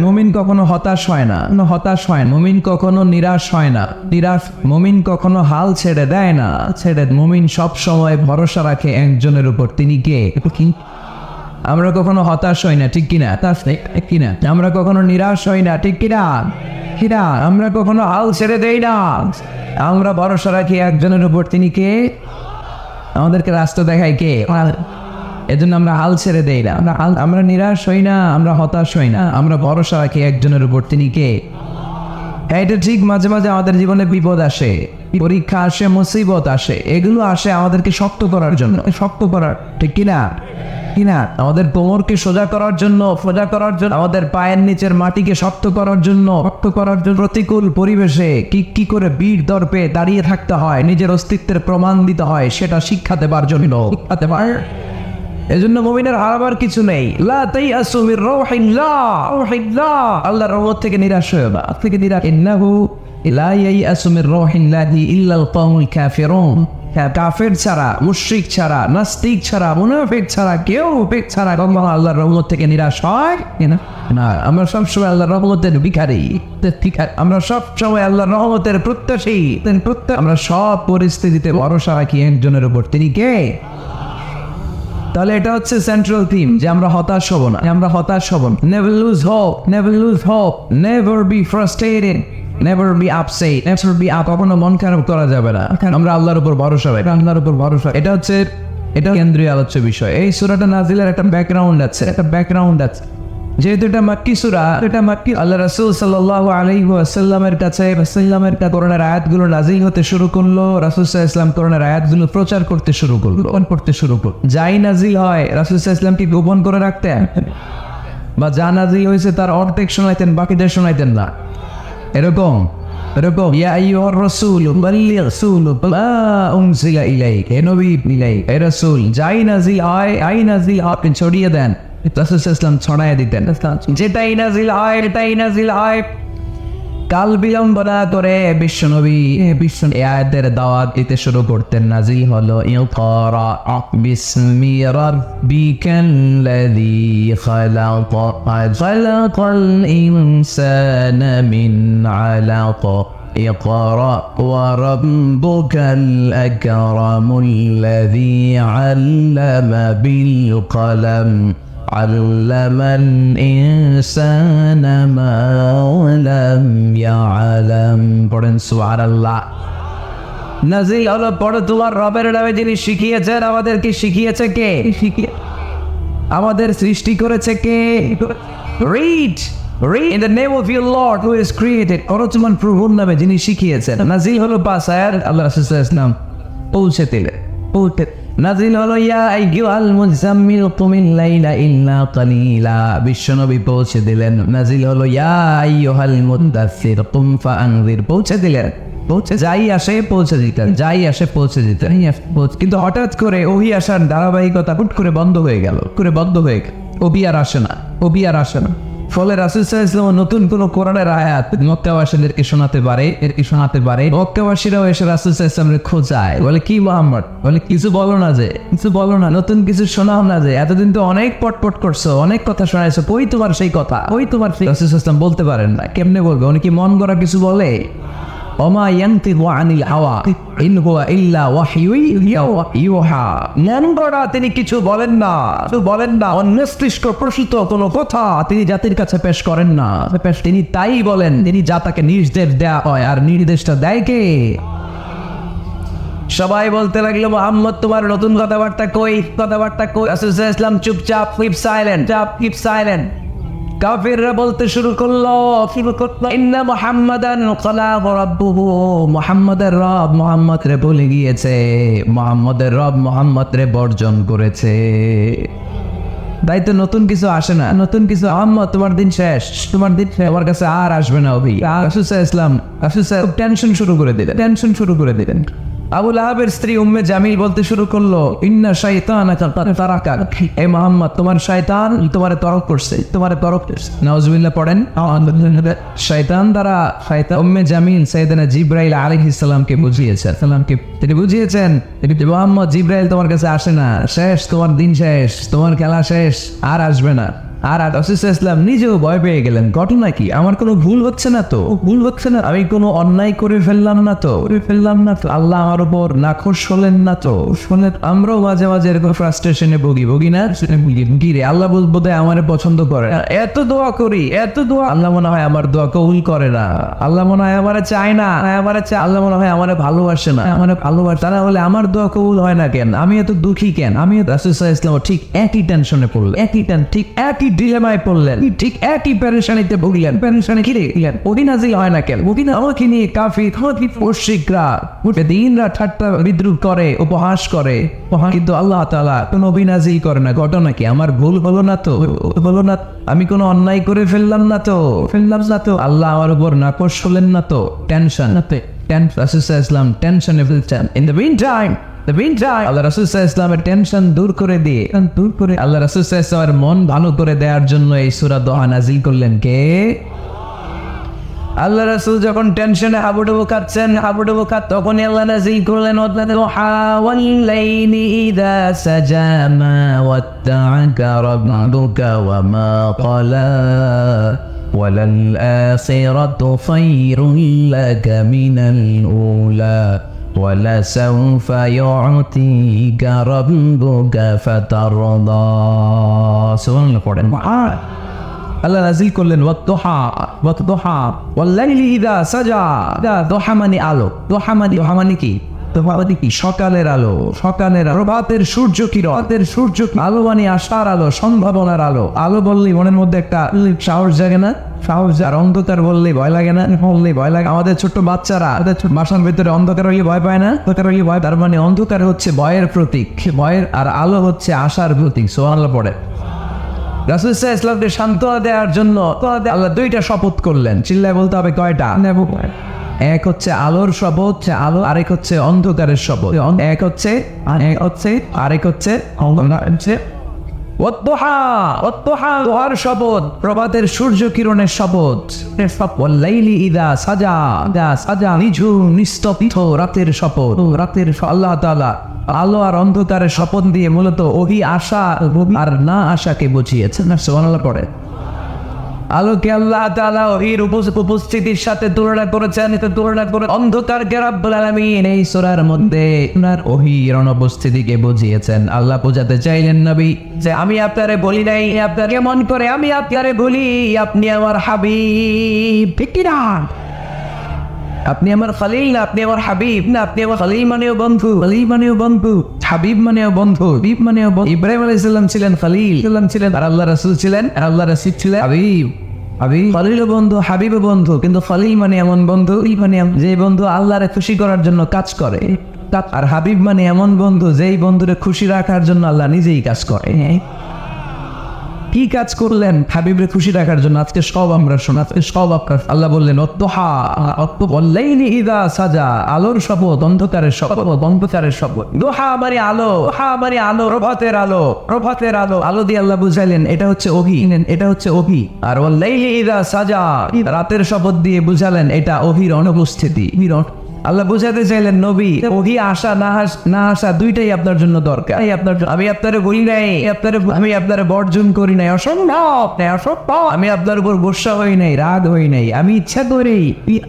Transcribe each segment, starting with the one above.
মুমিন কখনো হতাশ হয় না, হতাশ হয় না। মুমিন কখনো নিরাশ হয় না, মুমিন কখনো হাল ছেড়ে দেয় না, মুমিন সব সময় ভরসা রাখে একজনের উপর, তিনি কে? আমরা কখনো হতাশ হই না, ঠিক কিনা? কিনা আমরা কখনো নিরাশ হই না, ঠিক কিনা? কিনা আমরা কখনো হাল ছেড়ে দেই না, আমরা ভরসা রাখি একজনের উপর, তিনি কে? আমাদেরকে রাস্তা দেখায় কে? এজন্য আমরা হাল ছেড়ে দেই না, আমরা নিরাশ হই না, আমরা হতাশ হই না, আমরা ভরসা রাখি একজনের উপর, তিনি কে? এটা ঠিক। মাঝে মাঝে আমাদের জীবনে বিপদ আসে, পরীক্ষা আসে, মুসিবত আসে, এগুলো আসে আমাদেরকে শক্ত করার জন্য, শক্ত করার, ঠিক কিনা? কিনা আমাদের কোমরকে সোজা করার জন্য, আমাদের পায়ের নিচের মাটিকে শক্ত করার জন্য, প্রতিকূল পরিবেশে কি করে বীর দর্পে দাঁড়িয়ে থাকতে হয়, নিজের অস্তিত্বের প্রমাণ দিতে হয়, সেটা শিক্ষা দেবার জন্য। এজন্য মুমিনের হারাবার কিছু নেই। লা তাইয়াসু মির রাউহিল্লাহ, আল্লাহর রহমত থেকে নিরাশ হয়ো না, ইন্নাহু লা ইয়াইয়াসু মির রাউহিল্লাহি ইল্লাল কওমুল কাফিরুন। কাফের ছাড়া, মুশরিক ছাড়া, নাস্তিক ছাড়া, মুনাফিক ছাড়া, কেউ কখনো আল্লাহর রহমত থেকে নিরাশ হয় না। আমরা সবসময় আল্লাহর রহমতের ভিখারি, আমরা সবসময় আল্লাহর রহমতের প্রত্যাশী। আমরা সব পরিস্থিতিতে ভরসা রাখি একজনের উপর, তিনি কে? তাহলে এটা হচ্ছে সেন্ট্রাল থিম, যে আমরা হতাশ হব না, never lose hope, never be frustrated, never be upset, কখনো মন খারাপ করা যাবে না। আমরা আল্লাহর উপর ভরসা রাখি, এটা কেন্দ্রীয় আলোচ্য বিষয়। এই সূরাটা নাজিলের একটা ব্যাকগ্রাউন্ড আছে, যেহেতু এটা মাক্কি সূরা, আল্লাহ রাসূল সাল্লাল্লাহু আলাইহি ওয়াসাল্লামের কাছে কোরআনের আয়াতগুলো নাজিল হতে শুরু করলো, রাসূল সাল্লাল্লাহু আলাইহি ওয়াসাল্লাম কোরআনের আয়াতগুলো প্রচার করতে শুরু করলো। যাই নাজিল হয় রাসূল সাল্লাল্লাহু আলাইহি ওয়াসাল্লাম কি গোপন করে রাখতেন? বা যা নাজিল হয়েছে তার অর্ধেক শোনাইতেন, বাকিদের শোনাইতেন না? এরকম ইয়া আইয়ুহার রাসূল বাল্লিগ মা উনজিলা ইলাইক, হে নবী, হে রাসূল, যাই নাজিল হয় আপনি ছড়িয়ে দেন। রাসূল সাল্লাল্লাহু আলাইহি ওয়াসাল্লাম ছড়ায় দিতেন, যেটাই নাজিল হয়। কাল বিলম্ব না করে বিশ্বনবী এই আয়াতের দাওয়াত দিতে শুরু করতেন। নাজিল হলো ইকরা বিসমি রাব্বিকাল্লাযী খালাকাল ইনসানা মিন আলাক ইকরা ওয়া রাব্বুকাল আকরামুল্লাযী আল্লামা বিল কলম আল্লামাল ইনসানা মা লাম ইয়ালাম। পড়েন সুবহানাল্লাহ। নাজিল হলো পড়ে তোমার রবের নামে, যিনি শিখিয়েছেন। আমাদেরকে শিখিয়েছে কে? আমাদের সৃষ্টি করেছে কে? Read in the name of your Lord who is created, পড়ো তোমার প্রভুর নামে, যিনি শিখিয়েছেন। নাজিল হলো 5 আয়াত, আল্লাহ রাসূল সাল্লাল্লাহু আলাইহি ওয়াসাল্লাম পৌঁছে দিলেন। নাজিল হলো ইয়া আইয়ুহাল মুজাম্মিল কুমিল লাইলা ইল্লা কালিলা, বিশ্বনবী পৌঁছে দিলেন। নাজিল হলো ইয়া আইয়ুহাল মুদাসসির কুম ফাআনজির, পৌঁছে দিলেন। যাই আসে পৌঁছে দিতেন। কিন্তু হঠাৎ করে ওহী আসার ধারাবাহিকতা হুট করে বন্ধ হয়ে গেল। ওহী আর আসে না। ফলে রাসূল সাল্লাল্লাহু আলাইহি ওয়াসাল্লাম নতুন কোন কোরআনের আয়াত মক্কাবাসীদেরকে শোনাতে পারে। মক্কাবাসীরাও এসে রাসূল সাল্লাল্লাহু আলাইহি ওয়াসাল্লামের খোঁজায়, বলে কি মুহাম্মদ, কিছু বলো না, নতুন কিছু শোনাও না, যে এতদিন তো অনেক পটপট করছো, অনেক কথা শোনাইছো, কই তোমার সেই কথা? রাসূল সাল্লাল্লাহু আলাইহি ওয়াসাল্লাম বলতে পারেন না। কেমনে বলবে? উনি কি মন গড়া কিছু বলে? ওমা ইয়ানতিকু আনিল হাওয়া ইন হুয়া ইল্লা ওয়াহয়ুন ইউহা, মন গড়া তিনি কিছু বলেন না, অন্যসৃষ্ট প্রসূত কোনো কথা তিনি জাতির কাছে পেশ করেন না। তিনি তাই বলেন, তিনি যা তাকে নির্দেশ দেয়া হয়। আর নির্দেশটা দেয় কে? সবাই বলতে লাগলো, মুহাম্মদ তোমার নতুন কথাবার্তা কই? রাসূল সাল্লাল্লাহু আলাইহি ওয়াসাল্লাম চুপচাপ, কিপ সাইলেন্ট। কাফিররা বলতে শুরু করলো ইন্না মুহাম্মাদান খালাকা রাব্বুহু, মুহাম্মাদের রব মুহাম্মদ রে ভুলে গিয়েছে, মুহাম্মাদের রব মুহাম্মদ রে বর্জন করেছে। তাই তো নতুন কিছু আসে না। মুহাম্মদ তোমার দিন শেষ, আমার কাছে আর আসবে না। রাসূল সাল্লাল্লাহু আলাইহি ওয়াসাল্লাম টেনশন শুরু করে দিলেন। আবু লাহাবের স্ত্রী উম্মে জামিল বলতে শুরু করলো ইন্না শাইতানাকা কাদ তারাকা, হে মুহাম্মদ তোমার শয়তান তোমারে তরক করছে। নাউজুবিল্লাহ পড়েন। শয়তান দ্বারা উম্মে জামিল সাইয়েদনা জিবরাইল আলাইহিস সালামকে বুঝিয়েছেন মুহাম্মদ, জিবরাইল তোমার কাছে আসে না, শেষ, তোমার দিন শেষ, তোমার খেলা শেষ, আর আসবে না। আর রাসূল ইসলাম নিজেও ভয় পেয়ে গেলেন, ঘটনা কি, আমার কোনো ভুল হচ্ছে না তো, ভুল হচ্ছে না, আমি কোনো অন্যায় করে ফেললাম না তো, আল্লাহ আমার উপর নাখোশ হলেন না তো। শুনে আমরাও মাঝে মাঝে এরকম ফ্রাস্ট্রেশনে ভুগি না, কি রে আল্লাহ বোধহয় আমার পছন্দ করে না, এত দোয়া করি, এত দোয়া, আল্লাহ মনে হয় আমার দোয়া কবুল করে না, আল্লাহ মনে হয় আমার চায় না, আল্লাহ মনে হয় আমার ভালোবাসে না, তা না হলে আমার দোয়া কবুল হয় না কেন, আমি এত দুঃখী কেন। আমি রাসূল সাল্লাল্লাহু আলাইহি ওয়াসাল্লাম ঠিক একই টেনশনে পড়লেন, ঠিক একই ডিলেমায় পড়লেন, ঠিক একই পেরেশানিতে ভুগলেন। পেরেশানি কি রে, ওহি নাজিল হয় না কেন, ওহি না আমাকে নিয়ে কাফির মুশরিকরা দিনরা ঠাট্টা বিদ্রুপ করে, উপহাস করে, কিন্তু আল্লাহ তাআলা কোনো ওহি নাজিল করে না। ঘটনা কি, আমার ভুল হলো না তো, আমি কোনো অন্যায় করে ফেললাম না তো, আল্লাহ আমার উপর নাকশ হলেন না তো, টেনশন রাসূল সাল্লাল্লাহু আলাইহি ওয়াসাল্লাম টেনশনে ফেলছেন। ইন দ্য মিনটাইম আল্লাহ রাসূল সাল্লাল্লাহু আলাইহি ওয়াসাল্লামের টেনশন দূর করে দিয়ে আল্লাহ রাসূল সাল্লাল্লাহু আলাইহি ওয়াসাল্লামের মন ভালো করে দেওয়ার জন্য এই সূরা দোহা নাজিল করলেন কে? আল্লাহ রাসূল যখন টেনশনে হাবুডুবু কাঁদছেন, তখনই আল্লাহ নাজিল করলেন ওয়াদ-দুহা ওয়াল-লাইলি ইযা সাজা মা ওয়াদ্দা'আকা রাব্বুকা ওয়া মা ক্বালা ওয়ালাল আখিরাতু খায়রুল লাকা মিনাল উলা ওয়ালাসাউফা ইউ'তিকা রাব্বুকা ফাতারদা। সুবহানাল্লাহ পড়েন। আল্লাহ নাজিল করলেন ওয়াদ-দুহা ওয়াল-লাইলি ইযা সাজা। দুহা মানে আলো, দুহা মানে কি, সকালের আলো, প্রভাতের সূর্য কিরণ, আলো মানে আশার আলো, সম্ভাবনার আলো। আলো বললেই মনের মধ্যে একটা সাহস জাগে না, আর অন্ধকার বললেই ভয় লাগে না, আমাদের ছোট্ট বাচ্চারা বাসার ভিতরে অন্ধকার হইলে ভয় পায় না, তার মানে অন্ধকার হচ্ছে ভয়ের প্রতীক, আর আলো হচ্ছে আশার প্রতীক। সুবহানাল্লাহ পড়ে। রাসূল সাল্লাল্লাহু আলাইহি ওয়াসাল্লামকে সান্ত্বনা দেওয়ার জন্য আল্লাহ দুইটা শপথ করলেন, চিল্লায় বলতে হবে কয়টা? এক হচ্ছে আলোর শপথ, আলো, আরেক হচ্ছে অন্ধকারের শপথ। আরেক হচ্ছে ওয়াদ-দুহার শপথ, প্রভাতের সূর্য কিরণের শপথ। ওয়াল-লাইলি ইযা সাজা, নিঝুম নিস্তব্ধ রাতের শপথ, আল্লাহ তাআলা আলো আর অন্ধকারের শপথ দিয়ে মূলত ওহি আশা আর না আশাকে বুঝিয়েছেন। সুবহানাল্লাহ পড়ে। আলোকে আল্লাহ তাআলা ওহির উপস্থিতির সাথে তুলনা করেছেন, অন্ধকারকে রব্বুল আলামিন এই সূরার মধ্যে ওনার ওহির অনুপস্থিতিকে বুঝিয়েছেন। আল্লাহ বোঝাতে চাইলেন নবী যে আমি আপনারে বলি নাই, আপনার কেমন করে আমি আপনারে বলি, আপনি আমার হাবিব, ঠিক কি না? আপনি আমার খলিল না, আপনি আমার হাবিব না, আপনি আমার খলিল মানেও বন্ধু, হাবিব মানেও বন্ধু, ইব্রাহিম আলাইহিস সালাম ছিলেন খলিল, আর আল্লাহ রাসূল ছিলেন হাবিব। খলিল বন্ধু, হাবিব বন্ধু, কিন্তু খলিল মানে এমন বন্ধু যে বন্ধু আল্লাহরে খুশি করার জন্য কাজ করে, আর হাবিব মানে এমন বন্ধু যেই বন্ধুরে খুশি রাখার জন্য আল্লাহ নিজেই কাজ করে। কি কাজ করলেন হাবিবরে খুশি রাখার জন্য? আজকে সব আমরা শোনাচ্ছি, সব আপনার। আল্লাহ বললেন ওয়াদ-দুহা ওয়াল-লাইলি ইযা সাজা, আলোর শপথ, অন্ধকারের শপথ। দুহা মানে আলো, প্রভাতের আলো, আলো দিয়ে আল্লাহ বুঝাইলেন এটা হচ্ছে ওহী। আর ওয়াল-লাইলি ইযা সাজা, রাতের শপথ দিয়ে বুঝালেন এটা ওহীর অনুপস্থিতি। আল্লাহ বুঝাতে চাইলেন নবী ওহী আশা না আসা দুইটাই আপনার জন্য দরকার। আমি আপনারে বলি নাই, আমি আপনারে বর্জন করি নাই, অসম্ভব, আমি আপনার উপর গোসা হই নাই, রাগ হই নাই, আমি ইচ্ছা করেই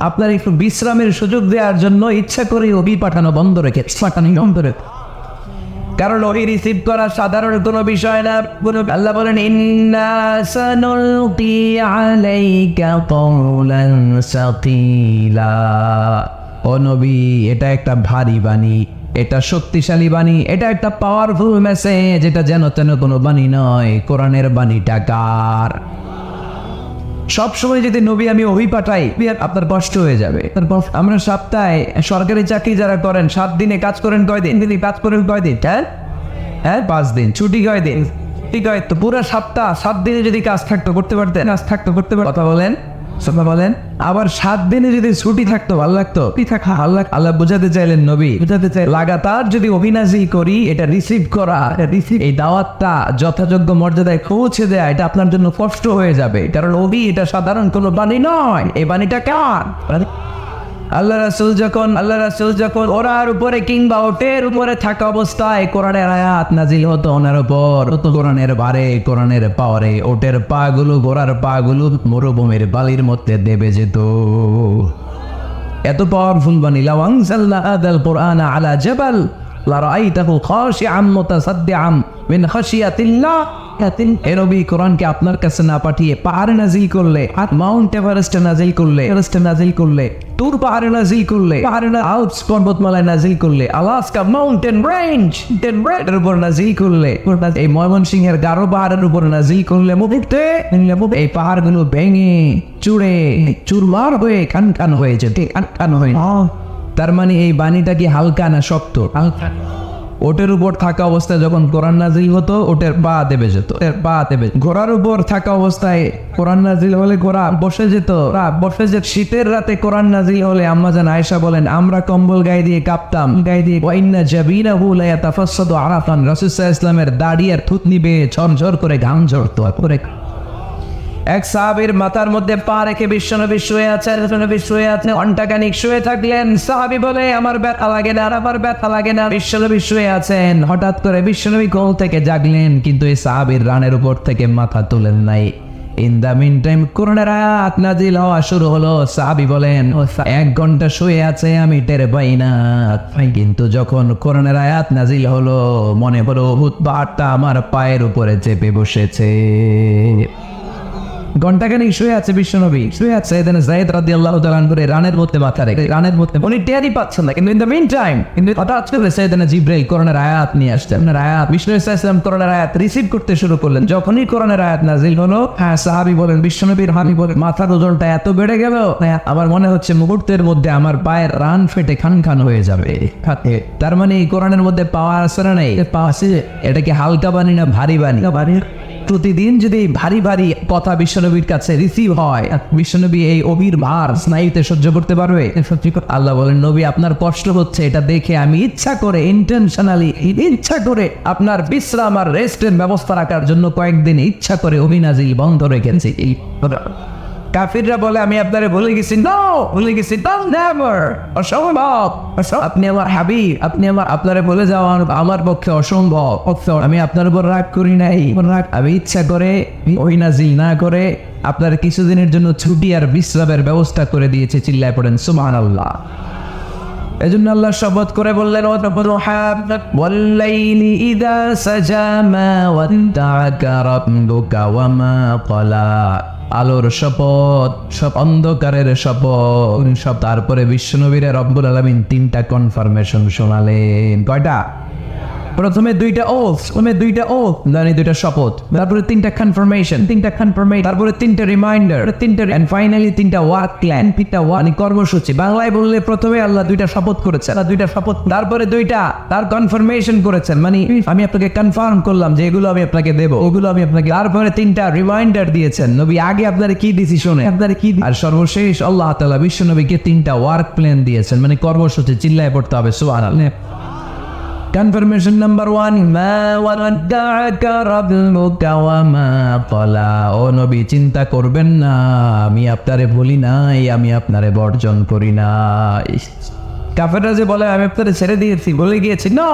আপনার একটু বিশ্রামের সুযোগ দেওয়ার জন্য ইচ্ছা করে ওহী পাঠানো বন্ধ রেখেছি, কারণ ওহী রিসিভ করা সাধারণ কোনো বিষয় না। আল্লাহ বলেন ইন্না সানুলকি আলাইকা কওলান সাকিলা। ও নবী, এটা একটা ভারী বাণী, এটা শক্তিশালী বাণী, এটা একটা পাওয়ারফুল মেসেজ, এটা যেন তেন কোনো বাণী নয়, কোরআনের বাণীটা কার? সবসময় যদি নবী আমি ওহী পাঠাই আপনার কষ্ট হয়ে যাবে। আমরা সপ্তাহে সরকারি চাকরি যারা করেন 7 দিনে কাজ করেন কয়দিন? কাজ করেন কয়দিন? হ্যাঁ 5 দিন। ছুটি কয়দিন? ঠিক হয় তো পুরো সপ্তাহ 7 দিনে যদি কাজ থাকতো করতে পারতেন? কথা বলেন। আবার 7 দিনে যদি ছুটি থাকতো ভালো লাগতো? আল্লাহ বোঝাতে চাইলেন নবী, লাগাতার যদি অভিনাজি করি, এটা রিসিভ করা, এই দাওয়াতটা যথাযোগ্য মর্যাদায় পৌঁছে দেয়া, এটা আপনার জন্য কষ্ট হয়ে যাবে। কারণ এটা সাধারণ কোনো বাণী নয়, এই বাণীটা কার? আল্লাহ রাসূল যখন ওরার উপরে কিংবা ওটের উপরে থাকা অবস্থায় কোরআনের আয়াত নাজিল হতো ওনার উপর, কোরআনের ভারে, কোরআনের পাওয়ারে ওটের পাগুলো, ঘোড়ার পাগুলো মরুভূমির বালির মধ্যে দেবে যেত। এত পাওয়ারফুল বাণী। লাউ আনজালনা হাযাল কুরআনা আলা জাবাল লারাআইতাহু খাশিআম মুতাসাদ্দিআম মিন খাশিয়াতিল্লাহ। এ নবী, কোরআনকে আপনার কাছে না পাঠিয়ে পাহাড়ে নাজিল করলে, মাউন্ট এভারেস্টে নাজিল করলে, তুর পাহাড়ে নাজিল করলে, আল্পস পর্বতমালায় নাজিল করলে, আলাস্কা মাউন্টেন রেঞ্জ এর উপর নাজিল করলে, এই ময়মনসিংহের গারো পাহাড়ের উপর নাজিল করলে, মুহূর্তে এই পাহাড়গুলো ভেঙে চুরে চুরমার হয়ে খান হয়ে যেত, খান হয়ে। তার মানে এই বাণীটা কি হালকা না শক্ত? হালকা। ওটের উপর থাকা অবস্থায় যখন কোরআন নাজিল হতো ওটের পা দেবে যেত, ঘোড়ার উপর থাকা অবস্থায় কোরআন নাজিল হলে ঘোড়া বসে যেত। শীতের রাতে কোরআন নাজিল হলে আম্মা জান আয়েশা বলেন আমরা কম্বল গায়ে দিয়ে কাঁপতাম, ওয়া ইন্না জাবিনাহু লা ইয়াতাফাসসাদু আরাফান। রাসূল সাল্লাল্লাহু আলাইহি ওয়াসাল্লামের দাড়ি আর থুতনি বেয়ে ঝরঝর করে ঘাম ঝরতো। এক সাহাবীর মাথার মধ্যে পা রেখে বিশ্বনবী শুয়ে আছেন, ঘণ্টাখানিক শুয়ে থাকলেন। সাহাবী বলে আমার ব্যথা লাগে না। বিশ্বনবী শুয়ে আছেন, হঠাৎ করে বিশ্বনবী কোল থেকে জাগলেন, কিন্তু এই সাহাবীর রানের উপর থেকে মাথা তুলেন নাই। ইন দা মিন টাইম কোরআনের আয়াত নাজিল হওয়া শুরু হলো। সাহাবী বলেন 1 ঘন্টা শুয়ে আছে আমি টের পাই না, কিন্তু যখন কোরআনের আয়াত নাজিল হলো মনে হলো উহুদ পাহাড়টা আমার পায়ের উপরে চেপে বসেছে। ঘণ্টাখানিক শুয়ে আছে বিশ্বনবী, যায়েদ রাদিয়াল্লাহু তাআলা আনহু রানের মধ্যে মাথা রেখে, উনি টেরই পাচ্ছেন না। কিন্তু ইন দ্য মিন টাইম হঠাৎ করে সাইয়েদনা জিবরাইল কোরআনের আয়াত নিয়ে আসছেন। বিষ্ণু সাল্লাল্লাহু আলাইহি ওয়াসাল্লাম কোরআনের আয়াত রিসিভ করতে শুরু করলেন। যখনই কোরআনের আয়াত নাজিল হলো, সাহাবী বলেন বিশ্বনবীর মাথার ওজনটা এত বেড়ে গেল আমার মনে হচ্ছে মুহূর্তের মধ্যে আমার পায়ের রান ফেটে খান হয়ে যাবে। তার মানে এই কোরআনের মধ্যে পাওয়ার আছে না নাই? এটা কি হালকা বাণী না ভারী বাণী? প্রতিদিন যদি ভারী ভারী কথা বিশ্বনবীর কাছে রিসিভ হয়, বিশ্বনবী এই অভির ভার স্নায়ুতে সহ্য করতে পারবে? আল্লাহ বলেন নবী আপনার কষ্ট হচ্ছে, এটা দেখে আমি ইচ্ছা করে আপনার বিশ্রাম আর রেস্টের ব্যবস্থা রাখার জন্য কয়েকদিন ইচ্ছা করে অভিনাজিল বন্ধ রেখেছি। কাফিররা বলে আমি আপনারে ভুলে গেছি, নেভার, অসম্ভব। আপনি আমার হাবিব, আপনারে বলে যাওয়া আমার পক্ষে অসম্ভব। আমি আপনার উপর রাগ করি নাই, আমি ইচ্ছা করে ওই নাজিল না করে আপনার কিছুদিনের জন্য ছুটি আর বিশ্রামের ব্যবস্থা করে দিয়েছে। চিল্লায় পড়েন সুবহানাল্লাহ। এজন্য আল্লাহ শপথ করে বললেন ওয়াল্লাইলি ইযা সাজা মা ওয়াদ্দাআকা রাব্বুকা ওয়া মা ক্বালা। আলোর শপথ, সব অন্ধকারের শপথ, সব। তারপরে বিশ্বনবীরে রব্বুল আলামিন 3টা কনফার্মেশন শোনালেন। কয়টা? প্রথমে 2টা ওথ, মানে 2টা শপথ, তারপরে 3টা কনফার্মেশন, তারপরে 3টা রিমাইন্ডার, এন্ড ফাইনালি 3টা ওয়ার্ক প্ল্যান, মানে কর্মসূচি। বাংলায় বললে প্রথমে আল্লাহ 2টা শপথ করেছেন, তারপরে 2টা তার কনফার্মেশন করেছেন, মানে আমি আপনাকে কনফার্ম করলাম যে এগুলো আমি আপনাকে দেব, ওগুলো আমি আপনাকে। তারপরে 3টা রিমাইন্ডার দিয়েছেন, নবী আগে আপনারা কি ডিসিশনে, আর সর্বশেষ আল্লাহ তাআলা বিশ্ব নবীকে 3টা ওয়ার্ক প্ল্যান দিয়েছেন, মানে কর্মসূচি। চিল্লায় পড়তে হবে সুবহানাল্লাহ। কনফার্মেশন নাম্বার 1, মা ওয়াদাআকা রাব্বুকা ওয়া মা ক্বালা। ও নবী চিন্তা করবেন না, আমি আপনারে ভুলি নাই, আমি আপনারে বর্জন করি নাই। কাফেররা যে বলে আমি আপনারে ছেড়ে দিয়েছি, ভুলে গিয়েছি, না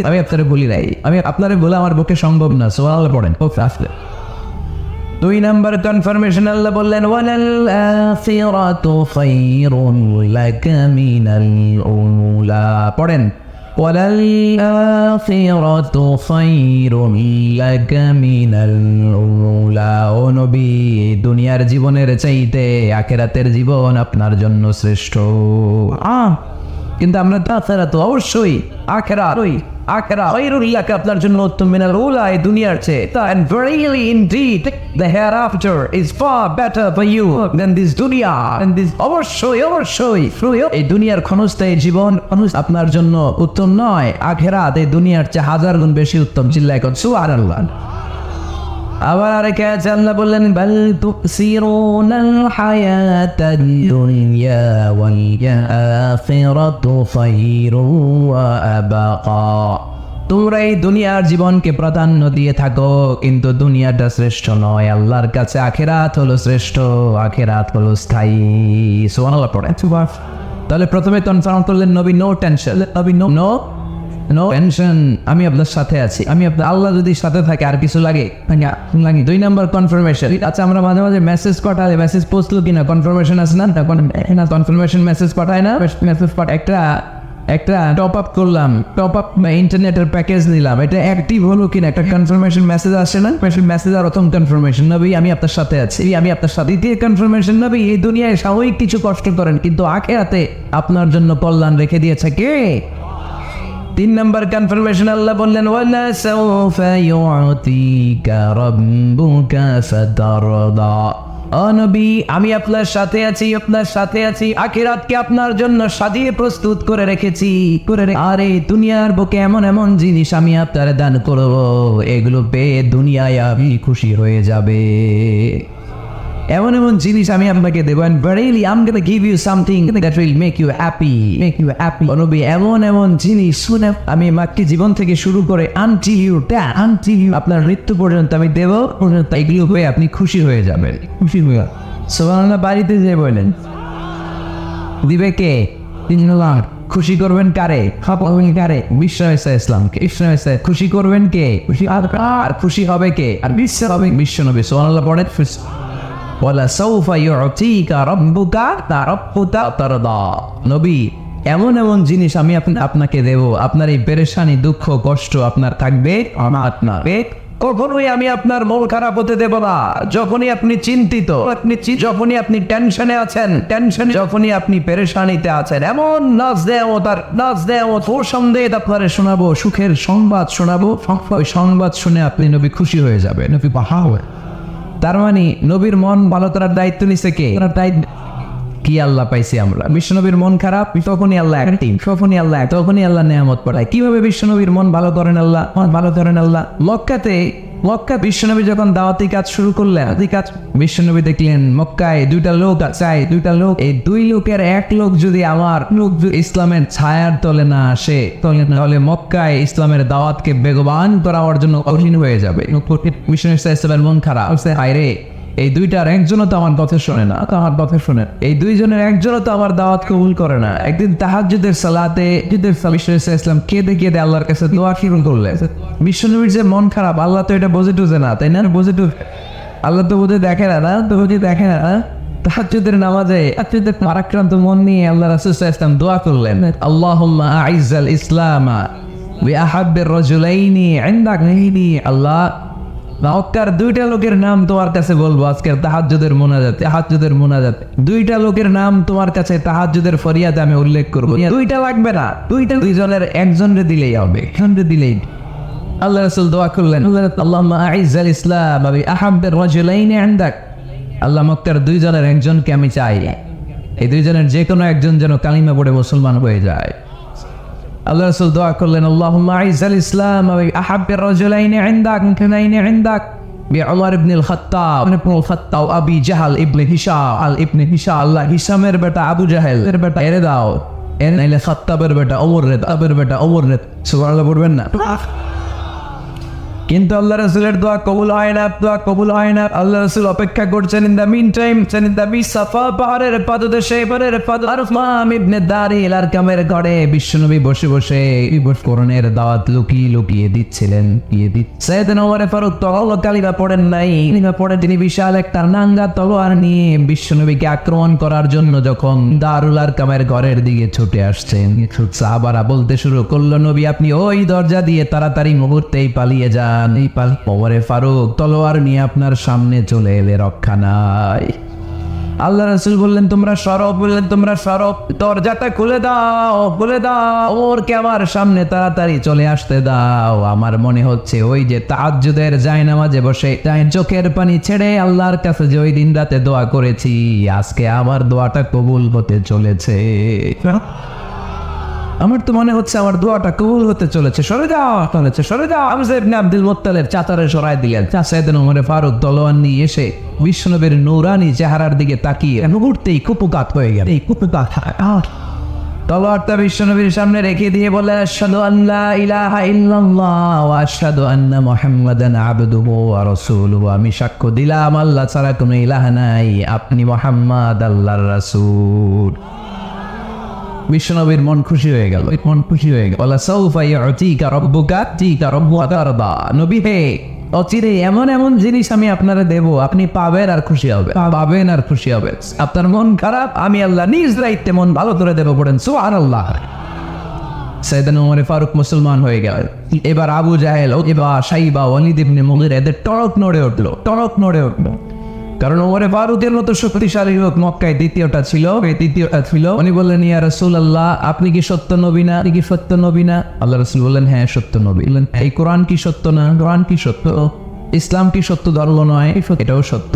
আমি আপনারে ভুলি নাই, আমি আপনারে বলে আমার পক্ষে সম্ভব না। সুবহানাল্লাহ পড়েন। আসলে 2 নাম্বার কনফার্মেশন আল্লাহ বললেন ওয়ালাল আখিরাতু খায়রুন লাকা মিনাল উলা। পড়েন ওয়ালাল আখিরাতু খায়রুন লাকা মিনাল উলা। ও নবী দুনিয়ার জীবনের চাইতে আখিরাতের জীবন আপনার জন্য শ্রেষ্ঠ। কিন্তু আমরা তাছাড়া তো অবশ্যই আখিরাত খায়রুল লাকা আপনার জন্য উত্তম মিনাল উলা, এই দুনিয়ার চেয়ে। And verily indeed the hereafter is far better for you than this dunya, and this অবশ্যই এই দুনিয়ার ক্ষণস্থায়ী জীবন আপনার জন্য উত্তম নয়, আখিরাত এই দুনিয়ার চেয়ে 1000 গুণ বেশি উত্তম। চিল্লায় কোন সুবহানাল্লাহ। আবার আরেক আয়াতে আল্লাহ বললেন বাল তুসিরুনাল হায়াতাদ দুনিয়া ওয়াল আখিরাতু খায়রুন ওয়া আবাকা। তোমরা এই দুনিয়ার জীবনকে প্রাধান্য দিয়ে থাকো, কিন্তু দুনিয়াটা শ্রেষ্ঠ নয়, আল্লাহর কাছে আখিরাত হলো শ্রেষ্ঠ, আখিরাত হলো স্থায়ী। সুবহানাল্লাহ পড়ে। তাহলে প্রথমে কনফার্ম করলেন নবী নো টেনশন, নবী নো নো নো টেনশন, আমি আপনার সাথে আছি, আমি আপনার আল্লাহ যদি সাথে থাকে আর কিছু লাগে লাগে। 2 নম্বর কনফার্মেশন। আচ্ছা আমরা মাঝে মাঝে মেসেজ পাঠালে মেসেজ পৌঁছলো কিনা কনফার্মেশন আছে না, তখন কনফার্মেশন মেসেজ পাঠায় না, মেসেজ পাঠায় একটা টপ আপ করলাম, টপ আপ ইন্টারনেটের প্যাকেজ নিলাম, এটা অ্যাক্টিভ হলো কিনা একটা কনফার্মেশন মেসেজ আসে না, মেসেজ আর প্রথম কনফার্মেশন নবী আমি আপনার সাথে আছি, আমি আপনার সাথে। দ্বিতীয় কনফার্মেশন নবী এই দুনিয়ায় সাময়িক কিছু কষ্ট করেন কিন্তু আখিরাতে আপনার জন্য কল্যাণ রেখে দিয়েছে কে? 3 নম্বর কনফার্মেশন আল্লাহ বললেন ওয়ালা সাউফা ইউতিকা রাব্বুকা ফাতারদা। ও নবী আমি আপনার সাথে আছি, আপনার সাথে আছি, আখিরাতকে আপনার জন্য সাজিয়ে প্রস্তুত করে রেখেছি, আরে দুনিয়ার বুকে এমন এমন জিনিস আমি আপনার দান করব, এগুলো পেয়ে দুনিয়ায় আপনি খুশি হয়ে যাবে, এমন এমন জিনিস আমি আপনাকে দেবো, and verily I'm gonna give you something that will make you happy. নবী এমন এমন জিনিস শুনে আমি মাকে জীবন থেকে শুরু করে until you আপনার মৃত্যু পর্যন্ত আমি দেব, এগুলো হয়ে আপনি খুশি হয়ে যাবেন, খুশি হয়ে। সুবহানাল্লাহ। বাড়িতে যে বলেন দিবে কে? খুশি করবেন কারে? কারে? বিশ্ব ইসলামকে। খুশি করবেন কে? আর খুশি হবে কে? আর বিশ্ব হবে বিশ্ব নবী। সুবহানাল্লাহ পড়েন ওয়ালা সাউফা ইউতিকা রাব্বুকা ফাতারদা। নবী এমন এমন জিনিস আমি আপনাকে দেব, আপনার এই পেরেশানি দুঃখ কষ্ট আপনার থাকবে, আপনার কখনোই আমি আপনার মন খারাপ হতে দেব না। যখনই আপনি চিন্তিত, যখনই আপনি টেনশনে আছেন, যখনই আপনি পেরেশানিতে আছেন, এমন নাচ দেও ও সন্দেহ আপনারে শোনাবো, সুখের সংবাদ শোনাবো, ওই সংবাদ শুনে আপনি নবী খুশি হয়ে যাবেন। নবী বাহাওয়া। তার মানে নবীর মন ভালো করার দায়িত্ব নিছে কে? কি আল্লাহ পাইছি আমরা। বিশ্বনবীর মন খারাপ তখনই আল্লাহ অ্যাক্টিভ, তখনই আল্লাহ নেয়ামত পাঠায়। কিভাবে বিশ্বনবীর মন ভালো করেন আল্লাহ? মক্কা বিশ্বনবী যখন দাওয়াতি কাজ শুরু করলেন, বিশ্বনবী দেখলেন মক্কায় 2টা লোক আছে, এই 2 লোকের এক লোক যদি ইসলামের ছায়ার তলে না আসে, তাহলে মক্কায় ইসলামের দাওয়াতকে বেগবান করার জন্য কঠিন হয়ে যাবে। বিশ্বনবী ইসলামের মন খারাপ, হায়রে এই 2টার একজনও তো আমার কথা শোনে না, এই 2 জনের একজনও তো আমার দাওয়াত কবুল করে না। একদিন তাহাজ্জুদের সালাতে ইসলাম কেঁদে আল্লাহর কাছে দোয়া শুরু করলে। বিশ্বনবীর যে মন খারাপ আল্লাহ তো এটা বোঝে টুঝে না, তাই না? আল্লাহ তো বোঝে দেখে না, তাহাজ্জুদের নামাজে মারাক্রান্ত মন নিয়ে আল্লাহ রাসূল সাল্লাল্লাহু আলাইহি ওয়াসাল্লাম দোয়া করলেন, আল্লাহুম্মা আইজ্জাল ইসলামা ওয়া আহাব্বির রাজুলাইনি ইনদাকা। আল্লাহ মক্কার 2টা লোকের নাম তোমার কাছে বলবো আজকের তাহাজ্জুদের মোনাজাতে, 2টা লোকের নাম তোমার কাছে তাহাজ্জুদের ফরিয়াদে আমি উল্লেখ করব। 2টা লাগবে না, 2 জনের একজনরে দিলেই হবে, আল্লাহ রাসূল দোয়া করলেন, আল্লাহুম্মা আইজ্জাল ইসলাম ওয়া আহাব্বির রাজুলাইনি ইনদাক। আল্লাহ মক্কার 2 জনের একজনকে আমি চাই, এই 2 জনের যে কোনো একজন যেন কালিমা পড়ে মুসলমান হয়ে যায়। আল্লাহ রাসূল দোয়া করলেন, আল্লাহুম্মা আইজ্জাল ইসলাম ওয়া আহাব্বির রাজুলাইনি ইনদাক বিউমর ইবনুল খাত্তাব আবি জাহল ইবনে হিশাম। আল্লাহ হিশামের বেটা আবু জাহেলের বেটা এরে দাও, নাইলে খাত্তাবের বেটা ওমর রে। সুবহানাল্লাহ পড়বেন না? কিন্তু আল্লাহ রাসূলের দোয়া কবুল হয় না, আল্লাহ রাসূল অপেক্ষা করছেন। ইন দা মিন টাইম সাফা পাহাড়ের পাদদেশে আরফাম ইবনে দারিল আরকামের ঘরে বিশ্বনবী বসে কোরআনের দাওয়াত লুকিয়ে দিচ্ছিলেন। সাইয়েদনা ওমর ফারুক তওয়াল কালিমা পড়েন নাই, তিনি বিশাল একটা নাঙ্গা তলোয়ার নিয়ে বিশ্বনবীকে আক্রমণ করার জন্য যখন দারুল আরকামের ঘরের দিকে ছুটে আসছেন, সাহাবারা বলতে শুরু করলো, নবী আপনি ওই দরজা দিয়ে তাড়াতাড়ি মুহূর্তেই পালিয়ে যান। ওমরে ফারুক তলোয়ার নিয়ে আপনার সামনে চলে এলে রক্ষা নাই। আল্লাহ রাসূল বললেন তোমরা সরো, দরজাটা খুলে দাও, ওমরকে আমার সামনে তাড়াতাড়ি চলে আসতে দাও। আমার মনে হচ্ছে ওই যে তাহাজ্জুদের জায়নামাজে বসে চোখের পানি ছেড়ে আল্লাহর কাছে যে ওই দিন রাতে দোয়া করেছি, আজকে আমার দোয়াটা কবুল হতে চলেছে। আমার তো মনে হচ্ছে আমার দোয়াটা কবুল হতে চলেছে, সরে যাও। হামজা ইবনে আব্দুল মুত্তালিব চাচারে সরাই দিলেন। সাইয়েদনা ওমর ফারুক তলোয়ার নিয়ে এসে বিশ্বনবীর নূরানি চেহারার দিকে তাকিয়ে মুহূর্তেই কুপকাত হয়ে গেল। তলোয়ারটা বিশ্বনবীর সামনে রেখে দিয়ে বলে, আশহাদু আল্লা ইলাহা ইল্লাল্লাহ ওয়া আশহাদু আন্না মুহাম্মাদান আবদুহু ওয়া রাসূলুহু। আমি সাক্ষ্য দিলাম আল্লাহ ছাড়া কোনো ইলাহ নাই, আপনি মুহাম্মদ আল্লাহর রাসূল। বিশ্বনবীর মন খুশি হয়ে গেল, মন খুশি হয়ে গেল। ওয়ালা সাউফা ইউতিকা রাব্বুকা তিকা রাব্বুকা তারদা। নবী হে, অচিরে এমন এমন জিনিস আমি আপনারা দেব, আপনি পাবেন আর খুশি হবে, পাবেন আর খুশি হবে। আপনার মন খারাপ, আমি আল্লাহ নিজ দায়িত্বে মন ভালো করে দেব। পড়েন সুবহানাল্লাহ। সাইয়েদনা ওমর ফারুক মুসলমান হয়ে গেল। এবার আবু জাহেল, উতবা, শাইবা, ওয়ালিদ ইবনে মুগীরা এদের টনক নড়ে উঠলো, টনক নড়ে উঠলো। কারণ ওমরে ফারুকের মতো শক্তিশালী লোক মক্কায় দ্বিতীয়টা ছিল, উনি বললেন, ইয়া রাসূলুল্লাহ, আপনি কি সত্য নবী না? আপনি কি সত্য নবী না? আল্লাহ রাসূল বললেন, হ্যাঁ সত্য নবী। বললেন, এই কোরআন কি সত্য না? কোরআন কি সত্য? ইসলাম কি সত্য ধর্ম নয়? এটাও সত্য।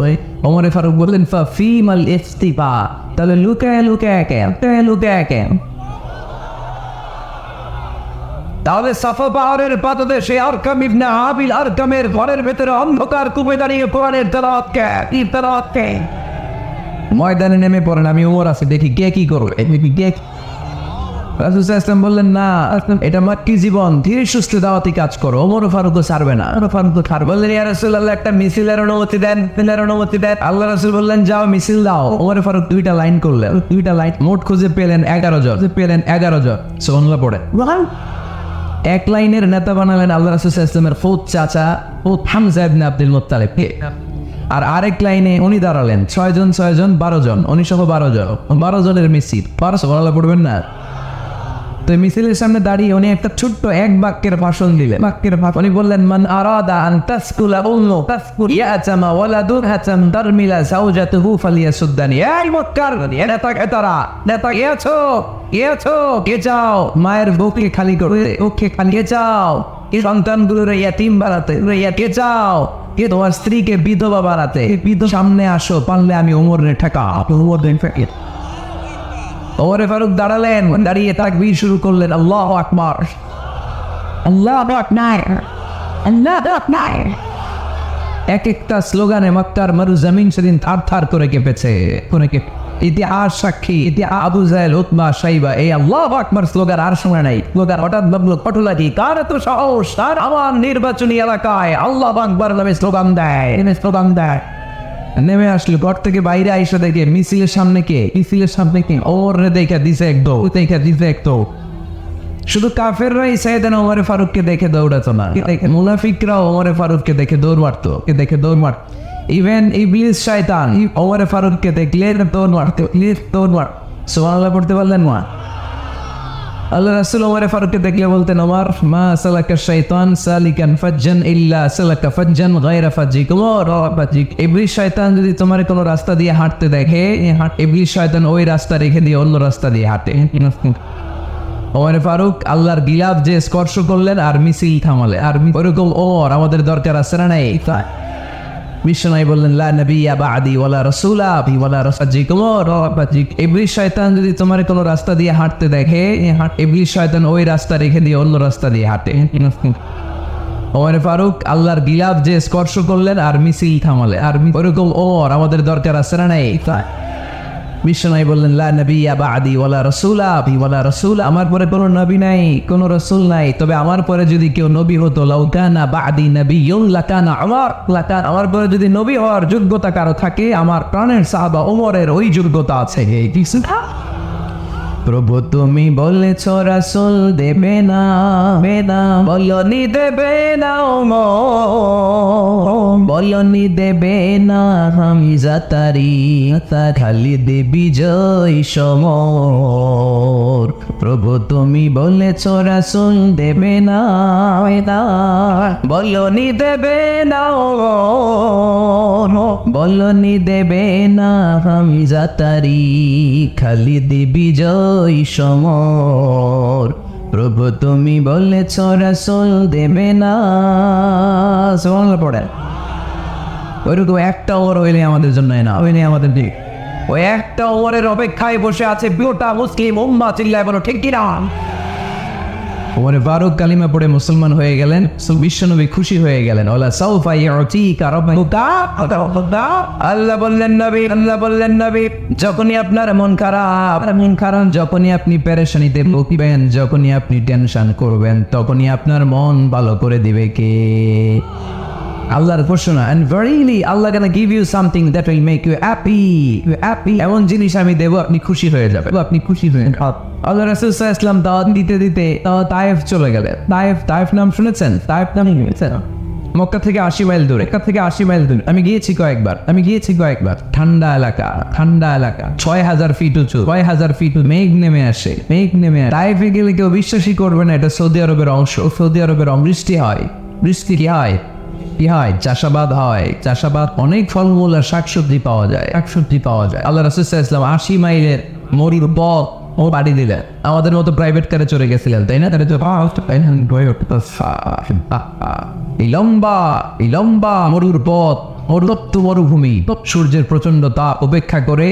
ওমরে ফারুক বললেন, ফাফিমাল ইফতিবা, তাহলে লুকায় লুকায় কেন? লুকায় কেন? তাহলে সাফা পাহাড়ের পাদদেশে আরকাম ইবনে আবিল আরকামের ঘরের ভেতরে অন্ধকার কূপে দাঁড়িয়ে কোরআনের তেলাওয়াত কে? ময়দানে নেমে পড়েন, আমি ওমর আছি, দেখি কে কি করবে। রাসূল সাল্লাল্লাহু আলাইহি ওয়াসাল্লাম বললেন, না, এটা মাক্কি জীবন, ধীরে সুস্থে দাওয়াতি কাজ করো। ওমর ফারুকও ছাড়বে না, বললেন, ইয়া রাসূলুল্লাহ, একটা মিছিলের অনুমতি দেন, আল্লাহ রাসূল বললেন, যাও মিছিল দাও। ওমর ফারুক দুইটা লাইন করলেন, মোট খুঁজে পেলেন 11 জন, সুবহানাল্লাহ পড়ে। এক লাইনের নেতা বানালেন আল্লাহ রাসূল সাল্লাল্লাহু আলাইহি ওয়াসাল্লামের ফুত চাচা হামজা ইবনে আব্দুল মুত্তালিব। আর আরেক লাইনে উনি দাঁড়ালেন 6 জন 12 জন, উনি সহ 12 জনের মিছিল। সুবহানাল্লাহ পড়বেন না? তো মিছিলের সামনে দাঁড়িয়ে উনি একটা ছোট্ট এক বাক্যের ভাষণ দিলেন। উনি বললেন, মান আরাদা আন তাসকুলা উম্মু তাসকুল ইয়াতামা ওয়ালাদু হাতাম তারমিলা যাওজাতুহু ফালিয়াসুদ্দানি। এই মক্কার নেতা কে যাও মায়ের বুকে খালি করতে, কে যাও সন্তানগুলোর ইয়াতিম বানাতে, কে যাও কে তোমার স্ত্রীকে বিধবা বানাতে, সামনে আসো, পারলে আমি ওমরের ঠেকা। ওমর ফারুক দাঁড়ালেন, দাঁড়িয়ে তাকবীর শুরু করলেন, আল্লাহু আকবার, আল্লাহু আকবার, আল্লাহু আকবার। এক একটা স্লোগানে মক্কার মরু জমিন সেদিন থার করে কেঁপেছে। ইতিহাস সাক্ষী, আবু জাহেল, উতবা, শাইবা এই আল্লাহু আকবার স্লোগান আর শোনা নাই। স্লোগান হঠাৎ ভাবলো, পটুলাটি কার এত সাহস, তার আমার নির্বাচনী এলাকায় আল্লাহু আকবার নামে স্লোগান দেয়। নেমে আসলো ঘর থেকে বাইরে আইসা দেখে মিছিলের সামনে কে, ওমরে দেখা দিছে একদম। শুধু কাফেররাই সাইয়েদনা ওমর ফারুককে দেখে দৌড়াতো না, মুনাফিকরাও ওমর ফারুককে দেখে দৌড় মারতো। ইভেন ইবলিস শয়তান ওমর ফারুককে দেখলে দৌড় মারতো। সুবহানাল্লাহ পড়তে পারলেন না? আল্লাহ রাসূল ওমর ফারুককে দেখলে বলতেন, ওমর মা সালাকা শাইতান সালিকান ফাজ্জান ইল্লা সালাকা ফাজ্জান গায়রা ফাজ্জিক। ইবলিস শয়তান যদি তোমার কোনো রাস্তা দিয়ে হাঁটতে দেখে, ইবলিস শয়তান ওই রাস্তা রেখে দিয়ে অন্য রাস্তা দিয়ে হাঁটে। ওমর ফারুক আল্লাহর গিলাফ যে স্পর্শ করলেন আর মিছিল থামালে, আর ওরকম ওমর আমাদের দরকার আছে না নাই? বিশ্বনবী বললেন, লা নবিয়্যা বা'দি ওয়ালা রাসূলা ওয়ালা রাসাজিক। ইবলিস শয়তান যদি তোমার কোনো রাস্তা দিয়ে হাঁটতে দেখে, ইবলিস শয়তান ওই রাস্তা রেখে দিয়ে অন্য রাস্তা দিয়ে হাঁটে। ওমর ফারুক আল্লাহর গিলাফ যে স্পর্শ করলেন আর মিছিল থামালে, আর ওরকম ওমর আমাদের দরকার আছে না নাই? বিশ্বনবী বললেন, লা নবিয়্যা বা'দি ওয়ালা রাসূলা ওয়ালা রাসূলা, আমার পরে কোনো নবী নাই, কোনো রাসূল নাই, তবে আমার পরে যদি কেউ নবী হতো, লাউ কানা বা'দি নাবিয়্যুন লাকানা উমর, আমার পরে যদি নবী হওয়ার যোগ্যতা কারো থাকে, আমার প্রাণের সাহাবা ওমরের ওই যোগ্যতা আছে। প্রভু তুমি বলেছ রাসূল দেবে না, বলনি দেবে না বলনি দেবে না হামজা তারি খালিদ বিজয় সমর। প্রভু তুমি বলেছ রাসূল দেবে না, বলনি দেবে না বলনি দেবে না হামজা তারি খালিদ বিজয় সমর। প্রভু তুমি বলেছ রাসূল দেবে না। সুবহানাল্লাহ পড়ে। ওইরকম একটা ওমর হইলে আমাদের জন্য না, হইলে আমাদের দিক। ওই একটা ওমরের অপেক্ষায় বসে আছে গোটা মুসলিম উম্মাহ। চিল্লায় বলো ঠিক কিনা? ওমর ফারুক কালিমা পড়ে মুসলমান হয়ে গেলেন। বিশ্বনবী খুশি হয়ে গেলেন। ওয়ালা সাউফা ইউতিকা রাব্বুকা। আল্লাহ বললেন নবী, যখনই আপনার মন খারাপ, যখনই আপনি পেরেশানিতে ভুগবেন, যখনই আপনি টেনশন করবেন, তখনই আপনার মন ভালো করে দিবে কে? আল্লাহর ঘোষণা, and verily Allah gonna give you something that will make you happy. এমন জিনিস আমি দেব, আপনি খুশি হয়ে যাবেন, আপনি খুশি হয়ে যাবেন। আল্লাহ রাসূল সাল্লাল্লাহু আলাইহি ওয়াসাল্লাম দাওয়াত দিতে দিতে তায়েফ চলে গেলেন। তায়েফ নাম শুনেছেন? তায়েফ নাম শুনেছেন? মক্কা থেকে 80 মাইল দূরে। আমি গিয়েছি কয়েকবার। ঠান্ডা এলাকা 6000 ফিট উঁচু, 6000 ফিট মেঘ নেমে আসে। তায়েফে গেলে কেউ বিশ্বাসই করবে না এটা সৌদি আরবের অংশ। বৃষ্টি কি হয়? চাষাবাদ হয়। অনেক ফলমূল আর শাকসবজি পাওয়া যায়। আল্লাহ রাসূল সাল্লাল্লাহু আলাইহি ওয়াসাল্লাম 80 মাইলের মরুর পথ বাড়ি দিলেন। আমাদের মতো প্রাইভেট কারে চড়ে গেছিলেন, তাই না? এই লম্বা মরুর পথ, তপ্ত মরুভূমি, সূর্যের প্রচন্ড তাপ উপেক্ষা করে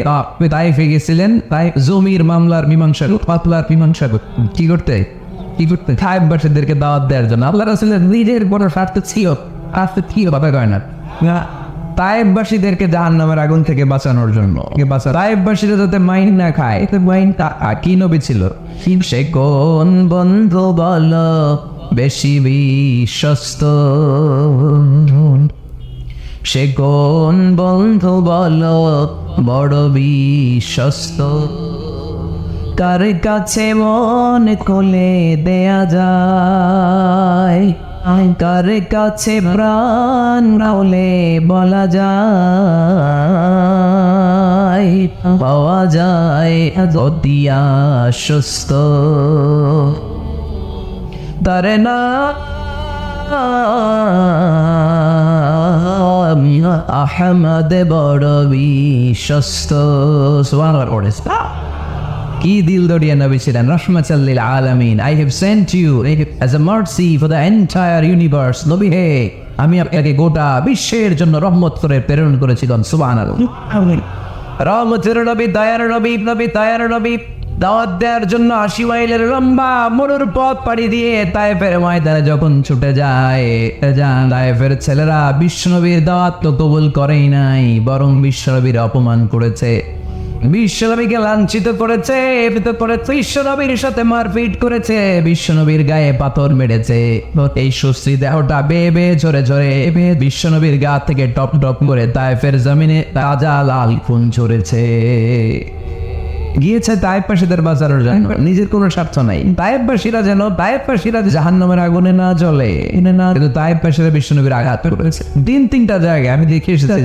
তায়েফে গেছিলেন। তাই জমির মামলার মীমাংসা কি করতে তায়েফবাসীদেরকে দাওয়াত দেওয়ার জন্য। আল্লাহ রাসূলের নিজের বড় স্বার্থ ছিল কথা কয় না, তায়েফবাসীদেরকে জাহান্নামের আগুন থেকে বাঁচানোর জন্য। তায়েফবাসীরা যাতে মাইন না খায়, কি নবী ছিল? সে কোন বন্ধু বল বেশি বিশ্বস্ত, সে কোন বন্ধু বল বড় বিশ্বস্ত, কার কাছে মন খুলে দেয়া যায়, কার কাছে প্রাণ রাউলে বলা যায়, পাওয়া যায় অতি আশ্বস্ত। তারে না আহমদ বড় বিশ্বস্ত। সুবহানাল্লাহ। কি দিল দরিয়া নবী ছিলেন, রাহমাতাল লিল আলামিন। I have sent you as a mercy for the entire universe. নবী হে, আমি আপনাকে গোটা বিশ্বের জন্য রহমত করে প্রেরণ করেছিলাম। সুবহানাল্লাহ। রহমতের নবী, দয়ার নবী দাওয়াত দেওয়ার জন্য 80 মাইলের লম্বা মরুর পথ পাড়ি দিয়ে তায়েফের ময়দানে যখন ছুটে যায়, তায়েফের ছেলেরা বিশ্বনবীর দাওয়াত তো কবুল করেই নাই, বরং বিশ্বনবীর অপমান করেছে, বিশ্বনবীকে লাঞ্ছিত করেছে, বিশ্বনবীর সাথে মারপিট করেছে, বিশ্বনবীর গায়ে পাথর মেরেছে। এই সুশ্রী দেহটা বেয়ে ঝরে বিশ্বনবীর গা থেকে টপ করে তায়েফের জমিনে তাজা লাল খুন ঝরেছে। গিয়েছে তায়েফবাসীদের বাঁচানোর জন্য, নিজের কোনো স্বার্থ নাই। তায়েফবাসীরা জাহান্নামের আগুনে না জ্বলে, কিন্তু তায়েফবাসীরা বিশ্বনবীর আঘাত করেছে। তিনটা জায়গায় আমি দেখে এসেছি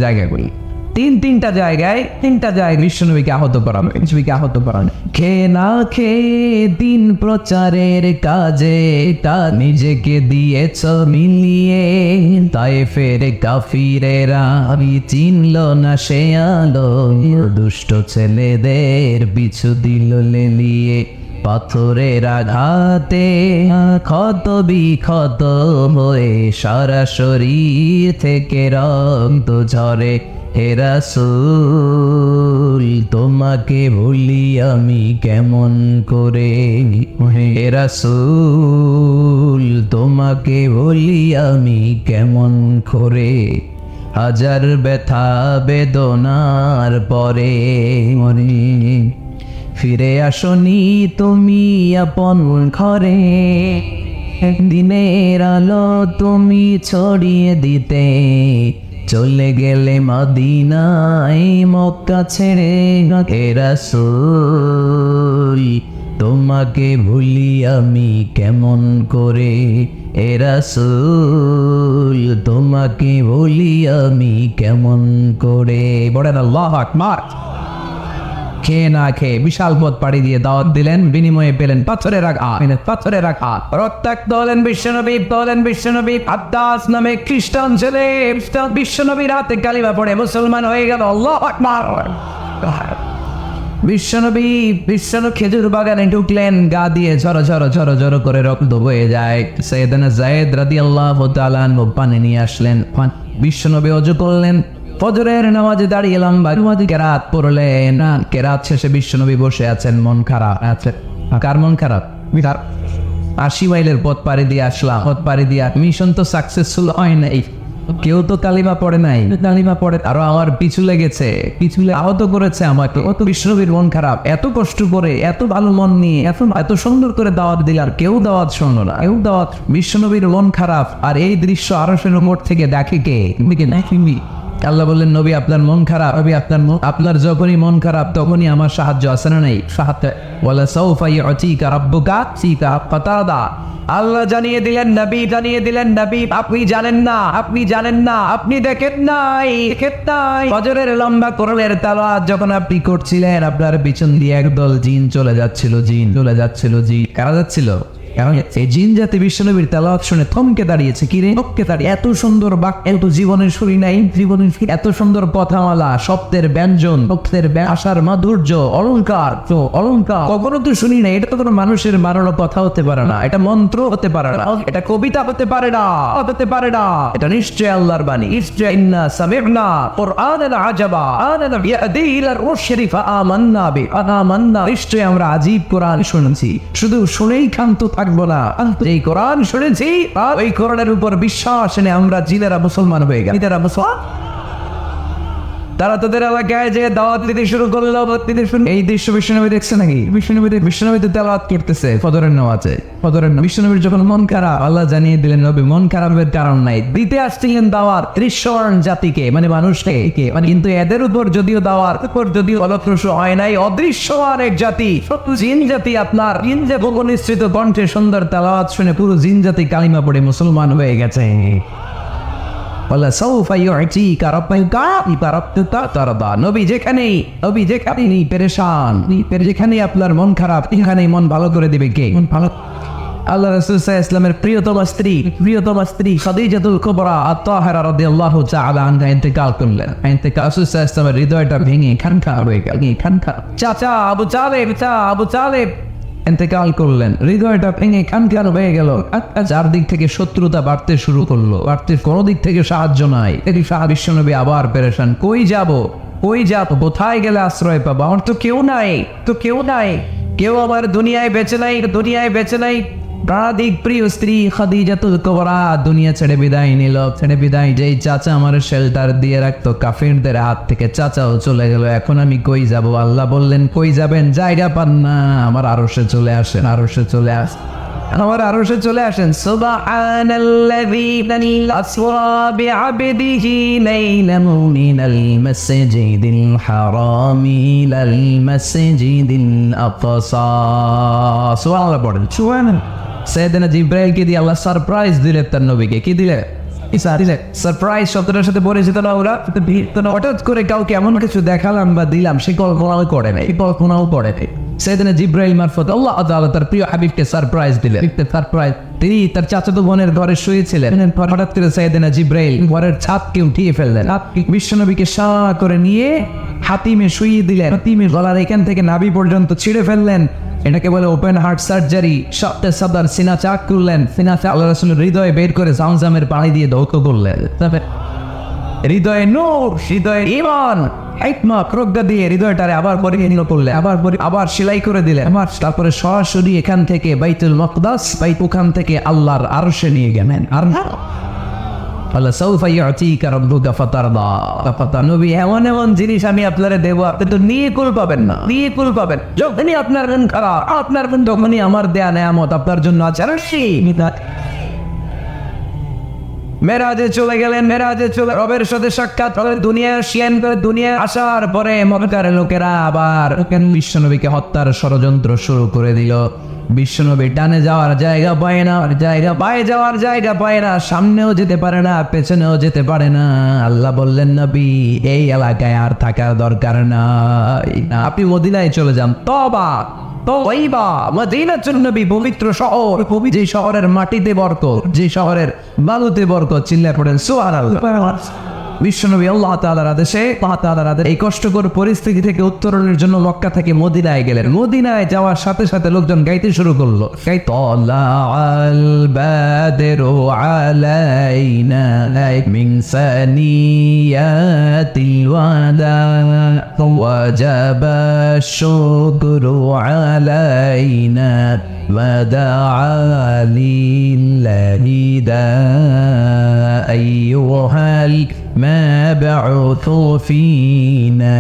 জায়গাগুলি। তিনটা জায়গায় বিশ্বনবীকে আহত করানো। খেয়ে না খেয়ে দিন প্রচারের কাজে নিজেকে দিয়েছ মিলিয়ে, তায়েফের কাফিরেরা আমি চিনল না সে আলো, দুষ্ট ছেলেদের পিছু দিল লেলিয়ে, পাথরের আঘাতে ক্ষত বিক্ষত হয়ে সারা শরীর থেকে রক্ত ঝরে। হে রাসূল তোমাকে ভুলি আমি কেমন করে, হে রাসূল তোমাকে ভুলি আমি কেমন করে, হাজার ব্যথা বেদনার পরে ফিরে আসনি তুমি আপন ঘরে, দিনের আলো তুমি ছড়িয়ে দিতে, চলে গেলে মদিনায় মক্কা ছেড়ে। হে রাসূল তোমাকে ভুলি আমি কেমন করে, হে রাসূল তোমাকে ভুলি আমি কেমন করে। বলেন আল্লাহু আকবার। খেয়ে না খেয়ে বিশাল পথ পাড়ি দিয়ে দাওয়াত দিলেন, বিনিময়ে পেলেন পাথরের আঘাত। রক্তাক্ত হলেন বিশ্বনবী। আব্বাস নামে খ্রিস্টান ছেলে বিশ্বনবীর হাতে কালিমা পড়ে মুসলমান হয়ে গেল। আল্লাহু আকবার। বিশ্বনবী খেজুর বাগানে ঢুকলেন, গা দিয়ে ঝরঝর করে রক্ত বয়ে যায়। সাইয়েদনা যায়েদ রাদিয়াল্লাহু তাআলা আনহু পানি নিয়ে আসলেন। বিশ্বনবী ওযু করলেন, ফজরের নামাজে দাঁড়িয়ে লম্বা কেরাত পড়লেন। কেরাত শেষে বিশ্বনবী বসে আছেন, মন খারাপ আছে। কার মন খারাপ? 80 মাইলের পথ পাড়ি দিয়ে আসলাম, মিশন তো সাকসেসফুল হয় নাই। কেউ তো কালিমা পড়ে নাই, কালিমা পড়ে আরো আমার পিছু লেগেছে, পিছুলে আহত করেছে আমাকে। অত বিশ্বনবীর মন খারাপ, এত কষ্ট করে, এত ভালো মন নিয়ে, এত সুন্দর করে দাওয়াত দিলাম, কেউ দাওয়াত শুনলো না, কেউ দাওয়াত। বিশ্বনবীর মন খারাপ, আর এই দৃশ্য আরশের উপর থেকে দেখে কে? দেখি আল্লাহ বললেন, নবী আপনার মন খারাপ, নবী আপনার যখনই মন খারাপ তখনই আমার সাহায্য আছে না নাই? সাহায্য ওয়ালা সাউফা ইউতিকা রাব্বুকা সিতা ফাতাদা। আল্লাহ জানিয়ে দিলেন নবী, আপনি জানেন না, আপনি দেখেন নাই। ফজরের লম্বা কোরআনের তেলাওয়াত যখন আপনি করছিলেন, আপনার পিছন দিয়ে একদল জিন চলে যাচ্ছিল। কারা যাচ্ছিল? কারণ এই জিন জাতি বিশ্বনবীর তেলাওয়াত শুনে থমকে দাঁড়িয়েছে। কি রে? থমকে দাঁড়িয়ে, এত সুন্দর বাক্য এত জীবনের শুনি নাই, এত সুন্দর কথামালা, শব্দের ব্যঞ্জন, শব্দের আশার মাধুর্য, অলংকার কখনো তো শুনি নাই। এটা তো কোনো মানুষের বানানো কথা হতে পারে না, এটা মন্ত্র হতে পারে না, এটা কবিতা হতে পারে না, এটা নিশ্চয় আল্লাহর বাণী। ইন্না সামি'না কুরআনান আজাবা আনানা ইয়াদি ইলা রুশদি ফাআমান্না আমান্না। নিশ্চয় আমরা আজীব কোরআন শুনেছি, শুধু শুনেই ক্ষান্ত থাকবো না। এই কোরআন শুনেছি, ওই কোরআনের উপর বিশ্বাস এনে আমরা জিনেরা মুসলমান হয়ে গেল। তারা তাদের এলাকায় যে দাওয়াত দিতে শুরু করলো। এই দৃশ্য বিশ্বনবী দেখছে নাকি? বিশ্বনবী তো তেলাওয়াত করতেছে ফজরের নামাজে। বিশ্বনবীর যখন মন খারাপ, আল্লাহ জানিয়ে দিলেন, নবী মন খারাপের কারণ নাই, দিতে আসছিলেন দাওয়াত দৃশ্যমান জাতিকে, মানে মানুষকে। কিন্তু এদের উপর যদিও দাওয়াত যদিও ফলপ্রসূ হয় নাই, অদৃশ্যমান এক জাতি, জিন জাতি, আপনার জিন যে ভগনিশ্চিত কণ্ঠে সুন্দর তেলাওয়াত শুনে পুরো জিন জাতি কালিমা পড়ে মুসলমান হয়ে গেছে। নবী যেখানেই পেরেশান, যেখানে আপনার মন খারাপ, এখানেই মন ভালো করে দিবে কে? আল্লাহ রাসূল সাল্লাল্লাহু আলাইহি ওয়াসাল্লামের প্রিয়তমা স্ত্রী খাদিজাতুল কুবরা আত-তাহিরা রাদিয়াল্লাহু তাআলা আনহা ইন্তেকাল করলেন। রাসূল সাল্লাল্লাহু আলাইহি ওয়াসাল্লামের হৃদয়টা ভেঙে খানখান হয়ে গেল। চাচা আবু তালেব ইন্তেকাল করলেন, হৃদয়টা ভেঙে খানখান হয়ে গেল। চারদিক থেকে শত্রুতা বাড়তে শুরু করলো, কোনো দিক থেকে সাহায্য নাই। বিশ্বনবী আবার পেরেশান, কই যাব, কোথায় গেলে আশ্রয় পাবো? আমার তো কেউ নাই, কেউ আমার দুনিয়ায় বেঁচে নাই। প্রাণাধিক প্রিয় স্ত্রী খাদিজাতুল কুবরা দুনিয়া ছেড়ে বিদায় নিল। যেই চাচা আমার শেল্টার দিয়ে রাখতো কাফিরদের হাত থেকে, চাচাও চলে গেল। এখন আমি কই যাব? আল্লাহ বললেন, কই যাবেন? জায়গা পান না, আমার আরশে চলে আসেন। সুবহানাল্লাযী আসরা বিআবদিহি লাইলাম মিনাল মাসজিদিল হারামি ইলাল মাসজিদিল আকসা। সুবহানাল্লাহ পড়েন, সুবহানাল্লাহ। সাইয়েদনা জিবরাইলকে দিয়ে আল্লাহ সারপ্রাইজ দিলেন তার নবীকে। কি দিলে? সারপ্রাইজ শব্দটার সাথে পরিচিত না ওরা? হঠাৎ করে কাউকে এমন কিছু দেখালাম বা দিলাম, সে কল্পনাও করে নাই। সাইয়েদনা জিবরাইল মারফত আল্লাহ তাআলা তার প্রিয় হাবিবকে সারপ্রাইজ দিলেন। তিনি তার চাচাতো বোনের ঘরে শুয়েছিলেন। হঠাৎ করে সাইয়েদনা জিবরাইল ঘরের ছাদকে উঠিয়ে ফেললেন। বিশ্বনবীকে শাহ করে নিয়ে হাতিমে শুইয়ে দিলেন। হাতিমের গলার এখান থেকে নাভি পর্যন্ত ছিঁড়ে ফেললেন। এটাকে বলে ওপেন হার্ট সার্জারি। সপ্তাহে সাদার সিনা চাক করলেন। আল্লাহ রাসূলের হৃদয়ে বের করে জামজামের পানি দিয়ে ধৌত করলেন। হৃদয়ে নূর, হৃদয়ে ঈমান, হিকমা প্রজ্ঞা দিয়ে হৃদয়টারে আবার পরিণত করলেন, আবার সেলাই করে দিলেন। তারপরে সরাসরি এখান থেকে বাইতুল মাকদাস, ওখান থেকে আল্লাহর আরশে নিয়ে গেলেন। আর আল্লাহ সাউফা ইউতিকা রাব্বুকা ফাতারদা। নবী, এমন জিনিস আমি আপনারে দেব, আপনি তো নিয়ে কুল পাবেন না। যখনই আপনার মন খারাপ, তখনই আমার দেয়া নেয়ামত আপনার জন্য আছে। মেরাজে চলে গেলেন। রবের সাথে সাক্ষাৎ, দুনিয়া আসার পরে মক্কার লোকেরা আবার বিশ্বনবীকে হত্যার ষড়যন্ত্র শুরু করে দিল। বিশ্বনবী ডানে যাওয়ার জায়গা পায় না, সামনেও যেতে পারে না, পেছনেও যেতে পারে না। আল্লাহ বললেন, নবী এই এলাকায় আর থাকার দরকার নাই, আপনি মদিনায় চলে যান। মদিনাতুন নবী, পবিত্র শহর, যে শহরের মাটিতে বরকত, যে শহরের বালুতে বরকত। চিল্লায় পড়েন সুবহানাল্লাহ। বিশ্বনবী আল্লাহ তাআলার আদেশে এই কষ্টকর পরিস্থিতি থেকে উত্তরণের জন্য মক্কা থেকে মদিনায় গেলেন। মদিনায় যাওয়ার সাথে সাথে লোকজন গাইতে শুরু করলো, তালাআল বাদরু আলাইনা মিন সানিয়াতিল ওয়াদা ওয়াজাবা শুকরু আলাইনা ودعا لله دا أيها المبعوث فينا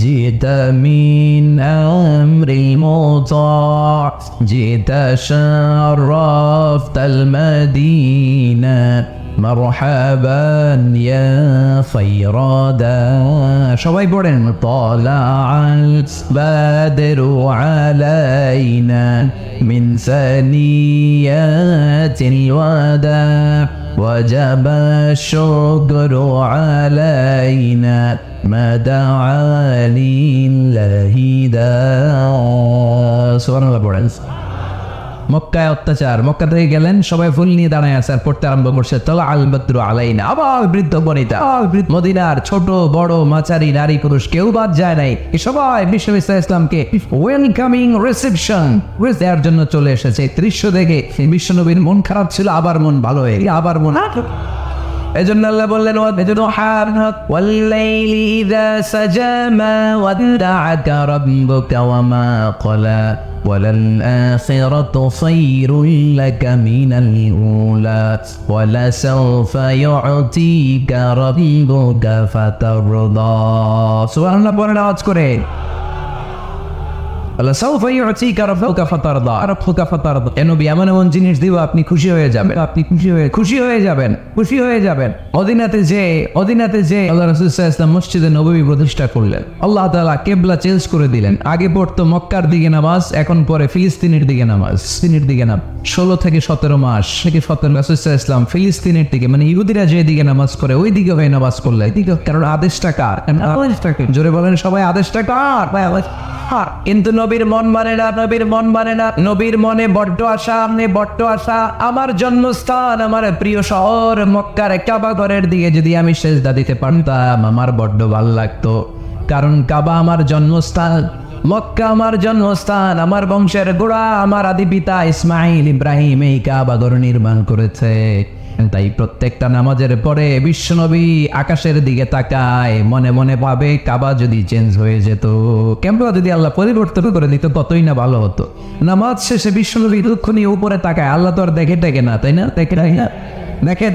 جئت من أمر المطاع جئت شرفت المدينة مرحبا يا خير دا সবাই পড়েন طلع البدر علينا من ثنيات الوداع وجب الشكر علينا ما دعا لله داع সুবহানাল্লাহ পড়েন। মক্কায় অত্যাচার, মক্কা থেকে গেলেন, সবাই ফুল নিয়ে দাঁড়ায় আছে আর পড়তে আরম্ভ করছে তালা আল বদরু আলাইনা। আবার বৃদ্ধ বনিতা, মদিনার ছোট বড় মাচারি নারী পুরুষ কেউ বাদ যায় নাই, সবাই বিশ্ব ইসলামকে ওয়েলকামিং রিসেপশন দেওয়ার জন্য চলে এসেছে। দৃশ্য দেখে বিশ্বনবীর মন খারাপ ছিল, আবার মন ভালো হয়ে আবার মন। এজন্য আল্লাহ বললেন ওয়াল্লাইলি ইযা সাজা মা ওয়াদআকা রাব্বুকা ওয়া মা ক্বালা وللآخرة خير لك من الأولى ولسوف يعطيك ربك فترضى سبحان الله পড়েন আওয়াজ করে لسوف يعطيك ربك فترضى ربك فترضى এ নবী এমন এমন জিনিস দিব আপনি খুশি হয়ে যাবেন, আপনি খুশি হয়ে যাবেন। মদিনাতে যে আল্লাহ রাসূল সাল্লাল্লাহু আলাইহি ওয়াসাল্লাম মসজিদে নববী প্রতিষ্ঠা করলেন, আল্লাহ তাআলা কিবলা চেঞ্জ করে দিলেন। আগে পড়তো মক্কার দিকে নামাজ, এখন পড়ে ফিলিস্তিনের দিকে নামাজ। 16 থেকে 17 মাস থেকে রাসূল সাল্লাল্লাহু আলাইহি ওয়াসাল্লাম ফিলিস্তিনের দিকে, মানে ইহুদিরা যে দিকে নামাজ পড়ে ওই দিকে হয়ে নামাজ পড়লে, কারণ আদেশটা কার? জোরে বলেন সবাই, আদেশটা কার? কিন্তু নবীর মন মানে না, নবীর মনে বড্ড আশা, আমার জন্মস্থান, আমার প্রিয় শহর মক্কার কাবা ঘরের দিকে যদি আমি সেজদা দিতে পারতাম আমার বড্ড ভালো লাগতো, কারণ কাবা আমার জন্মস্থান, মক্কা আমার জন্মস্থান, আমার বংশের গোড়া, আমার আদি পিতা ইসমাইল ইব্রাহিম এই কাবা ঘর নির্মাণ করেছে। তাই প্রত্যেকটা নামাজের পরে বিশ্বনবী আকাশের দিকে তাকায়, মনে মনে ভাবে কাবা যদি চেঞ্জ হয়ে যেত, কেমন যদি আল্লাহ পরিবর্তন করে দিত কতই না ভালো হতো। নামাজ শেষে বিশ্বনবী দুঃখ নিয়ে উপরে তাকায়, আল্লাহ তো আর দেখে না, তাই না? দেখে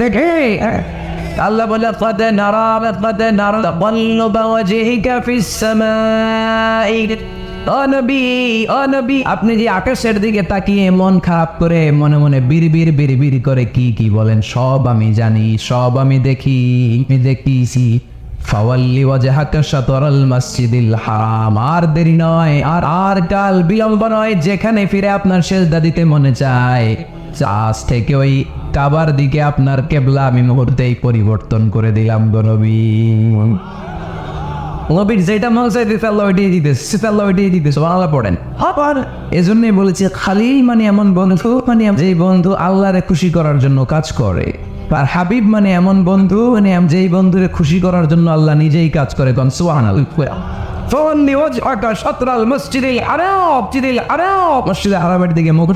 আল্লাহ বলে قد نرى تقلب وجهك في السماء ও নবী আপনি যে আকাশের দিকে তাকিয়ে মন খারাপ করে মনে মনে বিড়বিড় করে কি বলেন, সব আমি জানি, সব আমি দেখি। ফাওয়াল্লি ওয়াজহাকা শাতরাল মাসজিদিল হারাম, আর দেরি নয়, আর কাল বিলম্ব নয়, যেখানে ফিরে আপনার সেজদা দিতে মনে চায় আজ থেকে ওই কাবার দিকে আপনার কিবলা আমি মুহূর্তেই পরিবর্তন করে দিলাম গো নবী। নবীর যেটা মন চাইতেছে আল্লাহ ওইটাই দিতেছে সুবহানাল্লাহ পড়েন। এজন্যই বলেছি খালিল মানে এমন বন্ধু, মানে যেই বন্ধু আল্লাহরে খুশি করার জন্য কাজ করে, আর হাবিব মানে এমন বন্ধু মানে যেই বন্ধুরে খুশি করার জন্য আল্লাহ নিজেই কাজ করে। কোন সুবহানাল্লাহ। মসজিদে হারামের দিকে মুখ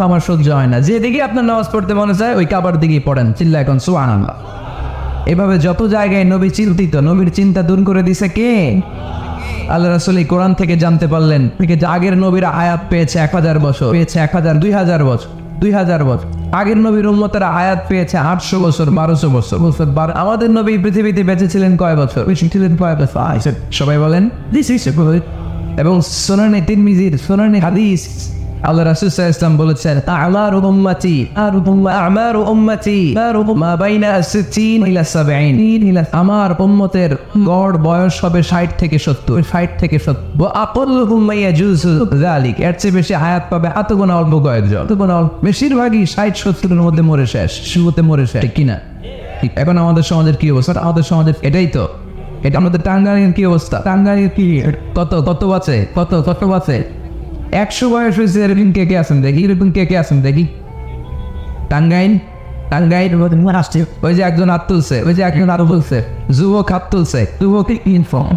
আমার সহ্য হয় না, যেদিকে আপনার নামাজ পড়তে মনে চায় ওই কাবার দিকেই পড়েন, চিল্লায় কোন সুবহানাল্লাহ। এভাবে যত জায়গায় নবী চিন্তিত, নবীর চিন্তা দূর করে দিছে কে? আল্লাহ রাসূল এই কোরআন থেকে জানতে পারলেন যে আগের নবীরা হায়াত পেয়েছে 1000 বছর, পেয়েছে 2000 বছর, 2000 বছর। আগের নবীর উম্মতেরা হায়াত পেয়েছে 800 বছর, 1200 বছর। আমাদের নবী পৃথিবীতে বেঁচে ছিলেন কয় বছর? সবাই বলেন। এবং সুনানে তিরমিজির সুনানে হাদিস আল্লাহ রাসূল সাল্লাল্লাহু আলাইহি ওয়াসাল্লাম বলেছেন আমারু উম্মতি মা বাইনা 60 ইলা 70, আমার উম্মতের গড় বয়স হবে 60 থেকে 70 ওয়া আকাল্লুহুম মা ইয়াজুজু যালিক, এর চেয়ে বেশি হায়াত পাবে এত গুণ অল্প কয়েকজন। বেশিরভাগই 60-70 এর মধ্যে মরে শেষ, শুরুতে মরে শেষ, ঠিক কিনা? এখন আমাদের সমাজের কি অবস্থা? আমাদের সমাজের এটাই তো, এটা আমাদের টাঙ্গাইলের কি অবস্থা? টাঙ্গাইলের কি কত বাঁচে? 100 বয়স হয়েছে এরকম কে আছেন দেখি, টাঙ্গাইল টাঙ্গাইল আসছে, ওই যে একজন হাত তুলছে, ওই যে একজন হাত তুলছে, যুবক হাত তুলছে, যুবক ইনফর্ম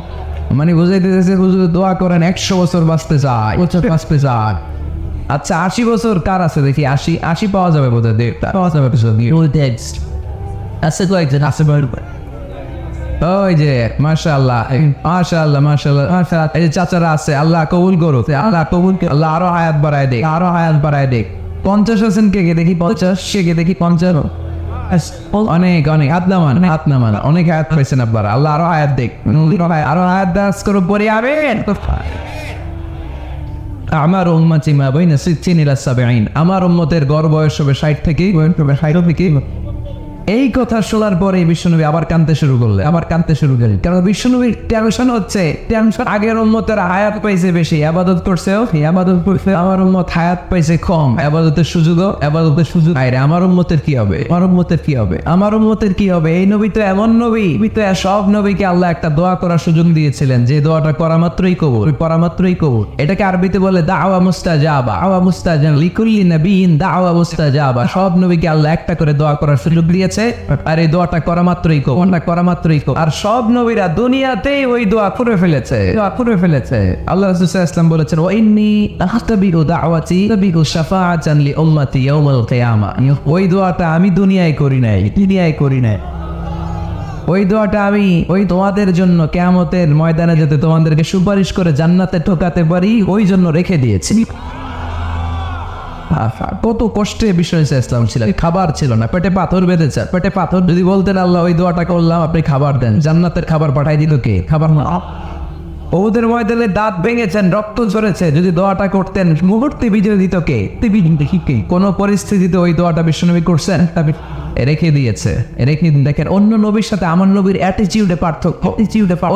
মানে বুঝাইতে দিতেছে হুজুর দোয়া করেন 100 বছর বাঁচতে চায়, বাঁচতে চায়। আচ্ছা 80 বছর কার আছে দেখি, 80 পাওয়া যাবে বোধহয়, পাওয়া যাবে আছে তো একজন আছে, ওই যে মাশাআল্লাহ মাশাআল্লাহ মাশাআল্লাহ মাশাআল্লাহ, এই যে চাচারা আছে, আল্লাহ কবুল করুক, আল্লাহ কবুল, আল্লাহ আরো হায়াত বাড়ায় দেখ, আরো হায়াত বাড়ায় দেখ। 50 আছেন কে কে দেখি, 50 কে দেখি 50, অনেক অনেক হাত নামান অনেক হায়াত পাইছেন আপনারা, আল্লাহ আরো হায়াত দেখ, আরো হায়াত দাস করো পরে আবেন। আমার উম্মতি মা বাইনা 60 ইলা 70, আমার উম্মতের গড় বয়স হবে 60 থেকে 60। এই কথা শোনার পরে বিশ্বনবী আবার কাঁদতে শুরু করলেন, কারণ বিশ্বনবীর টেনশন হচ্ছে, আগের উম্মতের হায়াত পাইছে বেশি, ইবাদত করছে, আমার উম্মত হায়াত পাইছে কম, ইবাদতের সুযোগ আরে আমার উম্মতের কি হবে, আমার উম্মতের কি হবে? এই নবী তো এমন নবী, সব নবীকে আল্লাহ একটা দোয়া করার সুযোগ দিয়েছিলেন, যে দোয়াটা করা মাত্রই কবুল। এটাকে আরবিতে বলে দাওয়া মুস্তাজাবা, লিকুল্লি নবিয়িন দাওয়া মুস্তাজাবা। সব নবীকে আল্লাহ একটা করে দোয়া করার সুযোগ দিয়েছে, আর এই দোয়াটা করা মাত্রই কবুল। আর সব নবীরা দুনিয়াতেই ওই দোয়া করে ফেলেছে। আল্লাহ রাসূল সাল্লাল্লাহু আলাইহি ওয়াসাল্লাম বলেছেন, ওয়া ইন্নী আহতাবিউ দাওয়াতি তাবিউ শাফাআতান লি উম্মতি ইয়াউমাল কিয়ামা। ওই দোয়াটা আমি দুনিয়ায় করি নাই, ওই দোয়াটা আমি ওই তোমাদের জন্য কিয়ামতের ময়দানে যাতে তোমাদেরকে সুপারিশ করে জান্নাতে ঢোকাতে পারি, ওই জন্য রেখে দিয়েছি। কত কষ্টে বিশ্ব ইসলাম ছিল, খাবার ছিল না, পেটে পাথর বেঁধেছে, যদি বলতেন আল্লাহ ওই দোয়াটা করলাম আপনি খাবার দেন, জান্নাতের খাবার পাঠাই দিল কে? খাবার না। ওদের ময়দানে দাঁত ভেঙেছেন, রক্ত ঝরেছে, যদি দোয়াটা করতেন মুহূর্তে বিজয় দিত কে? কোন পরিস্থিতিতে ওই দোয়াটা বিশ্বনবী করছেন? রেখে দিয়েছে। দেখেন অন্য নবীর সাথে আমার নবীর অ্যাটিটিউডে পার্থক্য।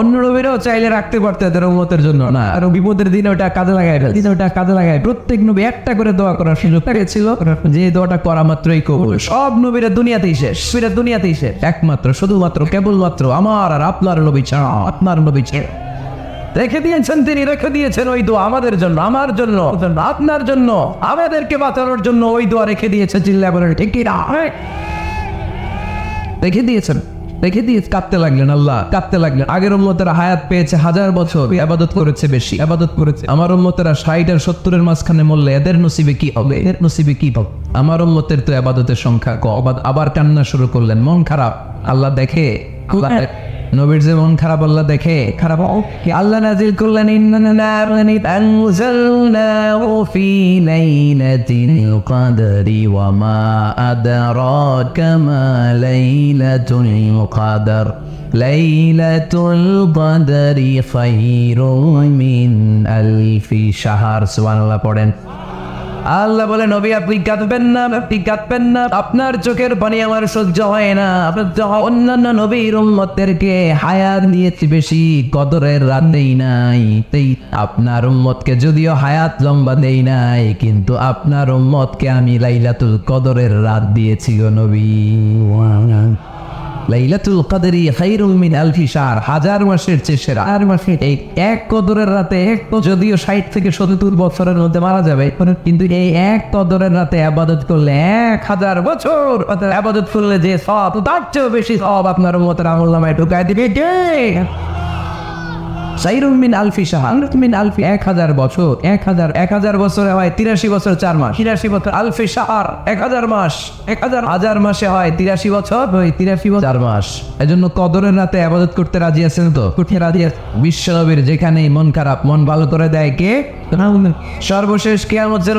অন্য নবীরাও চাইলে রাখতে পারতো এদের উম্মতের জন্য, না, আর বিপদের দিনে ওটা কাজে লাগায় প্রত্যেক নবী একটা করে দোয়া করার সুযোগ ছিল, যে দোয়াটা করা মাত্রই কবুল। সব নবীরা দুনিয়াতেই শেষ, একমাত্র শুধুমাত্র কেবলমাত্র আমার আর আপনার নবী ছাড়া, রেখে দিয়েছেন ওই দোয়া আমাদের জন্য, আমার জন্য, আপনার জন্য, আমাদেরকে বাঁচানোর জন্য ওই দোয়া রেখে দিয়েছে। চিল্লায় বলেন ঠিক কি না? রেখে দিয়ে কাঁদতে লাগলেন, আগের উম্মতেরা হায়াত পেয়েছে 1000 বছর, ইবাদত করেছে বেশি, আমার উম্মতেরা 60 আর 70 মাঝখানে মরলে এদের নসিবে কি হবে? আমার উম্মতের তো ইবাদতের সংখ্যা কম। আবার কান্না শুরু করলেন, মন খারাপ, আল্লাহ দেখে, নবীর যে মন খারাপ আল্লাহ দেখে, খারাপ আল্লাহ নাজিল করলেন, ইন্না আনজালনাহু ফি লাইলাতিল কদরি ওয়া মা আদরাকা মা লাইলাতুল কদর লাইলাতুল কদরি খায়রুম মিন আলফি শাহর। সুবহানাল্লাহ পড়েন। আল্লাহ বলে, নবী আপনি কাঁদবেন না, আপনার চোখের পানি আমার সহ্য হয় না। অন্যান্য নবীর উম্মতদেরকে হায়াত দিয়েছি বেশি, কদরের রাত দেই নাই। আপনার উম্মতকে যদিও হায়াত লম্বা দেই নাই, কিন্তু আপনার উম্মতকে আমি লাইলাতুল কদরের রাত দিয়েছি গো নবী। লাইলাতুল কদরি খায়রুম মিন আলফি শাহর, 1000 মাসের চেয়ে সেরা। আর মাসে এই এক কদরের রাতে, যদিও 60 থেকে 70 বছরের মধ্যে মারা যাবে, কিন্তু এই এক কদরের রাতে ইবাদত করলে 1000 বছর ইবাদত করলে যে সওয়াব, তার চেয়ে বেশি সওয়াব আপনার উম্মতের আমলনামায় ঢুকায় দিবে কে? খায়রুম মিন আলফি শাহর, 1000 বছর, 1000 বছরে হয় 83 বছর 4 মাস, 83 বছর আলফি শাহর 1000 মাস, 1000 মাসে হয় 83 বছর, ওই 83 বছর 4 মাস। এজন্য কদরের রাতে ইবাদত করতে রাজি আছেন তো? বিশ্বনবীর যেখানেই মন খারাপ, মন ভালো করে দেয় কে? সর্বশেষ কিয়ামতের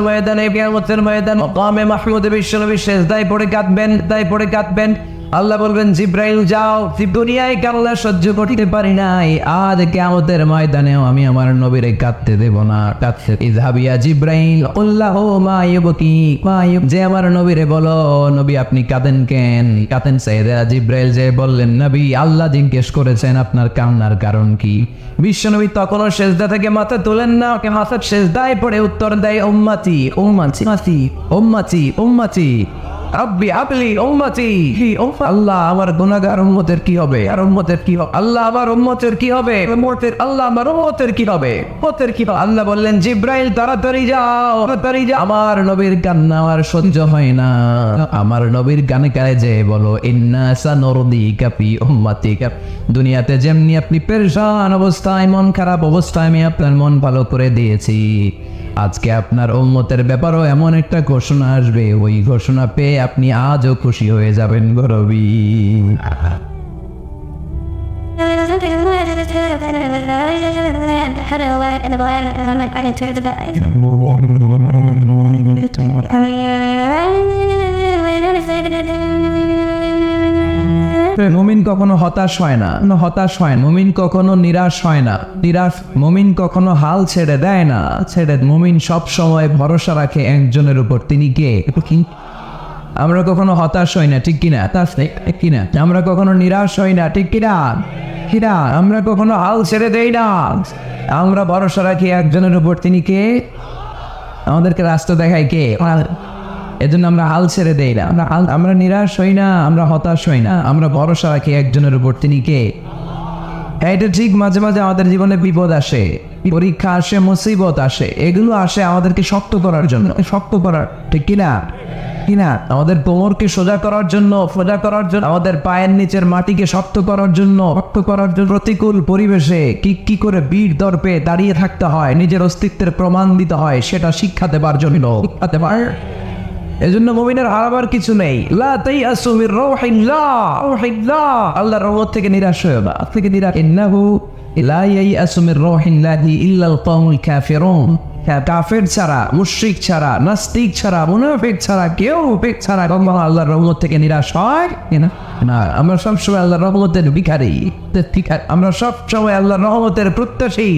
ময়দান মাকামে মাহমুদে বিশ্বনবী সেজদায় পড়ে কাঁদবেন। আল্লাহ বলবেন, জিব্রাইল যাও, দুনিয়ায় কান্না সহ্য করতে পারি নাই, আজ কিয়ামতের ময়দানেও আমি আমার নবীরে কাঁদতে দেব না। ইযহাবিয়া জিব্রাইল আল্লাহু মা ইউবকি, যে আমার নবীরে বলো, নবী আপনি কাঁদেন কেন? সাইয়েদা জিব্রাইল যে বললেন, নবী আল্লাহ জিজ্ঞেস করেছেন আপনার কান্নার কারণ কি? বিশ্বনবী তখনও সেজদা থেকে মাথা তোলেন না, সেজদায় পড়ে উত্তর দেয়, উম্মতি। রব্বি হাবলি উম্মতি, আল্লাহ আমার গুনাহগার উম্মতের কি হবে, আর উম্মতের কি হবে, আল্লাহ আমার উম্মতের কি হবে, উম্মতের আল্লাহ আমার উম্মতের কি হবে, উম্মতের কি হবে। আল্লাহ বললেন জিব্রাইল তাড়াতাড়ি যাও, তাড়াতাড়ি যাও, আমার নবীর কান্না আমার সহ্য হয় না, আমার নবীর গানে গায়ে যে বলো ইন্না সানুরদিকা ফি উম্মাতিকা। দুনিয়াতে যেমনি আপনি পেরেশান অবস্থায়, মন খারাপ অবস্থায় আমি আপনার মন ভালো করে দিয়েছি, আজকে আপনার উম্মতের ব্যাপারও এমন একটা ঘোষণা আসবে, ওই ঘোষণা পেয়ে আপনি আজও খুশি হয়ে যাবেন গরবি। মুমিন কখনো হতাশ হয় না, হতাশ হয় না। মুমিন কখনো নিরাশ হয় না, মুমিন কখনো হাল ছেড়ে দেয় না, মুমিন সব সময় ভরসা রাখে একজনের উপর, তিনি কে? আমরা কখনো হতাশ হই না, ঠিক কিনা? ঠিক কিনা? আমরা কখনো নিরাশ হই না, ঠিক কিনা? কিনা? আমরা কখনো হাল ছেড়ে দেই না, আমরা ভরসা রাখি একজনের উপর, তিনি কে? আমাদেরকে রাস্তা দেখায় কে? এজন্য আমরা হাল ছেড়ে দেই না, আমরা নিরাশ হই না, আমরা হতাশ হই না, আমরা ভরসা রাখি একজনের উপর, তিনি কে? এটা ঠিক। মাঝে মাঝে আমাদের জীবনে বিপদ আসে, পরীক্ষা আসে, মুসিবত আসে, এগুলো আসে আমাদেরকে শক্ত করার জন্য, শক্ত করার, ঠিক কিনা? কিনা? আমাদের কোমরকে সোজা করার জন্য, আমাদের পায়ের নিচের মাটিকে শক্ত করার জন্য, প্রতিকূল পরিবেশে কি করে বীর দর্পে দাঁড়িয়ে থাকতে হয়, নিজের অস্তিত্বের প্রমাণ দিতে হয়, সেটা শিক্ষা দেবার জন্য, শিক্ষাতে পার। এজন্য মুমিনের হারাবার কিছু নেই। লা তাইয়াসু মির রাউহিল্লাহ, আল্লাহর রহমত থেকে নিরাশ হয়ো না, থেকে নিরাশ। ইন্নাহু লা ইয়াইয়াসু মির রাউহিল্লাহি ইল্লাল কওমুল কাফিরুন। কাফের ছাড়া, মুশরিক ছাড়া, নাস্তিক ছাড়া, মুনাফিক ছাড়া, কেউ ছাড়া কখনো আল্লাহর রহমত থেকে নিরাশ হয় না। আমরা সবসময় আল্লাহর রহমতের ভিখারি, আমরা সবসময় আল্লাহর রহমতের প্রত্যাশী।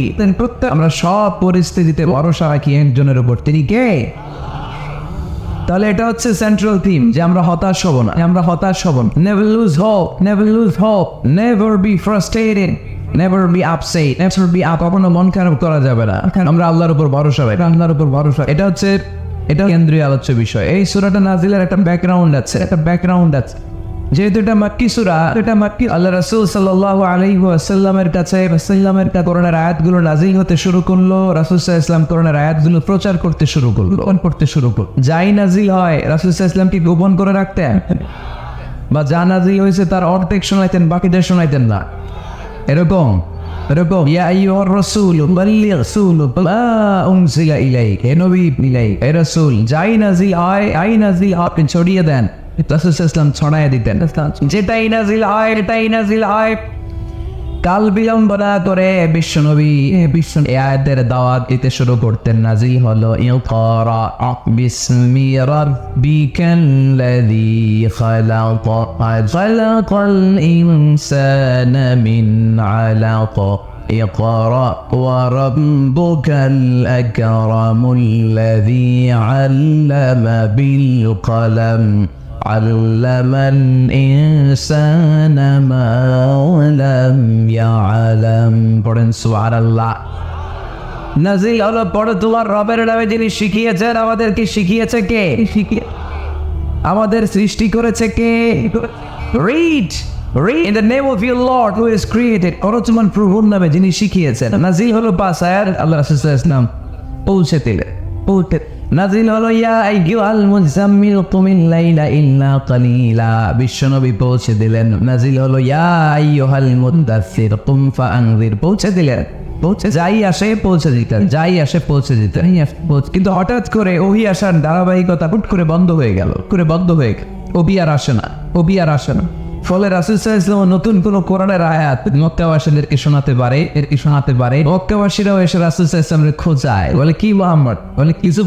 আমরা সব পরিস্থিতিতে ভরসা রাখি একজনের উপর, তিনি কে? তাহলে এটা হচ্ছে সেন্ট্রাল থিম, যে আমরা হতাশ হব না, আমরা হতাশ হব না। Never lose hope, never lose hope, never be frustrated, never be upset, never be up. কখনো মন খারাপ করা যাবে না, আমরা আল্লাহর উপর ভরসা রাখি, আল্লাহর উপর ভরসা। এটা হচ্ছে কেন্দ্রীয় আলোচ্য বিষয়। এই সূরাটা নাজিলের একটা ব্যাকগ্রাউন্ড আছে, যেহেতু এটা মাক্কি সূরা, এটা মাক্কি। আল্লাহ রাসূল সাল্লাল্লাহু আলাইহি ওয়াসাল্লামের কাছে কোরআনের আয়াতগুলো নাজিল হতে শুরু করলো, রাসূল সাল্লাল্লাহু আলাইহি ওয়াসাল্লাম কোরআনের আয়াতগুলো প্রচার করতে শুরু করলো। যাই নাজিল হয় রাসূল সাল্লাল্লাহু আলাইহি ওয়াসাল্লাম কি গোপন করে রাখতেন? বা যা নাজিল হয়েছে তার অর্ধেক শোনাইতেন, বাকিটা শোনাইতেন না, এরকম ইয়া আইয়ুহার রাসূল বাল্লিগ মা উনজিলা ইলাইক, হে নবী, হে রাসূল, যাই নাজিল হয় আপনি ছড়িয়ে দেন। রাসূল সাল্লাল্লাহু আলাইহি ওয়াসাল্লাম ছড়ায় দিতেন, যেটাই নাজিল হয়। কাল বিলম্ব না করে বিশ্বনবী এই আয়াতের দাওয়াত দিতে শুরু করতেন। নাজিল হলো ইকরা বিসমি রাব্বিকাল্লাযী খালাকাল ইনসানা মিন আলাক ইকরা ওয়া রাব্বুকাল আকরামুল্লাযী আল্লামা বিল কলম আল্লামাল ইনসানা মা লাম ইয়ালাম। পড়েন সুবহানাল্লাহ। নাজিল হলো পড়ো তোমার রবের নামে, যিনি শিখিয়েছেন। আমাদেরকে শিখিয়েছে কে? আমাদের সৃষ্টি করেছে কে? Read in the name of your Lord who is created। পড়ো তোমার প্রভুর নামে, যিনি শিখিয়েছেন। নাজিল হলো 5 আয়াত, আল্লাহ রাসূল সাল্লাল্লাহু আলাইহি ওয়াসাল্লাম পৌঁছে দিলেন। নাজিল হলো ইয়া আইয়ুহাল মুজাম্মিল কুমিল লাইলা ইল্লা কালিলা, বিশ্বনবী পৌঁছে দিলেন। নাজিল হলো ইয়া আইয়ুহাল মুদাসসির কুম ফাআনজির, পৌঁছে দিলেন। যাই আসে পৌঁছে দিতেন। কিন্তু হঠাৎ করে ওহী আসার ধারাবাহিকতা হুট করে বন্ধ হয়ে গেল। ওহী আর আসে না। ফলে রাসূল সাল্লাল্লাহু আলাইহি ওয়াসাল্লাম নতুন কোন কোরআনের আয়াত মক্কাবাসীদেরকে শোনাতে পারে। মক্কাবাসীরাও এসে রাসূল সাল্লাল্লাহু আলাইহি ওয়াসাল্লামকে খোঁজায়, বলে কি মুহাম্মদ, বলে কিছু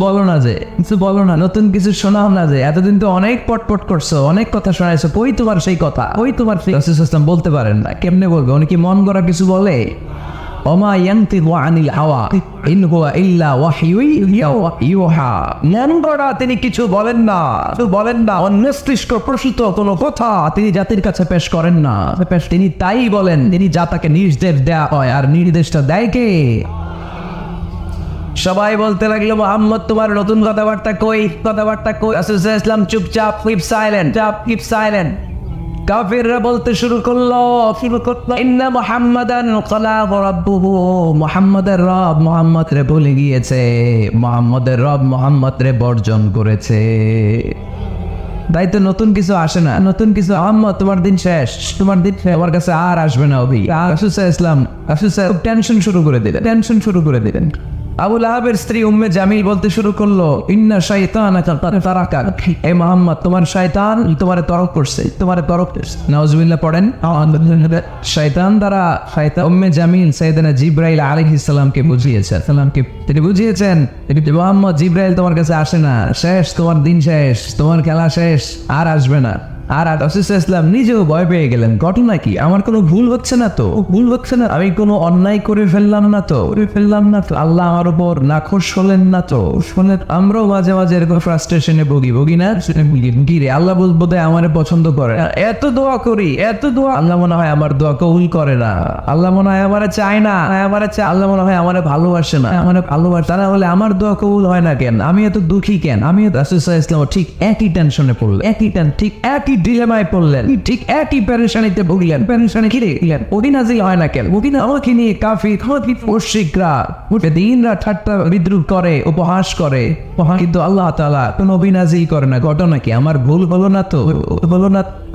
বলো না, নতুন কিছু শোনাও না, যে এতদিন তো অনেক পটপট করছো, অনেক কথা শোনাইছো, কই তোমার সেই কথা, রাসূল সাল্লাল্লাহু আলাইহি ওয়াসাল্লাম বলতে পারেন না। কেমনে বলবে? উনি কি মন গড়া কিছু বলে? ওমা ইয়ানতিকু আনিল হাওয়া ইন হুয়া ইল্লা ওয়াহয়ুন ইউহা। মন গড়া তিনি কিছু বলেন না, অন্যস্পৃষ্ট প্রসূত কোনো কথা তিনি জাতির কাছে পেশ করেন না। তিনি তাই বলেন, তিনি যা তাকে নির্দেশ দেয়া হয়। আর নির্দেশটা দেয় কে? সবাই বলতে লাগলো মুহাম্মদ তোমার নতুন কথাবার্তা কই, কথাবার্তা কই। রাসূল সাল্লাল্লাহু আলাইহি ওয়াসাল্লাম চুপচাপ, কিপ সাইলেন্ট। কাফিররা বলতে শুরু করলো ইন্না মুহাম্মাদান খালাকা রাব্বুহু, মুহাম্মাদের রব মুহাম্মদ রে ভুলে গিয়েছে, মুহাম্মাদের রব মুহাম্মদ রে বর্জন করেছে। তাই তো নতুন কিছু আসে না, নতুন কিছু মুহাম্মদ তোমার দিন শেষ, তোমার দিন শেষ, আমার কাছে আর আসবে না। রাসূল সাল্লাল্লাহু আলাইহি ওয়াসাল্লাম টেনশন শুরু করে দিলেন। আবু লাহাবের স্ত্রী উম্মে জামিল বলতে শুরু করলো ইন্না শাইতানাকা কাদ তারাকা, এ মুহাম্মদ তোমার শয়তান তোমারে তরক করছে। নাউজুবিল্লাহ পড়েন। শয়তান দ্বারা উম্মে জামিল সাইয়েদনা জিবরাইল আলাইহিস সালামকে তিনি বুঝিয়েছেন যে মুহাম্মদ, জিবরাইল তোমার কাছে আসে না, শেষ, তোমার দিন শেষ, তোমার খেলা শেষ, আর আসবে না। আর রাসূল ইসলাম নিজেও ভয় পেয়ে গেলেন। ঘটনা কি? আমার কোনো ভুল হচ্ছে না তো, আমি কোনো অন্যায় করে ফেললাম না তো, আল্লাহ আমার উপর নাখোশ হলেন না তো। শোনেন, আমরাও মাঝে মাঝে এরকম ফ্রাস্ট্রেশনে ভুগি না? কি রে, আল্লাহ বলতে আমারে পছন্দ করে না, এত দোয়া করি, আল্লাহ মনে হয় আমার দোয়া কবুল করে না, আল্লাহ মনে হয় আমারে চায় না, আল্লাহ মনে হয় আমারে ভালোবাসে না, তা না হলে আমার দোয়া কবুল হয় না কেন, আমি এত দুঃখী কেন? রাসূল ইসলাম ঠিক একই টেনশনে পড়লেন, একই ডিলেমায় পড়লেন, ঠিক একই পেরেশানিতে ভুগলেন। কি রে, ওহি নাজিল হয় না কেন? আমাকে নিয়ে কাফির মুশরিকরা দিনরা ঠাট্টা বিদ্রুপ করে, উপহাস করে, কিন্তু আল্লাহ তাআলা কোনো নবী নাজিল করে না। ঘটনা কি? আমার ভুল হলো না তো,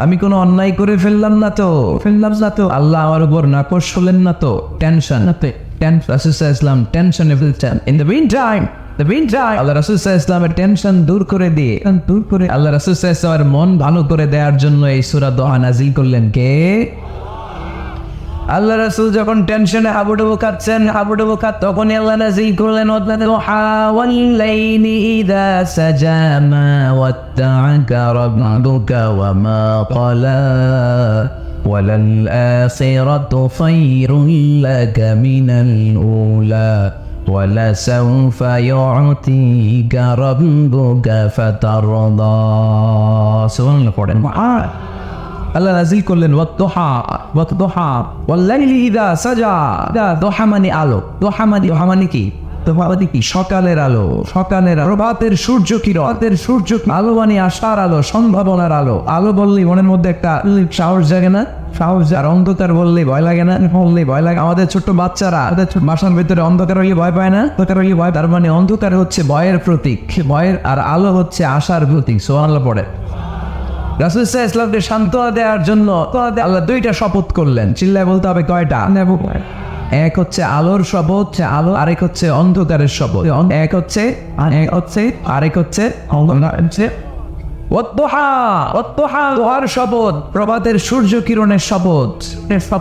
আমি কোনো অন্যায় করে ফেললাম না তো, আল্লাহ আমার উপর নাকশ হলেন না তো। টেনশন রাসূল সাল্লাল্লাহু আলাইহি ওয়াসাল্লাম টেনশনে ফেলছেন। ইন দ্য মিনটাইম আল্লাহ রাসূল সাল্লাল্লাহু আলাইহি ওয়াসাল্লামের টেনশন দূর করে আল্লাহ রাসূল সাল্লাল্লাহু আলাইহি ওয়াসাল্লামের মন ভালো করে দেওয়ার জন্য এই সূরা দোহা নাজিল করলেন। কে? আল্লাহ রাসূল যখন টেনশনে হাবুডুবু খাচ্ছেন, তখন আল্লাহ নাজিল করলেন ওয়াদ-দুহা ওয়াল-লাইলি ইযা সাজা মা ওয়াদ্দা'আকা রাব্বুকা ওয়া মা ক্বালা ওয়ালাল আখিরাতু খায়রুল লাকা মিনাল উলা ولسوف يعطيك ربك فترضى। সুবহানাল্লাহ পড়েন। আল্লাহ নাযিল করলেন ওয়াদ-দুহা ওয়াল-লাইলি ইযা সাজা। দুহা মানে আলো, দুহা মানে কি? সকালের আলো, প্রভাতের সূর্য কিরণ, আলো মানে আশার আলো, সম্ভাবনার আলো। আলো বললেই মনের মধ্যে একটা সাহস জাগে না? আর অন্ধকার বললেই ভয় লাগে না? আমাদের ছোট্ট বাচ্চারা বাসার ভিতরে অন্ধকার হইলে ভয় পায় না? তার মানে অন্ধকার হচ্ছে ভয়ের প্রতীক, আর আলো হচ্ছে আশার প্রতীক। সুবহানাল্লাহ পড়ে। রাসূল সাল্লাল্লাহু আলাইহি ওয়াসাল্লামকে সান্ত্বনা দেওয়ার জন্য আল্লাহ দুইটা শপথ করলেন। চিল্লায় বলতে হবে কয়টা? এক হচ্ছে আলোর শপথ, আরেক হচ্ছে অন্ধকারের শপথ। আরেক হচ্ছে ওয়াদ-দুহার শপথ, প্রভাতের সূর্য কিরণের শপথ।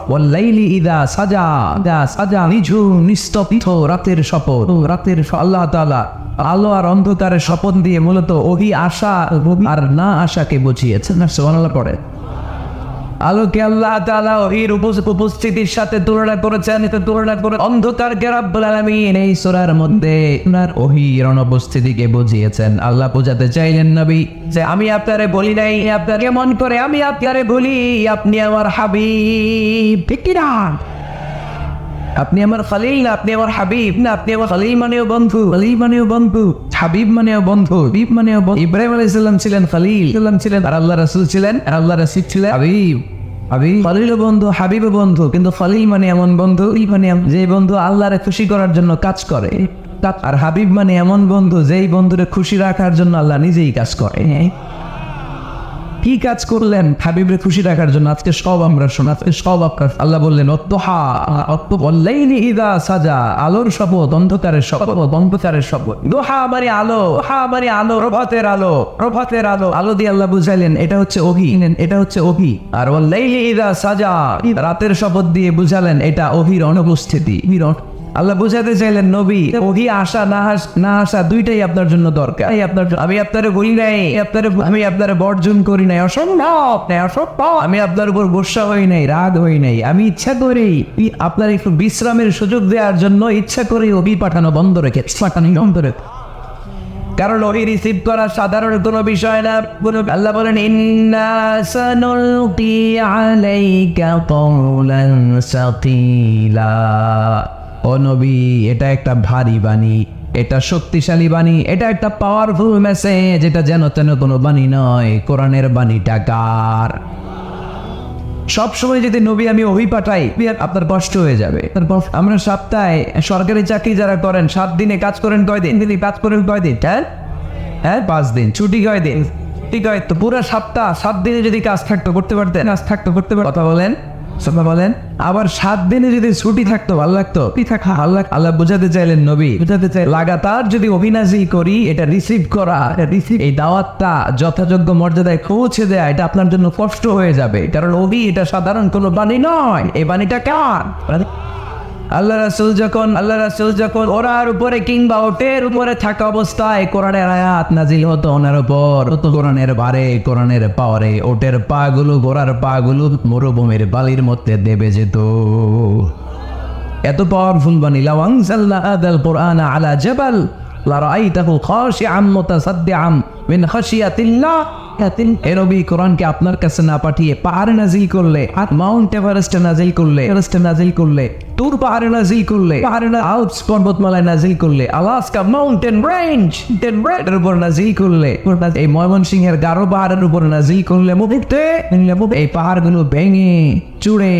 ওয়াল-লাইলি ইযা সাজা, নিঝুম নিস্তব্ধ রাতের শপথ। আল্লাহ তাআলা আলো আর অন্ধকারের শপথ দিয়ে মূলত ওহি আশা আর না আশাকে বুঝিয়েছেন। সুবহানাল্লাহ পড়ে। আলোকে আল্লাহ তাআলা ওহির উপস্থিতির সাথে তুলনা করেছেন, অন্ধকারকে রব্বুল আলামিন এই সূরার মধ্যে ওনার ওহির অনুপস্থিতিকে বুঝিয়েছেন। আল্লাহ বোঝাতে চাইলেন নবী যে আমি আপনারে বলি নাই, আপনার কেমন করে আমি আপনারে বলি, আপনি আমার হাবিব, ঠিক কি না? আপনি আমার খলিল না, আপনি আমার হাবিব না। আপনি আমার খলিল মানেও বন্ধু, হাবিব মানেও বন্ধু, ইব্রাহিম আলাইহিস সালাম ছিলেন খলিল, আর আল্লাহ রাসূল ছিলেন হাবিব। খলিল বন্ধু, হাবিব বন্ধু, কিন্তু খলিল মানে এমন বন্ধু যে বন্ধু আল্লাহরে খুশি করার জন্য কাজ করে, আর হাবিব মানে এমন বন্ধু যেই বন্ধুরে খুশি রাখার জন্য আল্লাহ নিজেই কাজ করে। কি কাজ করলেন হাবিবরে খুশি রাখার জন্য? আজকে সব আমরা শোনাচ্ছি, সব আপনার। আল্লাহ বললেন ওয়াদ-দুহা ওয়াল-লাইলি ইযা সাজা, আলোর শপথ, অন্ধকারের শপথ। দুহা মানে আলো, প্রভাতের আলো। আলো দিয়ে আল্লাহ বুঝাইলেন এটা হচ্ছে ওহী। আর ওয়াল-লাইলি ইযা সাজা, রাতের শপথ দিয়ে বুঝালেন এটা ওহীর অনুপস্থিতি। আল্লাহ বুঝাতে চাইলেন নবী ওহী আসা না আসা দুইটাই আপনার জন্য দরকার। আমি আপনারে বলি নাই, আমি আপনারে বর্জন করি নাই, অসম্ভব। আমি আপনার উপর গোসা হই নাই, রাগ হই নাই। আমি ইচ্ছা করেই আপনার একটু বিশ্রামের সুযোগ দেওয়ার জন্য ইচ্ছা করে ওহী পাঠানো বন্ধ রেখেছি, কারণ ওহী রিসিভ করা সাধারণ কোনো বিষয় না। আল্লাহ বলেন ইন্না সানুলকি আলাইকা কওলান সাকিলা। ও নবী, এটা একটা ভারী বাণী, এটা শক্তিশালী বাণী, এটা একটা পাওয়ারফুল মেসেজ, এটা যেন তেন কোনো বাণী নয়, কোরআনের বাণীটা কার? সবসময় যদি নবী আমি ওহি পাঠাই আপনার কষ্ট হয়ে যাবে। আমরা সপ্তাহে সরকারি চাকরি যারা করেন 7 দিনে কাজ করেন কয়দিন? কাজ করেন কয়দিন? হ্যাঁ 5 দিন। ছুটি কয়দিন? ঠিক হয় তো পুরো সপ্তাহ 7 দিনে যদি কাজ থাকতো করতে পারতেন? কাজ থাকতো করতে পারতেন? কথা বলেন, কথা বলেন। আবার 7 দিনে যদি ছুটি থাকতো ভালো লাগতো? কি থাকা আল্লাহ আল্লাহ বুঝাতে চাইলেন, নবী বুঝাতে চাই লাগাতার যদি অভিনাজি করি, এটা রিসিভ করা, এই দাওয়াতটা যথাযোগ্য মর্যাদায় পৌঁছে দেয়া, এটা আপনার জন্য কষ্ট হয়ে যাবে। কারণ অভি এটা সাধারণ কোনো বাণী নয়, এই বাণীটা কার? আল্লাহ রাসূল যখন ওরার উপরে কিংবা ওটের উপরে থাকা অবস্থায় কোরআনের আয়াত নাজিল হতো ওনার উপর, কোরআনের ভারে, কোরআনের পাওয়ারে ওটের পাগুলো, ঘোড়ার পাগুলো মরুভূমির বালির মধ্যে দেবে যেত। এত পাওয়ারফুল বাণী। লাউ আনজালনা হাযাল কুরআনা আলা জাবাল লারাআইতাহু খাশিআম মুতাসাদ্দিআম মিন খাশিয়াতিল্লাহ। এ নবী কোরআনকে আপনার কাছে না পাঠিয়ে পাহাড়ে নাজিল করলে, মাউন্ট এভারেস্টে নাজিল করলে, তুর পাহাড়ে নাজিল করলে, আল্পস পর্বতমালায় নাজিল করলে, আলাস্কা মাউন্টেন রেঞ্জ এর উপর নাজিল করলে, এই ময়মনসিংহের গারো পাহাড়ের উপর নাজিল করলে, মুহূর্তে এই পাহাড়গুলো ভেঙে চুড়ে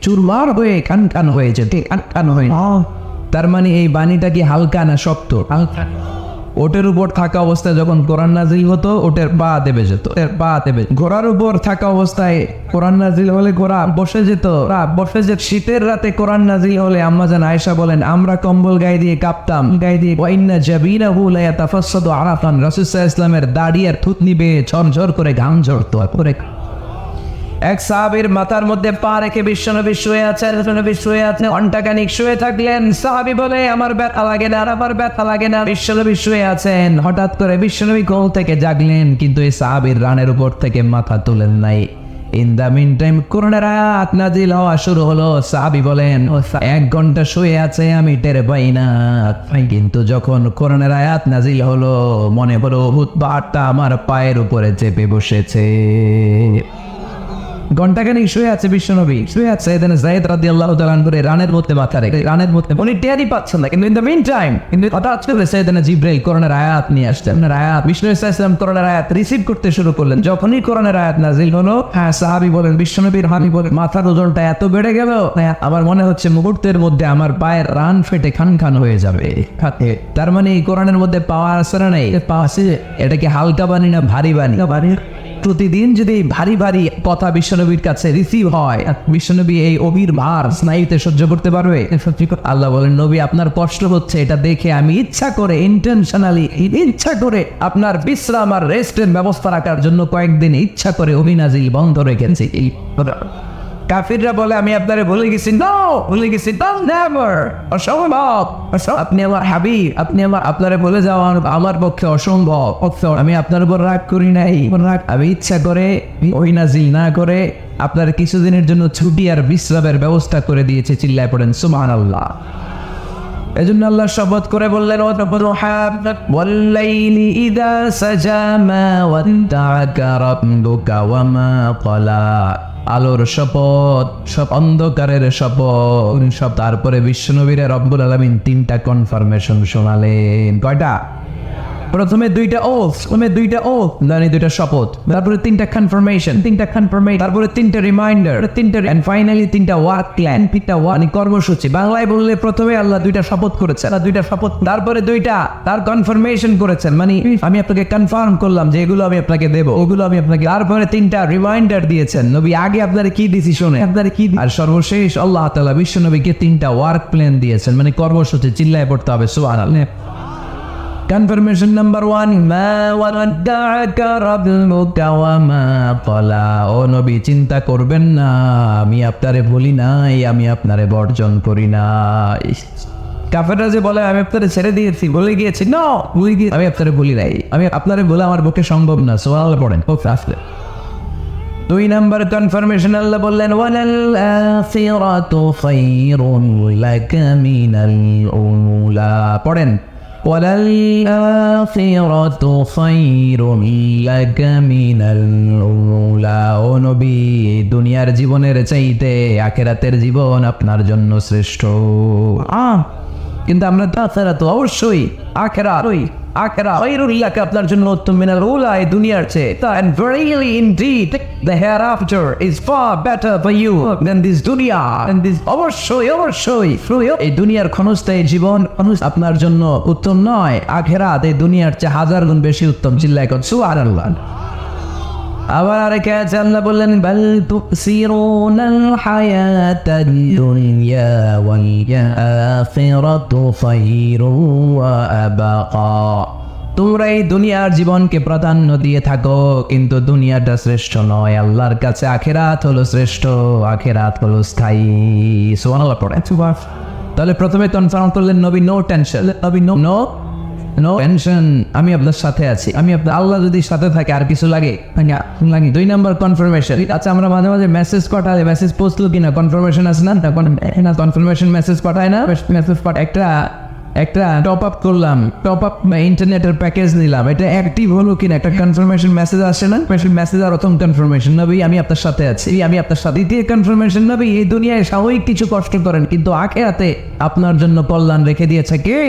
চুরমার হয়ে খান হয়ে যেতে, খান হয়ে। তার মানে এই বাণীটা কি হালকা না শক্ত? হালকা। ওটের উপর থাকা অবস্থায় যখন কোরআন নাজিল হতো ওটের পা দেবে যেত, ঘোড়ার উপর থাকা অবস্থায় কোরআন নাজিল হলে ঘোড়া বসে যেত। শীতের রাতে কোরআন নাজিল হলে আম্মা জান আয়েশা বলেন আমরা কম্বল গায়ে দিয়ে কাঁপতাম, ওয়া ইন্না জাবিনাহু লা ইয়াতাফাসসাদু আরাফান। রাসূল সাল্লাল্লাহু আলাইহি ওয়াসাল্লামের দাড়ি আর থুতনি বেয়ে ঝরঝর করে ঘাম ঝরতো। এক সাহাবীর মাথার মধ্যে পা রেখে বিশ্বনবী শুয়ে আছেন, ঘন্টাখানিক শুয়ে থাকলেন। সাহাবী বলে আমার ব্যথা লাগে না, আমার ব্যথা লাগে না। বিশ্বনবী শুয়ে আছেন, হঠাৎ করে বিশ্বনবী কোল থেকে জাগলেন, কিন্তু এই সাহাবীর রানের উপর থেকে মাথা তুলেন নাই। ইন দা মিন টাইম কোরআনের আয়াত নাজিল হওয়া শুরু হলো। সাহাবী বলেন 1 ঘন্টা শুয়ে আছে আমি টের পাই না, কিন্তু যখন কোরআনের আয়াত নাজিল হলো মনে হলো উহুদ পাহাড়টা আমার পায়ের উপরে চেপে বসেছে। ঘন্টাখানিক শুয়ে আছে বিশ্বনবী, শুয়ে আছে যায়েদ রাদিয়াল্লাহু তাআলা আনহু রানের মধ্যে মাথা রেখে, রানের মধ্যে উনি টেরই পাচ্ছেন না। কিন্তু ইন দ্য মিন টাইম হঠাৎ করে সাইয়েদনা জিবরাইল কোরআনের আয়াত নিয়ে আসছেন। বিষ্ণু সাল্লাল্লাহু আলাইহি ওয়াসাল্লাম কোরআনের আয়াত রিসিভ করতে শুরু করলেন। যখনই কোরআনের আয়াত নাজিল হলো, সাহাবী বলেন বিশ্বনবীর হানি বলেন মাথার ওজনটা এত বেড়ে গেল আমার মনে হচ্ছে মুহূর্তের মধ্যে আমার পায়ের রান ফেটে খান হয়ে যাবে। তার মানে এই কোরআনের মধ্যে পাওয়ার আছে না নাই? পাওয়া আছে। এটা কি হালকা বাণী না ভারী বাণী? প্রতিদিন যদি ভারী ভারী কথা বিশ্বনবীর কাছে রিসিভ হয়, বিশ্বনবী এই অভির ভার স্নায়ুতে সহ্য করতে পারবে? আল্লাহ বলেন নবী আপনার কষ্ট হচ্ছে, এটা দেখে আমি ইচ্ছা করে ইন্টেনশনালি ইচ্ছা করে আপনার বিশ্রাম আর রেস্টের ব্যবস্থা রাখার জন্য কয়েকদিন ইচ্ছা করে অভিনাজিল বন্ধ রেখেছি। কাফিররা বলে আমি আপনারে ভুলে গেছি। নো, ভুলে গেছি নেভার, অসম্ভব। আপনি আমার হাবিব, আপনি আপনারে বলে যাওয়া আমার পক্ষে অসম্ভব। আমি আপনার উপর রাগ করি নাই, আমি ইচ্ছা করে ওই নাজিল না করে আপনার কিছুদিনের জন্য ছুটি আর বিশ্রামের ব্যবস্থা করে দিয়েছে। চিল্লায় পড়েন সুবহানাল্লাহ। এজন্য আল্লাহ শপথ করে বললেন ওয়াল্লাইলি ইযা সাজা মা ওয়াদ্দাআকা রাব্বুকা ওয়া মা ক্বালা। আলোর শপথ, সব অন্ধকারের শপথ, সব। তারপরে বিশ্বনবীর রব্বুল আলামিন 3টা কনফার্মেশন শোনালেন। কয়টা? প্রথমে 2টা ওথ, মানে 2টা শপথ, তারপরে 3টা কনফার্মেশন, তারপরে 3টা রিমাইন্ডার, এন্ড ফাইনালি 3টা ওয়ার্ক প্ল্যান, 3টা মানে কর্মসূচি। বাংলায় বললে প্রথমে আল্লাহ 2টা শপথ করেছেন, তারপরে 2টা তার কনফার্মেশন করেছেন, মানে আমি আপনাকে কনফার্ম করলাম যে এগুলো আমি আপনাকে দেব, ওগুলো আমি আপনাকে। তারপরে 3টা রিমাইন্ডার দিয়েছেন, নবী আগে আপনারা কি ডিসিশনে, আর সর্বশেষ আল্লাহ তাআলা বিশ্ব নবীকে 3টা ওয়ার্ক প্ল্যান দিয়েছেন, মানে কর্মসূচি। চিল্লায় পড়তে হবে সুবহানাল্লাহ। কনফার্মেশন নাম্বার 1, মা ওয়াদাআকা রাব্বুকা ওয়া মা ক্বালা। ও নবী চিন্তা করবেন না, আমি আপনারে ভুলি নাই, আমি আপনারে বর্জন করি নাই। কাফেররা যে বলে আমি আপনারে ছেড়ে দিয়েছি, ভুলে গিয়েছি, নো, আমি আপনারে ভুলি নাই, আমি আপনারে ভুলা আমার পক্ষে সম্ভব না। সুবহানাল্লাহ পড়েন। ওকে আসলে 2 নাম্বার কনফার্মেশন আল্লাহ বললেন ওয়ালাল আখিরাতু খায়রুন লাকা মিনাল উলা। পড়েন ওয়ালাল আখিরাতু খায়রুন লাকা মিনাল উলা। ও নবী দুনিয়ার জীবনের চাইতে আখিরাতের জীবন আপনার জন্য শ্রেষ্ঠ। কিন্তু আমরা তাছাড়া তো অবশ্যই আখেরাত আখেরাত খায়রুল লাক আপনার জন্য উত্তম মিনাল উলা এই দুনিয়ার চেয়ে and verily indeed the hereafter is far better for you than this dunya and this অবশ্যই এই দুনিয়ার ক্ষণস্থায়ী জীবন আপনার জন্য উত্তম নয়, আখেরাত এই দুনিয়ার চেয়ে হাজার গুণ বেশি উত্তম। চিল্লায় কোন সুবহানাল্লাহ। আবার আরেক আয়াতে আল্লাহ বললেন বাল তুসিরুনাল হায়াতাদ দুনিয়া ওয়াল আখিরাতু খায়রুন ওয়া আবাকা। তোমরা এই দুনিয়ার জীবনকে প্রাধান্য দিয়ে থাকো, কিন্তু দুনিয়াটা শ্রেষ্ঠ নয়, আল্লাহর কাছে আখিরাত হলো শ্রেষ্ঠ, আখিরাত হলো স্থায়ী। সুবহানাল্লাহ পড়ে। তাহলে প্রথমে কনফার্ম করলেন নবী নো টেনশন, নবী নো টেনশন, আমি আপনার সাথে আছি, আমি আপনার আল্লাহ যদি সাথে থাকে আর কিছু লাগে। 2 নম্বর কনফার্মেশন। আচ্ছা আমরা মাঝে মাঝে মেসেজ পাঠাই, মেসেজ পৌঁছলো কিনা কনফার্মেশন আছে না? কনফার্মেশন মেসেজ পাঠায় না? মেসেজ একটা টপ আপ করলাম, টপ আপ ইন্টারনেটের প্যাকেজ নিলাম, এটা অ্যাক্টিভ হলো কিনা একটা কনফার্মেশন মেসেজ আসে না? মেসেজ আর প্রথম কনফার্মেশন নবী আমি আপনার সাথে আছি, আমি আপনার সাথে। দ্বিতীয় কনফার্মেশন নবী এই দুনিয়ায় স্বাভাবিক কিছু কষ্ট করেন, কিন্তু আখিরাতে আপনার জন্য কল্যাণ রেখে দিয়েছে কে?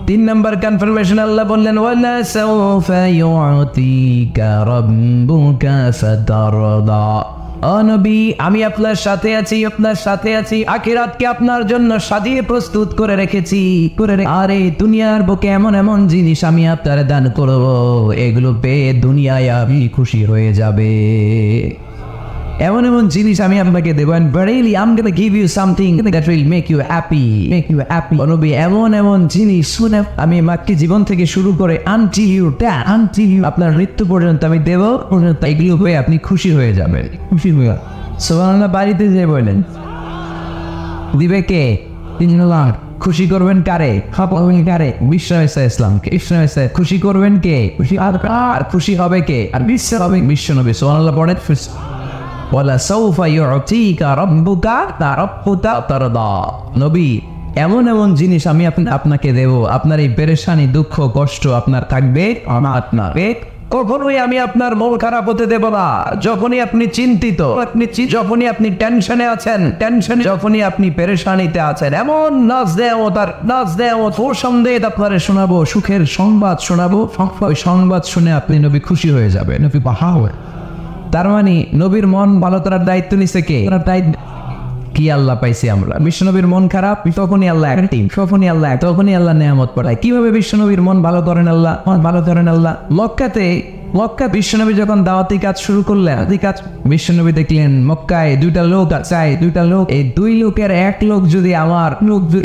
3 নম্বর কনফার্মেশন আল্লাহ বললেন ওয়ালা সাউফা ইউতিকা রাব্বুকা ফাতারদা। ও নবী আমি আপনার সাথে আছি, আপনার সাথে আছি, আখিরাতকে আপনার জন্য সাজিয়ে প্রস্তুত করে রেখেছি। আর এই দুনিয়ার বুকে এমন এমন জিনিস আমি আপনার দান করব, এগুলো পেয়ে দুনিয়ায় আপনি খুশি হয়ে যাবে। এমন এমন জিনিস আমি আপনাকে দেবো, and verily I'm gonna give you something that will make you happy. নবী এমন এমন জিনিস শুনে আমি মাকে জীবন থেকে শুরু করে until you আপনার মৃত্যু পর্যন্ত আমি দেব, এগুলো হয়ে আপনি খুশি হয়ে যাবেন। খুশি হয়ে সুবহানাল্লাহ। বাড়িতে যে বলেন দিবে কে? খুশি করবেন কারে? কারে? বিশ্ব ইসলামকে। খুশি করবেন কে? আর খুশি হবে কে? আর বিশ্ব হবে বিশ্ব নবী। সুবহানাল্লাহ পড়েন ওয়ালা সাউফা ইউতিকা রাব্বুকা ফাতারদা। নবী এমন এমন জিনিস আমি আপনাকে দেব, আপনার এই পেরেশানি দুঃখ কষ্ট আপনার থাকবে আপনার কখনোই আমি আপনার মন খারাপ হতে দেব না। যখনই আপনি চিন্তিত, যখনই আপনি টেনশনে আছেন, যখনই আপনি পেরেশানিতে আছেন, এমন নাচ দেয় ও সন্দেহ আপনারে শোনাবো, সুখের সংবাদ শোনাবো, ওই সংবাদ শুনে আপনি নবী খুশি হয়ে যাবেন। নবী বাহা হয়। তার মানে নবীর মন ভালো করার দায়িত্ব নিছে কে? কি আল্লাহ পাইছি আমরা। বিশ্বনবীর মন খারাপ, তখনই আল্লাহ তখনই আল্লাহ নেয়ামত পাঠায়। কিভাবে বিশ্বনবীর মন ভালো করেন আল্লাহ? মক্কা বিশ্বনবী যখন দাওয়াতি কাজ শুরু করলেন, বিশ্বনবী দেখলেন মক্কায় 2টা লোক চাই, 2টা লোক, এই 2 লোকের এক লোক যদি আমার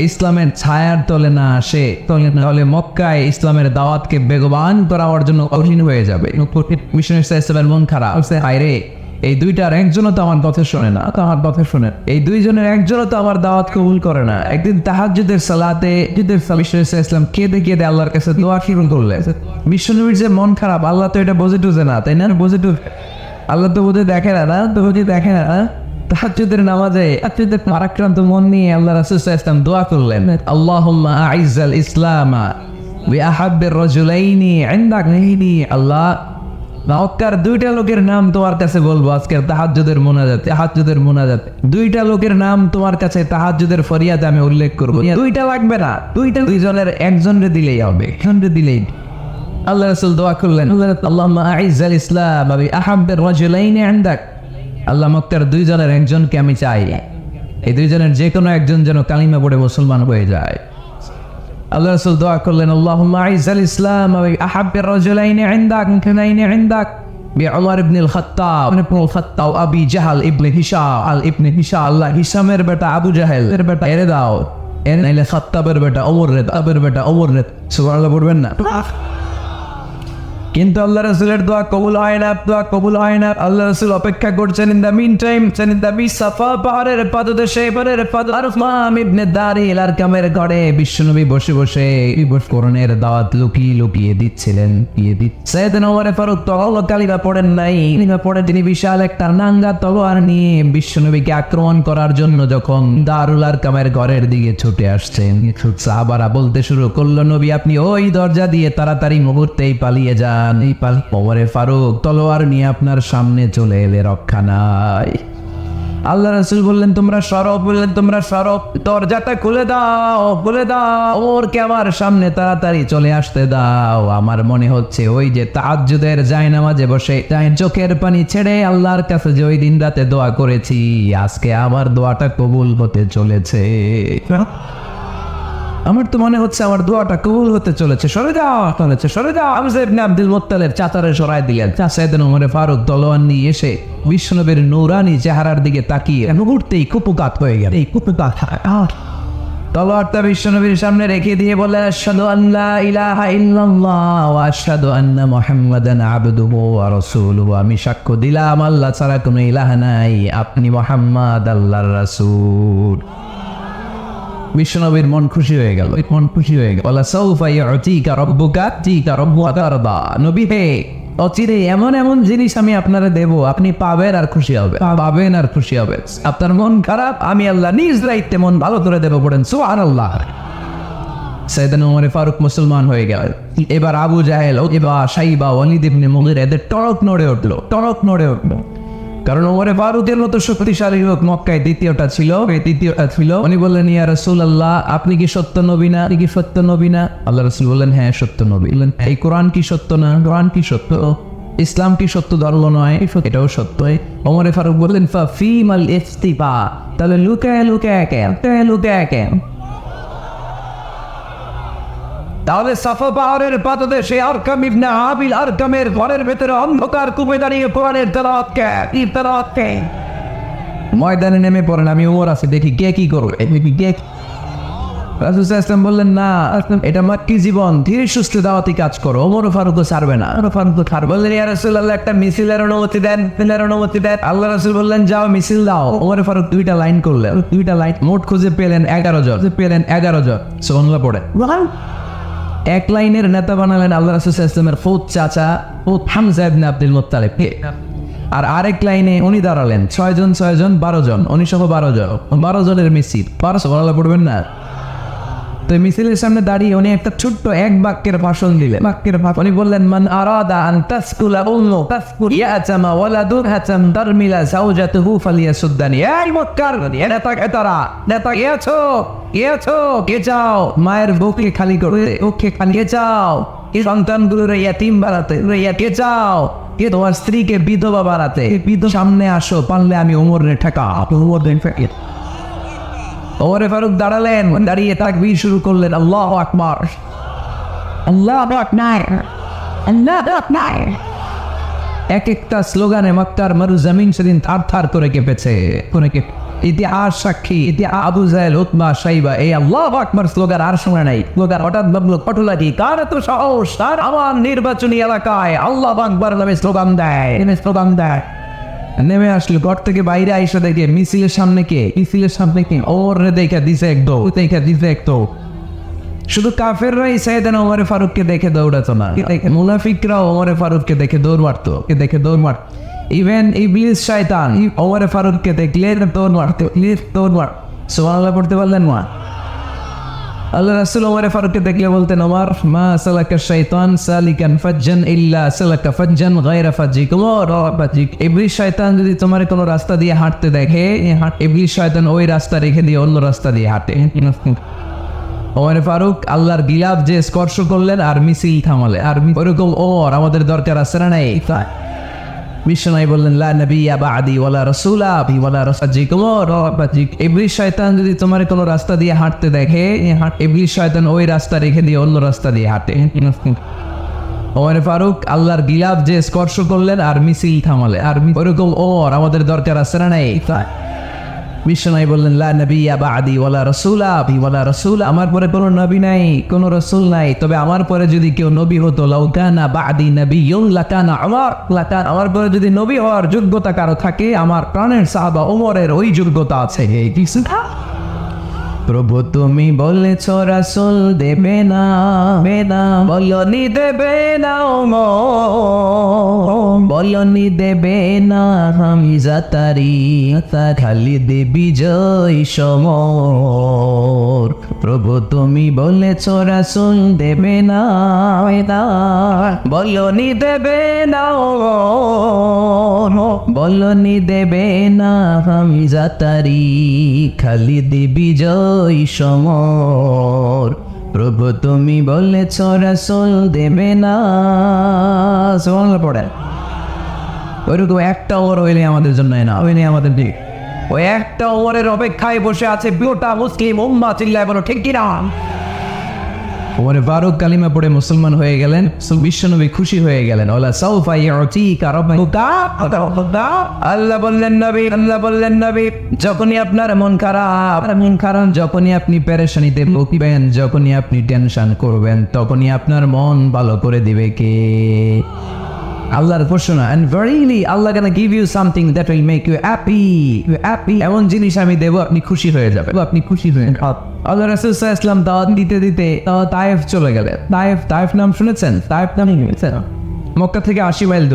ইসলামের ছায়ার তলে না আসে, তাহলে মক্কায় ইসলামের দাওয়াতকে বেগবান করার জন্য কঠিন হয়ে যাবে। বিশ্বনবী সাল্লাল্লাহু মন খারাপ, হায়রে এই 2টার একজনও তো আমার কথা শোনে না, এই 2 জনের একজনও তো আমার দাওয়াত কবুল করে না। একদিন তাহাজ্জুদের সালাতে ইসলাম কেঁদে আল্লাহর কাছে দোয়া শুরু করলেন। বিশ্বনবীর যে মন খারাপ, আল্লাহ তো এটা বোঝে টুঝে না, তাই না? আল্লাহ তো বোঝে দেখে না, তাহাজ্জুদের নামাজে মারাক্রান্ত মন নিয়ে আল্লাহ রাসূল সাল্লাল্লাহু আলাইহি ওয়াসাল্লাম দোয়া করলেন, আল্লাহুম্মা আইজ্জাল ইসলামা ওয়া আহাব্বির রাজুলাইনি ইনদাক। আল্লাহ মক্কার 2টা লোকের নাম তোমার কাছে বলবো আজকের তাহাজ্জুদের মোনাজাতে। 2টা লোকের নাম তোমার কাছে তাহাজ্জুদের ফরিয়াদে আমি উল্লেখ করব। 2টা লাগবে না, 2 জনের একজনরে দিলেই হবে, আল্লাহ রাসূল দোয়া করলেন, আল্লাহুম্মা আইজ্জাল ইসলাম ওয়া আহাব্বির রাজুলাইনি ইনদাক। আল্লাহ মক্কার 2 জনের একজনকে আমি চাই, এই 2 জনের যে কোনো একজন যেন কালিমা পড়ে মুসলমান হয়ে যায়। আল্লাহ রাসূল দোয়া করলেন, আল্লাহুম্মা আইজ্জাল ইসলাম ওয়া আহাব্বির রাজুলাইনি ইনদাক বিউমর ইবনুল খাত্তাব আবি জাহল ইবনে হিশাম। আল্লাহ হিশামের বেটা আবু জাহেলের বেটা এরে দাও, নাইলে খাত্তাবের বেটা ওমর রে। সুবহানাল্লাহ পড়বেন না? কিন্তু আল্লাহ রাসূলের দোয়া কবুল হয় না। আল্লাহ রাসূল অপেক্ষা করছেন। ইন দা মিন টাইম সাফা পাহাড়ের পাদদেশে আরফাম ইবনে দারিল আরকামের ঘরে বিশ্বনবী বসে কোরআনের দাওয়াত লুকিয়ে দিচ্ছিলেন। সাইয়েদনা ওমর ফারুক তওয়াল্লা কালিমা পড়েন নাই, তিনি বিশাল একটা নাঙ্গা তলোয়ার নিয়ে বিশ্বনবীকে আক্রমণ করার জন্য যখন দারুল আরকামের ঘরের দিকে ছুটে আসছেন, সাহাবারা বলতে শুরু করলো, নবী আপনি ওই দরজা দিয়ে তাড়াতাড়ি মুহূর্তেই পালিয়ে যান। ওমর ফারুক তলোয়ার নিয়ে আপনার সামনে চলে এলে রক্ষা নাই। আল্লাহ রাসূল বললেন তোমরা সরো, বললেন তোমরা সরো, দরজাটা খুলে দাও, খুলে দাও, ওমরকে আমার সামনে তাড়াতাড়ি চলে আসতে দাও। আমার মনে হচ্ছে ওই যে তাহাজ্জুদের জায়নামাজে বসে চোখের পানি ছেড়ে আল্লাহর কাছে যে ওই দিন রাতে দোয়া করেছি, আজকে আমার দোয়াটা কবুল হতে চলেছে। আমার তো মনে হচ্ছে আমার দোয়াটা কবুল হতে চলেছে, সরে যাও, চলেছে, সরে যাও। হামজা ইবনে আব্দুল মুত্তালিব চাচারে সরায় দিলেন। সাইয়েদনা ওমর ফারুক তলোয়ার নিয়ে এসে বিশ্বনবীর নূরানি চেহারার দিকে তাকিয়ে মুহূর্তেই কুপকাত হয়ে গেল। এই কুপকাত তলোয়ারটা বিশ্বনবীর সামনে রেখে দিয়ে বলে, আশহাদু আল্লা ইলাহা ইল্লাল্লাহ ওয়া আশহাদু আন্না মুহাম্মাদান আবদুহু ওয়া রাসূলুহু। আমি সাক্ষ্য দিলাম আল্লাহ ছাড়া কোনো ইলাহ নাই, আপনি মুহাম্মদ আল্লাহর রাসূল। বিশ্বনবীর মন খুশি হয়ে গেল, মন খুশি হয়ে গেল। ওয়ালা সাউফা ইউতিকা রাব্বুকা তিকা রাব্বুকা তারদা। নবী হে, অচিরে এমন এমন জিনিস আমি আপনারে দেব, আপনি পাবেন আর খুশি হবে, পাবেন আর খুশি হবে। আপনার মন খারাপ, আমি আল্লাহ নিজ দায়িত্বে মন ভালো করে দেব, পড়েন সুবহানাল্লাহ। সাইয়েদনা ওমর ফারুক মুসলমান হয়ে গেল। এবার আবু জাহেল, উতবা, শাইবা, ওয়ালিদ ইবনে মুগীরা এদের টরক নড়ে উঠলো, টরক নড়ে উঠলো। কারণ ওমরে ফারুকের মতো শক্তিশালী লোক মক্কায় দ্বিতীয়টা ছিল, তৃতীয়টা ছিল। উনি বললেন, ইয়া রাসূলুল্লাহ, আপনি কি সত্য নবী না? আপনি কি সত্য নবী না? আল্লাহ রাসূল বললেন, হ্যাঁ সত্য নবী। বললেন, এই কোরআন কি সত্য না? কোরআন কি সত্য? ইসলাম কি সত্য ধর্ম নয়? এটাও সত্য। ওমরে ফারুক বললেন, ফাফিমাল ইফতিবা, তাহলে লুকায় লুকায় কেন? লুকায় কেন? তাহলে সাফা পাহাড়ের পাদদেশে আরকাম ইবনে আবিল আরকামের ঘরের ভেতরে অন্ধকার কূপে দাঁড়িয়ে কোরআনের তেলাওয়াত কে? ময়দানে নেমে পড়েন, আমি ওমর আছি, দেখি কে কি করবে। রাসূল সাল্লাল্লাহু আলাইহি ওয়াসাল্লাম বললেন, না, এটা মাক্কি জীবন, ধীরে সুস্থে দাওয়াতি কাজ করো। ওমর ফারুকও ছাড়বে না, বললেন, ইয়া রাসূলুল্লাহ, একটা মিছিলের অনুমতি দেন, অনুমতি দেন। আল্লাহ রাসূল বললেন, যাও মিছিল দাও। ওমর ফারুক দুইটা লাইন করলেন, দুইটা লাইন, মোট খুঁজে পেলেন 11 জন, সুবহানাল্লাহ পড়ে। এক লাইনের নেতা বানালেন আল্লাহ রাসূল সাল্লাল্লাহু আলাইহি ওয়াসাল্লামের ফুত চাচা হামজা ইবনে আব্দুল মুত্তালিব। আর আরেক লাইনে উনি দাঁড়ালেন 6 জন 12 জন, উনি সহ 12 জনের মিছিল। সুবহানাল্লাহ পড়বেন না? তো মিছিলের সামনে দাঁড়িয়ে উনি একটা ছোট্ট এক বাক্যের ভাষণ দিলেন। উনি বললেন, মান আরাদা আন তাসকুলা উম্মু তাসকুল ইয়াতামা ওয়ালাদু হাতাম তারমিলা যাওজাতুহু ফালিয়াসুদ্দানি। এই মক্কার নেতা কে চাও মায়ের বুকে খালি করতে, কে চাও সন্তানগুলোর ইয়াতিম বানাতে, কে চাও কে তোমার স্ত্রীকে বিধবা বানাতে, সামনে আসো, পারলে আমি ওমরের ঠেকা। ওমর ফারুক দাঁড়ালেন, দাঁড়িয়ে তাকবীর শুরু করলেন, আল্লাহু আকবার, আল্লাহু আকবার, আল্লাহু আকবার। এক একটা স্লোগানে মক্কার মরুজমিন সেদিন থার করে কেঁপেছে। ইতিহাস সাক্ষী, আবু জাহেল, উতবা, শাইবা এই আল্লাহু আকবার স্লোগান আর শোনা নাই। স্লোগান হঠাৎ ভাবলো, পটুলাটি কার এত সাহস, তার আমার নির্বাচনী এলাকায় আল্লাহু আকবার নামে স্লোগান দেয়। নেমে আসলো ঘর থেকে বাইরে আইসা দেখে মিছিলের সামনে কে, ওর দেখে দিছে একদম। শুধু কাফেররাই সাইয়েদনা ওমর ফারুককে দেখে দৌড়াতো না, মুনাফিকরাও ওমর ফারুককে দেখে দৌড় মারতো। ইভেন ইবলিস শয়তান ওমর ফারুককে দেখলে দৌড় মারতো। সুবহানাল্লাহ পড়তে পারলেন না? আল্লাহ রাসূল ওমর ফারুককে দেখলে বলতেন, ওমর মা সালাকা শাইতান সালিকান ফাজ্জান ইল্লা সালাকা ফাজ্জান গায়রা ফাজ্জিকুম। ইবলিস শয়তান যদি তোমার কোনো রাস্তা দিয়ে হাঁটতে দেখে, ইবলিস শয়তান ওই রাস্তা রেখে দিয়ে অন্য রাস্তা দিয়ে হাঁটে। ওমর ফারুক আল্লাহর গিলাফ যে স্পর্শ করলেন আর মিছিল থামালে, আর ওরকম ওমর আমাদের দরকার আছে না নাই? বিশ্বনবী বললেন, লা নবিয়্যা বা'দি ওয়ালা রাসূলা ওয়ালা রাসূলিকুম। ইবলিস শয়তান যদি তোমার কোনো রাস্তা দিয়ে হাঁটতে দেখে, ইবলিস শয়তান ওই রাস্তা রেখে দিয়ে অন্য রাস্তা দিয়ে হাঁটে। ওমর ফারুক আল্লাহর গিলাফ যে স্পর্শ করলেন আর মিছিল থামালে, আর ওরকম ওমর আমাদের দরকার আছে না নাই? বিশ্বনবী বললেন, লা নবিয়্যা বা'দি ওয়ালা রাসূলা ওয়ালা রাসূলা। আমার পরে কোনো নবী নাই, কোনো রাসূল নাই, তবে আমার পরে যদি কেউ নবী হতো, লাউ কানা বা'দি নাবিয়্যুন লাকানা উমর। আমার পরে যদি নবী হওয়ার যোগ্যতা কারো থাকে, আমার প্রাণের সাহাবা ওমরের ওই যোগ্যতা আছে। প্রভু তুমি বলেছ রাসূল দেবে না, বলনি দেবে না, বলনি দেবে না, হামজা তারি খালিদ বিজয় সমর। প্রভু তুমি বলেছ রাসূল দেবে না, বলনি দেবে না, বলনি দেবে না, হামজা তারি খালিদ বিজয় সমর। প্রভু তুমি বলেছ রাসূল দেবে না। সুবহানাল্লাহ পড়ে। ওইরকম একটা ওমর হইলে আমাদের জন্য না, হইলে আমাদের দিক ওই একটা ওমরের অপেক্ষায় বসে আছে গোটা মুসলিম উম্মাহ। চিল্লায় বলো ঠিক কিনা? ওমরে ফারুক কালিমা পড়ে মুসলমান হয়ে গেলেন, বিশ্বনবী খুশি হয়ে গেলেন। ওলা সাউফা ইউতিকা রাব্বুকা। আল্লাহ বললেন নবী, যখনই আপনার মন খারাপ, যখনই আপনি পেরেশানিতে ভুগবেন, যখনই আপনি টেনশন করবেন, তখনই আপনার মন ভালো করে দিবে কে? আল্লাহর ঘোষণা। and verily Allah gonna give you something that will make you happy. এমন জিনিস আমি দেব, আপনি খুশি হয়ে যাবেন, আপনি খুশি হয়ে যাবেন। আল্লাহ রাসূল সাল্লাল্লাহু আলাইহি ওয়াসাল্লাম দাওয়াত দিতে তায়েফ চলে গেলেন। তায়েফ নাম শুনেছেন? তায়েফ নাম শুনেছেন? মক্কা থেকে 80 মাইল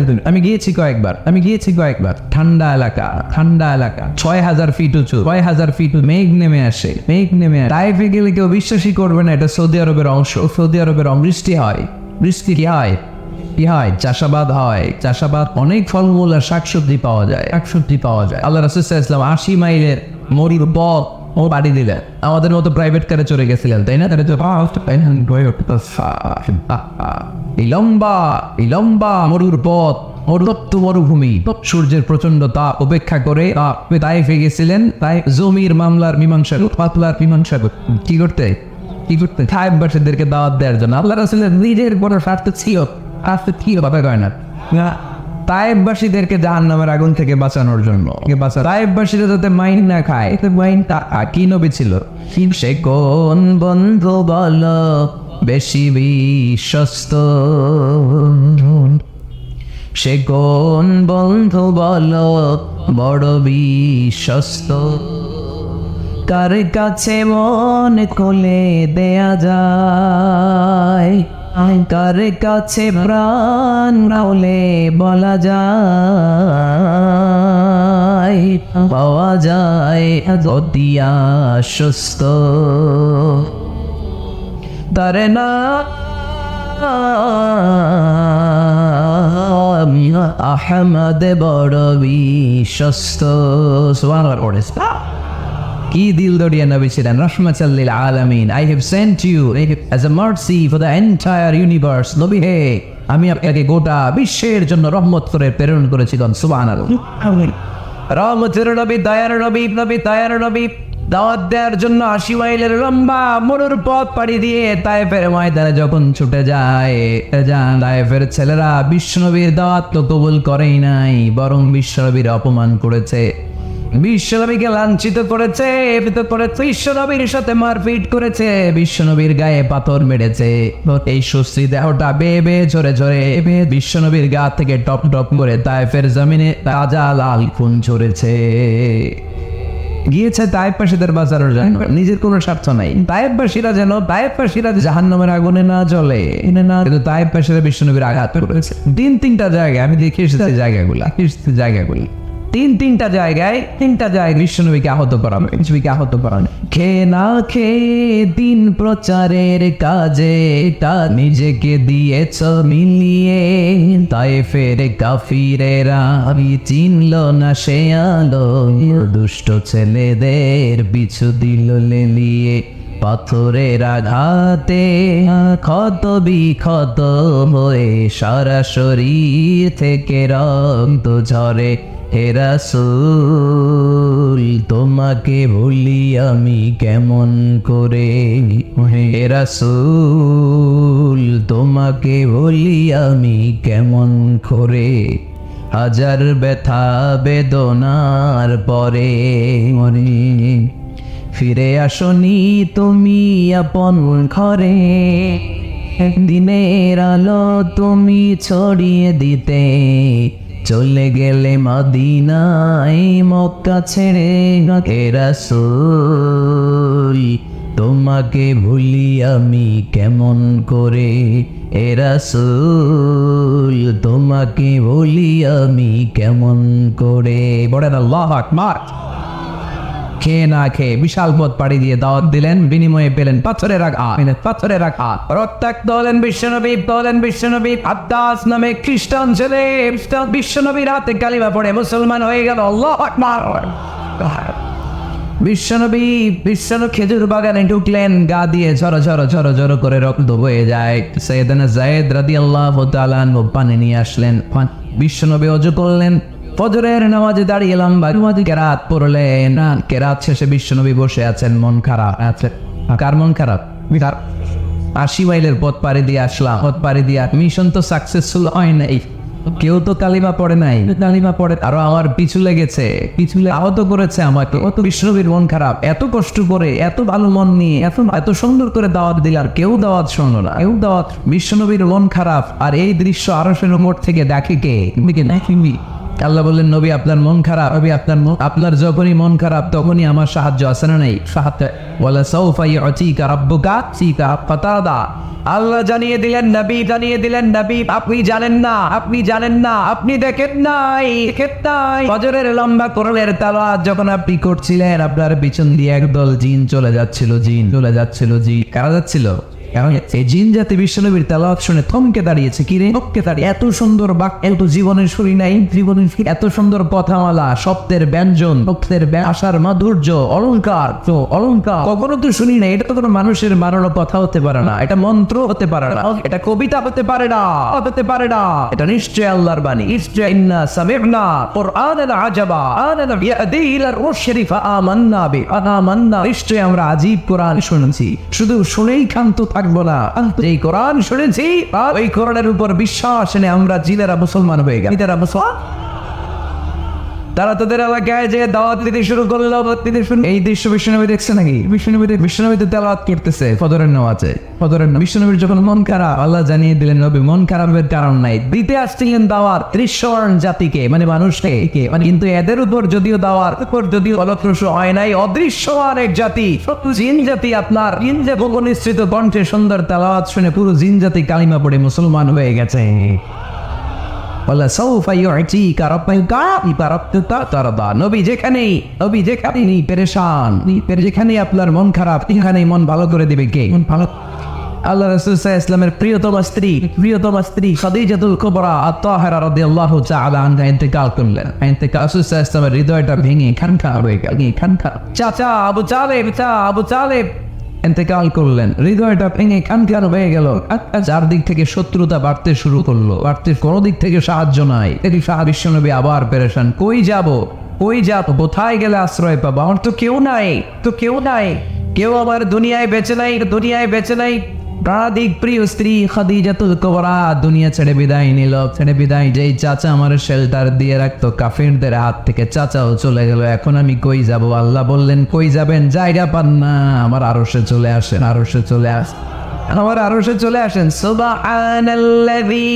দূরে। আমি গিয়েছি কয়েকবার। ঠান্ডা এলাকা 6000 ফিট উঁচু, 6000 ফিট মেঘ নেমে আসে। তায়েফে গেলে কেউ বিশ্বাসই করবে না এটা সৌদি আরবের অংশ। বৃষ্টি হয়, চাষাবাদ হয়, অনেক ফলমূল আর শাকসবজি পাওয়া যায়। আল্লাহ রাসূল সাল্লাল্লাহু আলাইহি ওয়াসাল্লাম 80 মাইলের মরুর পথ বাড়ি দিলেন। আমাদের মতো প্রাইভেট কারে চড়ে গেছিলেন, তাই না? এই লম্বা মরুর পথ, তপ্ত মরুভূমি, সূর্যের প্রচন্ড তাপ উপেক্ষা করে তায়েফে গেছিলেন। তাই জমির মামলার মীমাংসা, কি করতে তায়েফবাসীদেরকে দাওয়াত দেওয়ার জন্য। আল্লাহ রাসূলের নিজের বড় স্বার্থ ছিল, বাবা কয় না তায়েফবাসীদেরকে জাহান্নামের আগুন থেকে বাঁচানোর জন্য। তায়েফবাসীরা যাতে মাইন না খায়, কি নবী ছিল? সে কোন বন্ধু বল বেশি বিশ্বস্ত, সে কোন বন্ধু বল বড় বিশ্বস্ত, কার কাছে মন খুলে দেয়া যায়, কার কাছে প্রাণ রাউলে বলা যায়, পাওয়া যায় অতি আশ্বস্ত। তারে না আহমদ বড় বিশ্বস্ত। সুবহানাল্লাহ। কি দিল দরিয়া নবী ছিলেন, রাহমাতাল লিল আলামিন। I have sent you as a mercy for the entire universe. নবী হে, আমি আপনাকে গোটা বিশ্বের জন্য রহমত করে প্রেরণ করেছি। সুবহানাল্লাহ। রহমতের নবী, দয়ার নবী দাওয়াত দেওয়ার জন্য 80 মাইলের লম্বা মরুর পথ পাড়ি দিয়ে তায়েফের ময়দানে যখন ছুটে যায়, তায়েফের ছেলেরা বিশ্বনবীর দাওয়াত তো কবুল করেই নাই, বরং বিশ্বনবীর অপমান করেছে, বিশ্বনবীকে লাঞ্ছিত করেছে, বিশ্বনবীর সাথে মারপিট করেছে, বিশ্বনবীর গায়ে পাথর মেরেছে। এই সুশ্রী দেহটা বেয়ে ঝরে বিশ্বনবীর গা থেকে টপ করে তায়েফের জমিনে তাজা লাল খুন ঝরেছে। গিয়েছে তায়েফবাসীদের বাঁচানোর জন্য, নিজের কোনো স্বার্থ নাই। তায়েফবাসীরা জাহান্নামের আগুনে না জ্বলে, কিন্তু তায়েফবাসীরা বিশ্বনবীর আঘাত করেছে। তিনটা জায়গায় আমি দেখে এসেছি জায়গাগুলি। তিনটা জায়গায় বিশ্বনবীকে আহত করানো। খেয়ে না খেয়ে দিন প্রচারের কাজে নিজেকে দিয়েছ মিলিয়ে, তায়েফের কাফিরেরা চিনল না সে আলো, দুষ্ট ছেলেদের পিছু দিল লেলিয়ে, পাথরের আঘাতে ক্ষত বিক্ষত হয়ে সারা শরীর থেকে রক্ত ঝরে। হে রাসূল তোমাকে ভুলি আমি কেমন করে, হে রাসূল তোমাকে ভুলি আমি কেমন করে, হাজার ব্যথা বেদনার পরে ফিরে আসনি তুমি আপন ঘরে, দিনের আলো তুমি ছড়িয়ে দিতে চলে গেলে মদিনায় মক্কা ছেড়ে হে রাসূল তোমাকে ভুলি আমি কেমন করে হে রাসূল তোমাকে ভুলি আমি কেমন করে বলেন আল্লাহু আকবার। খেয়ে না খেয়ে বিশাল পথ পাড়ি দিয়ে দাওয়াত দিলেন, বিনিময়ে পেলেন পাথরের আঘাত, পাথরের আঘাত। রক্তাক্ত হলেন বিশ্বনবী আব্বাস নামে খ্রিস্টান ছেলে বিশ্বনবীর হাতে কালিমা পড়ে মুসলমান হয়ে গেল। আল্লাহু আকবার। বিশ্বনবী খেজুর বাগানে ঢুকলেন, গা দিয়ে ঝরো ঝরো করে রক্ত বয়ে যায়। সাইয়েদনা যায়েদ রাদিয়াল্লাহু তাআলা আনহু পানি নিয়ে আসলেন। বিশ্বনবী ওযু করলেন, ফজরের নামাজে দাঁড়িয়ে লম্বা কেরাত পড়লেন। কেরাত শেষে বিশ্বনবী বসে আছেন, মন খারাপ আছে। কার মন খারাপ? 80 মাইলের পথ পাড়ি দিয়ে আসলাম, পথ পাড়ি দিয়ে মিশন তো সাকসেসফুল হয় নাই, কেউ তো কালিমা পড়ে নাই, কালিমা পড়ে আরো আমার পিছু লেগেছে, পিছুলে আহত করেছে আমাকে। অত বিশ্বনবীর মন খারাপ, এত কষ্ট করে এত ভালো মন নিয়ে এত সুন্দর করে দাওয়াত দিলাম, কেউ দাওয়াত শুনলো না, কেউ দাওয়াত। বিশ্বনবীর মন খারাপ, আর এই দৃশ্য আরশের উপর থেকে দেখে কে? আল্লাহ বললেন, নবী আপনার মন খারাপ, নবী আপনার যখনই মন খারাপ তখনই আমার সাহায্য আছে না নাই? সাহায্য ওয়ালা সাউফা ইউতিকা রাব্বুকা ফাতারদা। আল্লাহ জানিয়ে দিলেন নবী আপনি জানেন না, আপনি দেখেন নাই। ফজরের লম্বা কোরআনের তেলাওয়াত যখন আপনি করছিলেন, আপনার পিছন দিয়ে একদল জিন চলে যাচ্ছিল। কারা যাচ্ছিল? এই জিন জাতি বিশ্বনবীর তেলাওয়াত শুনে থমকে দাঁড়িয়েছে। কি রে? থমকে দাঁড়িয়ে এত সুন্দর বাক্য এত জীবনের শুনি নাই, এত সুন্দর কথামালা, শব্দের ব্যঞ্জন, শব্দের আশার মাধুর্য, অলংকার কখনো তো শুনি নাই। এটা তো কোনো মানুষের বানানো কথা হতে পারে না, এটা মন্ত্র হতে পারে না, এটা কবিতা হতে পারে না, এটা নিশ্চয় আল্লাহর বাণী। ইন্না সামি'না কুরআনান আজাবা ইয়াহদি ইলা রুশদি ফাআমান্না আমান্না। নিশ্চয় আমরা আজীব কোরআন শুনেছি, শুধু শুনেই ক্ষান্ত থাকবো না, এই কোরআন শুনেছি, ওই কোরআনের উপর বিশ্বাস এনে আমরা জিনেরা মুসলমান হয়ে গেল। তারা তাদের এলাকায় যে দাওয়াত দিতে শুরু করলো। এই দৃশ্য বিশ্বনবী দেখছে নাকি? বিশ্বনবী তো তেলাওয়াত করতেছে ফজরের নামাজে। বিশ্বনবীর যখন মন খারাপ, আল্লাহ জানিয়ে দিলেন নবী মন খারাপের কারণ নাই, দিতে আসছিলেন দাওয়াত দৃশ্যমান জাতিকে, মানে মানুষকে। কিন্তু এদের উপর যদিও দাওয়াত যদিও ফলপ্রসূ হয় নাই, অদৃশ্যমান এক জাতি, জিন জাতি, আপনার জিন যে ভগনিশ্চিত কণ্ঠে সুন্দর তেলাওয়াত শুনে পুরো জিন জাতি কালিমা পড়ে মুসলমান হয়ে গেছে। নবী যেখানেই পেরেশান, যেখানে আপনার মন খারাপ, এখানেই মন ভালো করে দিবে কে? আল্লাহ রাসূল সাল্লাল্লাহু আলাইহি ওয়াসাল্লামের প্রিয়তমা স্ত্রী খাদিজাতুল কুবরা আত-তাহিরা রাদিয়াল্লাহু তাআলা আনহা ইন্তেকাল করলেন। রাসূল সাল্লাল্লাহু আলাইহি ওয়াসাল্লামের হৃদয়টা ভেঙে খানখান হয়ে গেল। চাচা আবু তালেব ইন্তেকাল করলেন, হৃদয়টা ভেঙে খানখান হয়ে গেল। চারদিক থেকে শত্রুতা বাড়তে শুরু করলো, কোনো দিক থেকে সাহায্য নাই। বিশ্বনবী আবার পেরেশান, কই যাব, কোথায় গেলে আশ্রয় পাবো? আমার তো কেউ নাই, কেউ আমার দুনিয়ায় বেঁচে নাই। প্রাণাধিক প্রিয় স্ত্রী খাদিজাতুল কুবরা দুনিয়া ছেড়ে বিদায় নিল। যেই চাচা আমার শেল্টার দিয়ে রাখতো কাফিরদের হাত থেকে, চাচাও চলে গেল। এখন আমি কই যাব? আল্লাহ বললেন, কই যাবেন? জায়গা পান না, আমার আরশে চলে আসেন। সুবহানাল্লাযী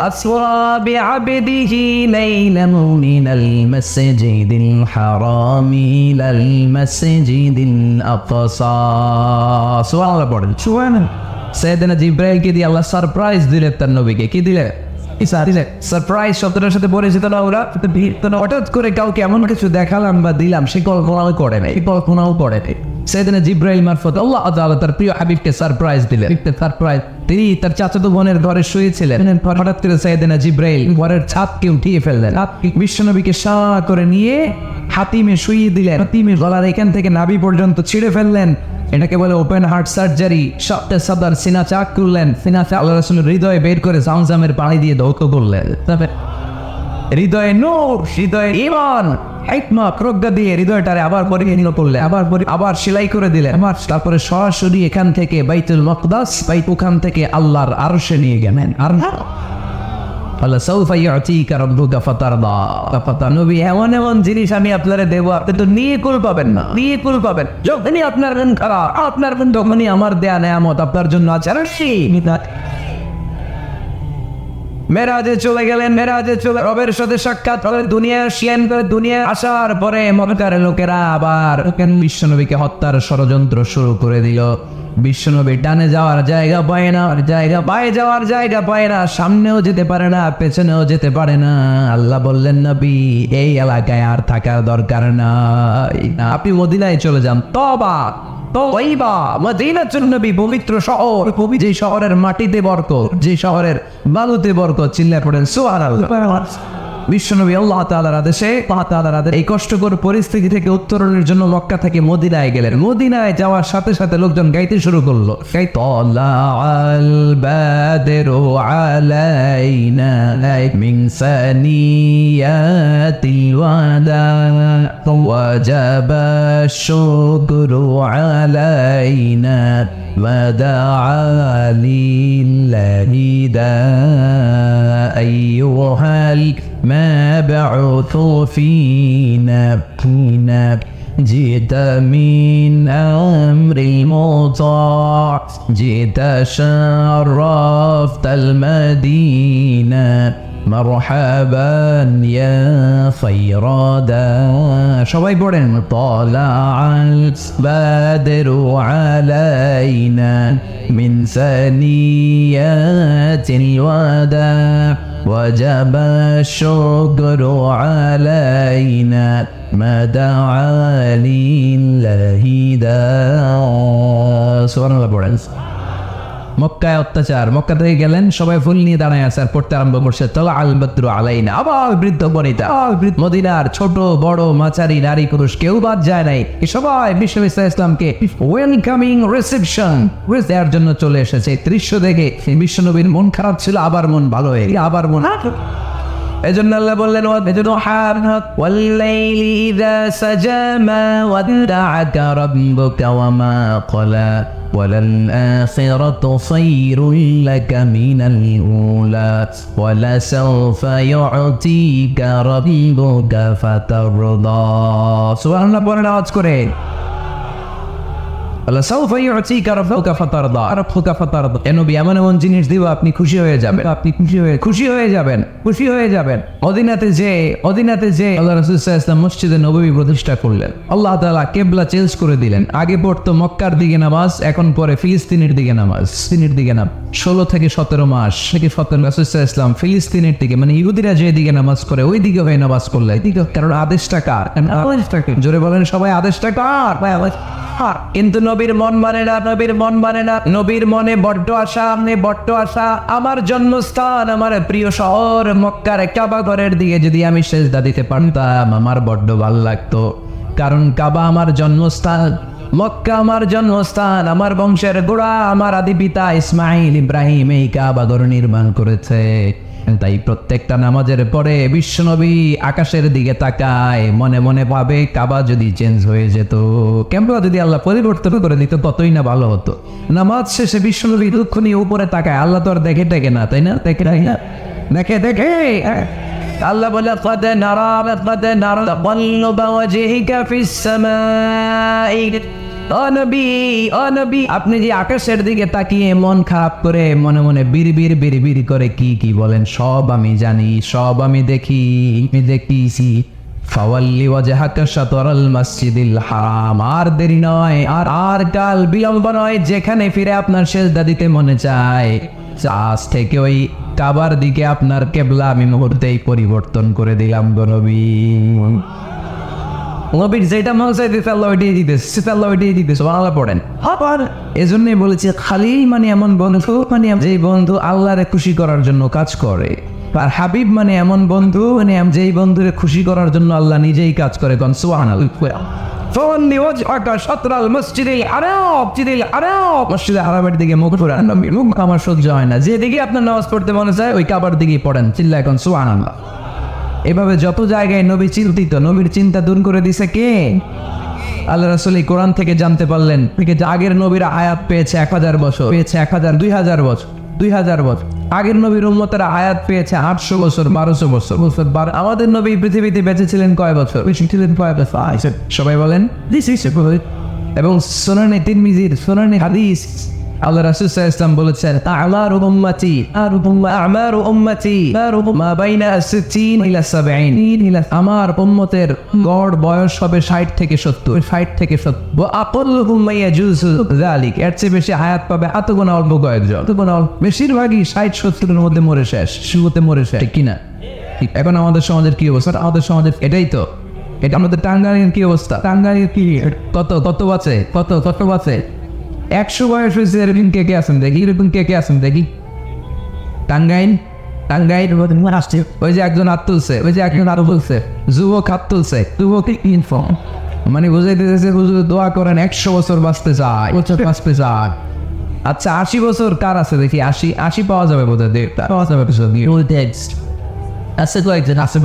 আসরা বিআবদিহি লাইলাম মিনাল মাসজিদিল হারামি ইলাল মাসজিদিল আকসা। সুবহানাল্লাহ পড়েন, সুবহানাল্লাহ। সাইয়েদনা জিবরাইলকে দিয়ে আল্লাহ সারপ্রাইজ দিলেন তার নবীকে। কি দিলে? সারপ্রাইজ শব্দটার সাথে পরিচিত না ওরা? হঠাৎ করে কাউকে এমন কিছু দেখালাম বা দিলাম, সে কল্পনাও করে নাই। সাইয়েদনা জিবরাইল মারফত আল্লাহ তাআলা তার প্রিয় হাবিবকে সারপ্রাইজ দিলেন। তিনি তার চাচাতো বোনের ঘরে শুয়েছিলেন। হঠাৎ করে সাইয়েদনা জিবরাইল ঘরের ছাদকে উঠিয়ে ফেললেন, বিশ্বনবীকে শাহ করে নিয়ে হাতিমে শুইয়ে দিলেন। হাতিমের গলার এখান থেকে নাভি পর্যন্ত ছিঁড়ে ফেললেন। এটাকে বলে ওপেন হার্ট সার্জারি। সবটা সাদার সিনা চাক করলেন। আল্লাহ রাসূলের হৃদয়ে বের করে জামজামের পানি দিয়ে ধৌত করলেন। হৃদয়ে নূর, হৃদয়ে ঈমান, হিকমা, প্রজ্ঞা দিয়ে হৃদয়টারে আবার পরিণত করলেন, আবার সেলাই করে দিলেন। তারপরে সরাসরি এখান থেকে বাইতুল মাকদাস, ওখান থেকে আল্লাহর আরশে নিয়ে গেলেন। আর আল্লাহ সাউফা ইউতিকা রাব্বুকা ফাতারদা। নবী এমন জিনিস আমি আপনারে দেব, আপনি তো নিয়ে কুল পাবেন না। যখনই আপনার মন খারাপ, তখনই আমার দেয়া নেয়ামত আপনার জন্য আছে। মেরাজে চলে গেলেন, মেরাজে চলে রবের সাথে সাক্ষাৎ করে দুনিয়া আসেন, দুনিয়া আসার পরে মক্কার লোকেরা আবার বিশ্বনবীকে হত্যার ষড়যন্ত্র শুরু করে দিল। বিশ্বনবী ডানে যাওয়ার জায়গা পায় না, জায়গা পায়ে যাওয়ার জায়গা পায় না, সামনেও যেতে পারে না, পেছনেও যেতে পারে না। আল্লাহ বললেন, নবী এই এলাকায় আর থাকার দরকার নাই, আপনি মদিনায় চলে যান। তওবা তওবা, মদিনাতুন নবী, পবিত্র শহর, যে শহরের মাটিতে বরকত, যে শহরের বালুতে বরকত। চিল্লায় পড়েন সুবহানাল্লাহ। বিশ্বনবী আল্লাহ তাআলার আদেশে এই কষ্টকর পরিস্থিতি থেকে উত্তরণের জন্য মক্কা থেকে মদিনায় গেলেন। মদিনায় যাওয়ার সাথে সাথে লোকজন গাইতে শুরু করলো, তালাআল বাদরু আলাইনা মিন সানিয়াতিল ওয়াদা ওয়াজাবা শুকরু আলাইনা ওয়াদাআ লিল্লাহি দা আইয়ুহাল مبعوث فينا جئت من أمر المطاع جئت شرفت المدينة مرحبا يا خير دا সবাই পড়েন طلع البدر علينا من ثنيات الوداع وجب الشكر علينا ما دعا لله داع সুবহানাল্লাহ পড়েন। মক্কায় অত্যাচার, মক্কা থেকে গেলেন, সবাই ফুল নিয়ে দাঁড়ায় আছে আর পড়তে আরম্ভ করছে তালা আল বদরু আলাইনা। আবার বৃদ্ধ বনিতা, মদিনার ছোট বড় মাচারি নারী পুরুষ কেউ বাদ যায় নাই, সবাই বিশ্ব ইসলামকে ওয়েলকামিং রিসেপশন দেওয়ার জন্য চলে এসেছে। দৃশ্য দেখে বিশ্বনবীর মন খারাপ ছিল, আবার মন ভালো হয়ে গেল, আবার মন। এজন্য আল্লাহ বললেন, ওয়াল্লাইলি ইযা সাজা মা ওয়াদআকা রাব্বুকা ওয়া মা ক্বালা وللآخرة خير لك من الأولى ولسوف يعطيك ربك فترضى سبحان الله বলেন আওয়াজ করে লাসাউফা ইউতিকা রাব্বুকা ফাতারদা রাব্বুকা ফাতারদা। এ নবী এমন এমন জিনিস দিব আপনি খুশি হয়ে যাবেন, আপনি খুশি হয়ে যাবেন। মদিনাতে যে আল্লাহ রাসূল সাল্লাল্লাহু আলাইহি ওয়াসাল্লাম মসজিদে নববী প্রতিষ্ঠা করলেন, আল্লাহ তাআলা কিবলা চেঞ্জ করে দিলেন। আগে পড়তো মক্কার দিকে নামাজ, এখন পড়ে ফিলিস্তিনের দিকে নামাজ। 16 থেকে 17 মাস থেকে রাসূল সাল্লাল্লাহু আলাইহি ওয়াসাল্লাম ফিলিস্তিনের দিকে, মানে ইহুদিরা যে দিকে নামাজ করে ওই দিকে হয়ে নামাজ করলে, কারণ আদেশটা কার? জোরে বলেন সবাই, আদেশটা কার? কিন্তু নবীর মন মানে না, নবীর মনে বড্ড আশা, আমার জন্মস্থান, আমার প্রিয় শহর মক্কার কাবা ঘরের দিকে যদি আমি সেজদা দিতে পারতাম আমার বড্ড ভালো লাগতো। কারণ কাবা আমার জন্মস্থান, মক্কা আমার জন্মস্থান, আমার বংশের গোড়া, আমার আদি পিতা ইসমাইল ইব্রাহিম এই কাবা ঘর নির্মাণ করেছে। তাই প্রত্যেকটা নামাজের পরে বিশ্বনবী আকাশের দিকে তাকায়, মনে মনে ভাবে কাবা যদি চেঞ্জ হয়ে যেত, কেমন যদি আল্লাহ পরিবর্তন করে দিত কতই না ভালো হতো। নামাজ শেষে বিশ্বনবী দুঃখ নিয়ে উপরে তাকায়, আল্লাহ তো আর দেখে না, তাই না? দেখে আল্লাহ বলে قد نرى تقلب وجهك في السماء ও নবী আপনি যে আকাশের দিকে তাকিয়ে মন খারাপ করে মনে মনে বিড়বিড় করে কি বলেন, সব আমি জানি, সব আমি দেখিছি। ফাওয়াল্লি ওয়াজহাকা শাতরাল মাসজিদিল হারাম, আর দেরি নয়, আর কাল বিলম্ব নয়, যেখানে ফিরে আপনার সেজদা দিতে মনে চায় আজ থেকে ওই কাবার দিকে আপনার কিবলা আমি মুহূর্তেই পরিবর্তন করে দিলাম গো নবী। নবীর যেটা মন চাইতেছে আল্লাহ ওইটাই দিতেছে, আল্লাহ পড়েন। এজন্যই বলেছি খালিল মানে এমন বন্ধু, মানে যে বন্ধু আল্লাহরে খুশি করার জন্য কাজ করে। আর হাবিব মানে এমন বন্ধু, মানে যেই বন্ধুরে খুশি করার জন্য আল্লাহ নিজেই কাজ করে। কোন সুবহানাল্লাহ। মসজিদে হারামের দিকে মুখ আমার সহ্য হয় না, যেদিকে আপনার নামাজ পড়তে মনে চায় ওই কাবার দিকেই পড়েন, চিল্লায় কোন সুবহানাল্লাহ। এভাবে যত জায়গায় নবী চিন্তিত, নবীর চিন্তা দূর করে দিছে কে? আল্লাহ রাসূল এই কোরআন থেকে জানতে পারলেন যে আগের নবীরা হায়াত পেয়েছে 1000 বছর, পেয়েছে 2000 বছর, 2000 বছর। আগের নবীর উম্মতেরা হায়াত পেয়েছে 800 বছর, 1200 বছর। আমাদের নবী পৃথিবীতে বেঁচে ছিলেন কয় বছর? সবাই বলেন। এবং সুনানে তিরমিজির, সুনানে হাদিস আল্লাহ রাসূল সাল্লাল্লাহু আলাইহি ওয়াসাল্লাম বলেছেন আ'মারু উম্মতি আ'মারু উম্মতি মা বাইনা 60 ইলা 70 আমার উম্মতের গড় বয়স হবে 60 থেকে 70 ওয়া আকাল্লুহুম মা ইয়াজুজু যালিক এর চেয়ে বেশি হায়াত পাবে এত গুণ অল্প কয়েকজন বেশিরভাগই 60-70 এর মধ্যে মরে শেষ শুরুতে মরে শেষ ঠিক কিনা এখন আমাদের সমাজের কি অবস্থা আমাদের সমাজের এটাই তো এটা আমাদের টাঙ্গাইলের কি অবস্থা টাঙ্গাইলের কি কত বাঁচে কত বাঁচে 100 বয়স হয়েছে এরকম কে আছেন দেখি টাঙ্গাইল আসছে ওই যে একজন হাত তুলছে যুবক হাত তুলছে যুবক ইনফর্ম মানে বুঝাইতে চাইছে হুজুর দোয়া করেন 100 বছর বাঁচতে চায় আচ্ছা 80 বছর কার আছে দেখি 80 পাওয়া যাবে বোধহয় পাওয়া যাবে আছে তো একজন আছে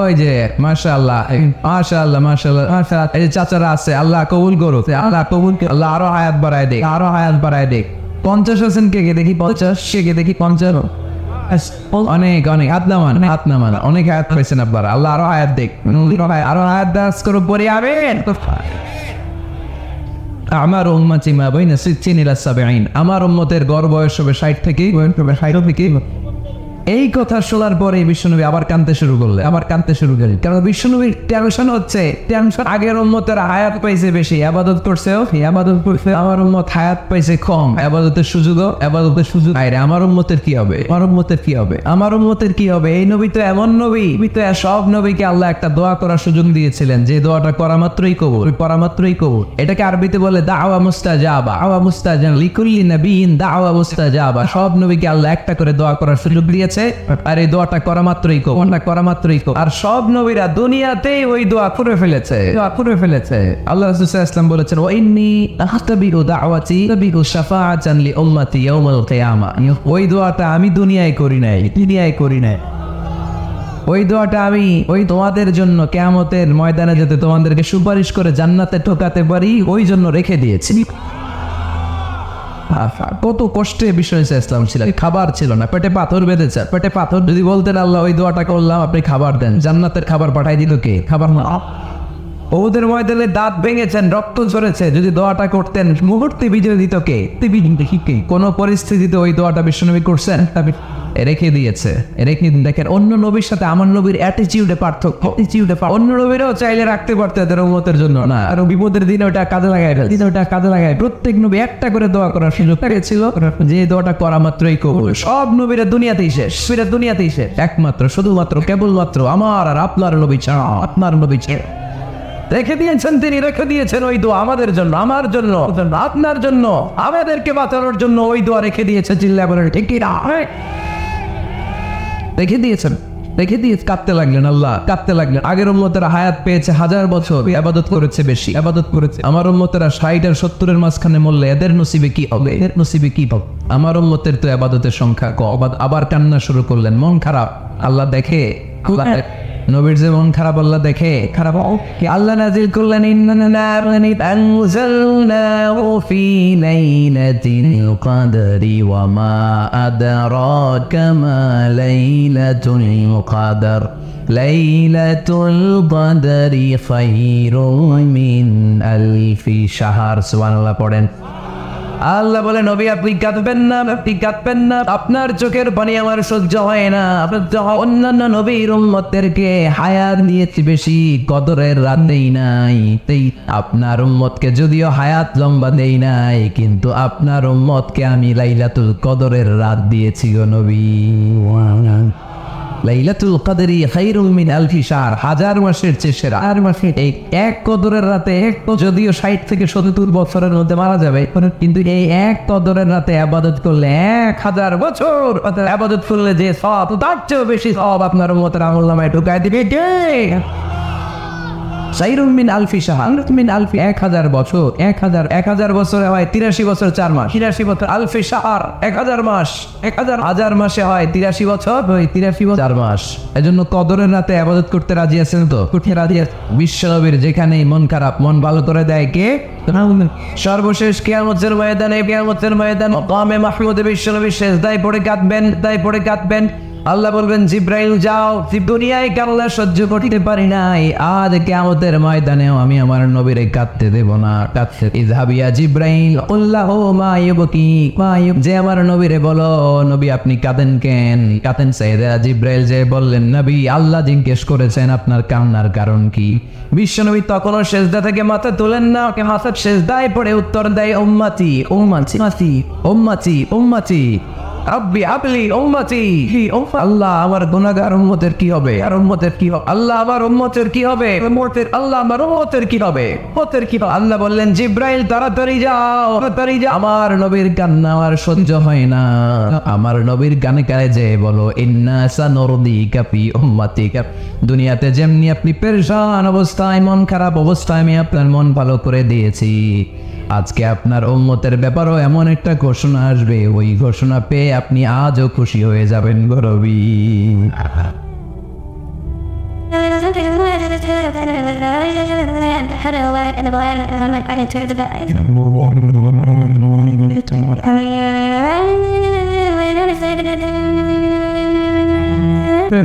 ওই যে মাশাআল্লাহ এই যে চাচারা আছে আল্লাহ কবুল করো আল্লাহ আরো হায়াত বাড়ায় দেখ 50 আছেন কে দেখি 50 কে দেখি 50 অনেক হাত নামান অনেক হায়াত পাইছেন আপনারা আল্লাহ আরো হায়াত দেখ আরো হায়াত দাস করো পরে আবেন আমার উম্মতি মা বাইনা 60 ইলা 70 আমার উম্মতের গড় বয়স হবে 60 থেকে এই কথা শোনার পরে বিশ্বনবী আবার কাঁদতে শুরু করলেন কারণ বিশ্বনবীর টেনশন হচ্ছে আগের উম্মতের হায়াত পাইছে বেশি ইবাদত করছে আমার উম্মত হায়াত পাইছে কম ইবাদতের সুযোগ আরে আমার উম্মতের কি হবে এই নবী তো এমন নবী সব নবীকে আল্লাহ একটা দোয়া করার সুযোগ দিয়েছিলেন যে দোয়াটা করা মাত্রই কবুল এটাকে আরবিতে বলে দাওয়া মুস্তাজাবা লিকুল্লি নবিয়িন দাওয়া মুস্তাজাবা সব নবীকে আল্লাহ একটা করে দোয়া করার সুযোগ দিয়েছে আর এই দোয়াটা করা মাত্রই কবুল আর সব নবীরা দুনিয়াতেই ওই দোয়া করে ফেলেছে আল্লাহ রাসূল সাল্লাল্লাহু আলাইহি ওয়াসাল্লাম বলেছেন ওয়া ইন্নী আহতাবিউ দাওয়াতি তাবিউ শাফাআতান লি উম্মতি ইয়াউমাল কিয়ামা ওই দোয়াটা আমি দুনিয়ায় করি নাই ওই দোয়াটা আমি ওই তোমাদের জন্য কিয়ামতের ময়দানে যাতে তোমাদেরকে সুপারিশ করে জান্নাতে ঢোকাতে পারি ওই জন্য রেখে দিয়েছি কত কষ্টে বিষয় ইসলাম ছিল খাবার ছিল না পেটে পাথর বেঁধেছে যদি বলতেন আল্লাহ ওই দোয়াটা করলাম আপনি খাবার দেন জান্নাতের খাবার পাঠাই দিল কে খাবার না ওদের ময়দানে দাঁত ভেঙেছেন রক্ত ঝরেছে যদি দোয়াটা করতেন মুহূর্তে বিজয় দিত কে কোন পরিস্থিতিতে ওই দোয়াটা বিশ্বনবী করছেন রেখে দিয়েছে দেখেন অন্য নবীর সাথে আমার নবীর অ্যাটিটিউডে পার্থক্য অন্য নবীরাও চাইলে রাখতে পারতো এদের উম্মতের জন্য না আর বিপদের দিনে ওটা কাজে লাগায় প্রত্যেক নবী একটা করে দোয়া করার সুযোগ পেয়েছিল যে দোয়াটা করা মাত্রই কবুল সব নবীরা দুনিয়াতেই শেষ একমাত্র শুধুমাত্র কেবলমাত্র আমার আর আপনার নবী ছাড়া রেখে দিয়েছেন ওই দোয়া আমাদের জন্য আমার জন্য আপনার জন্য আমাদেরকে বাঁচানোর জন্য ওই দোয়া রেখে দিয়েছে চিল্লা বলেন ঠিক কি না রেখে দিয়ে কাঁদতে লাগলেন আগের উম্মতেরা হায়াত পেয়েছে 1000 বছর ইবাদত করেছে আমার উম্মতেরা 60 আর 70 এর মাঝখানে মরলে এদের নসিবে কি হবে আমার উম্মতের তো ইবাদতের সংখ্যা কম আবার কান্না শুরু করলেন মন খারাপ আল্লাহ দেখে নবীর যে মন খারাপ আল্লাহ দেখে খারাপ আল্লাহ নাযিল করলেন ইন্নানা আনজালনাহু ফি লাইলাতিল কদরি ওয়া মা আদরাকা মা লাইলাতুল কদর লাইলাতুল কদরি খায়রুম মিন আলফি শাহর সুবহানাল্লাহ পড়েন আল্লাহ বলে নবী আপনি কাঁদবেন না আপনার চোখের পানি আমার সহ্য হয় না অন্যান্য নবীর উম্মতদেরকে হায়াত দিয়েছি বেশি কদরের রাত দেই নাই আপনার উম্মতকে যদিও হায়াত লম্বা দেই নাই কিন্তু আপনার উম্মতকে আমি লাইলাতুল কদরের রাত দিয়েছি গো নবী লাইলাতুল কদরি খায়রুম মিন আলফি শাহর 1000 মাসের চেয়ে সেরা এই এক কদরের রাতে যদিও 60 থেকে 70 বছরের মধ্যে মারা যাবে কিন্তু এই এক কদরের রাতে ইবাদত করলে 1000 বছর ইবাদত করলে যে সওয়াব তার চেয়ে বেশি সওয়াব আপনার উম্মতের আমলনামায় ঢুকায় দিবে কে খায়রুম মিন আলফি শাহর 1000 বছর 1000 বছরে হয় 83 বছর 4 মাস 83 বছর আলফি শাহর 1000 মাস 1000 মাসে হয় 83 বছর 83 বছর 4 মাস এজন্য কদরের রাতে ইবাদত করতে রাজি আছেন তো বিশ্বনবীর যেখানেই মন খারাপ মন ভালো করে দেয় কে সর্বশেষ কিয়ামতের ময়দানে মাকামে মাহমুদে বিশ্বনবী সিজদায় পড়ে কাঁদবেন আল্লাহ বলবেন জিব্রাইল যাও, দুনিয়ায় কান্না সহ্য করতে পারি নাই, আজ কিয়ামতের ময়দানেও আমি আমার নবীরে কাঁদতে দেব না, কাঁদতে। ইযহাবিয়া জিব্রাইল আল্লাহু মা ইউবকি যে আমার নবীরে বলো, নবী আপনি কাঁদেন কেন, কাঁদেন? সাইয়েদা জিব্রাইল যে বললেন, নবী আল্লাহ জিজ্ঞেস করেছেন আপনার কান্নার কারণ কি। বিশ্বনবী তখনও সেজদা থেকে মাথা তোলেন না, মাথা সেজদায় পড়ে উত্তর দেয় উম্মতি উম্মতি উম্মতি উম্মতি রব্বি আবলি উম্মতি। আল্লাহ আমার গুনাহগার উম্মতের কি হবে, আর উম্মতের কি হবে, আল্লাহ আমার উম্মতের কি হবে, উম্মতের আল্লাহ আমার উম্মতের কি হবে, উম্মতের কি হবে। আল্লাহ বললেন জিব্রাইল তাড়াতাড়ি যাও, তাড়াতাড়ি যাও, আমার নবীর কান্না আর সহ্য হয় না, আমার নবীর গানে গায়ে যে বলো ইন্না সানুরদিকা ফি উম্মাতিকা। দুনিয়াতে যেমনি আপনি পেরেশান অবস্থায়, মন খারাপ অবস্থায় আমি আপনার মন ভালো করে দিয়েছি, আজকে আপনার উম্মতের ব্যাপারও এমন একটা ঘোষণা আসবে, ওই ঘোষণা পেয়ে আপনি আজও খুশি হয়ে যাবেন গরবি।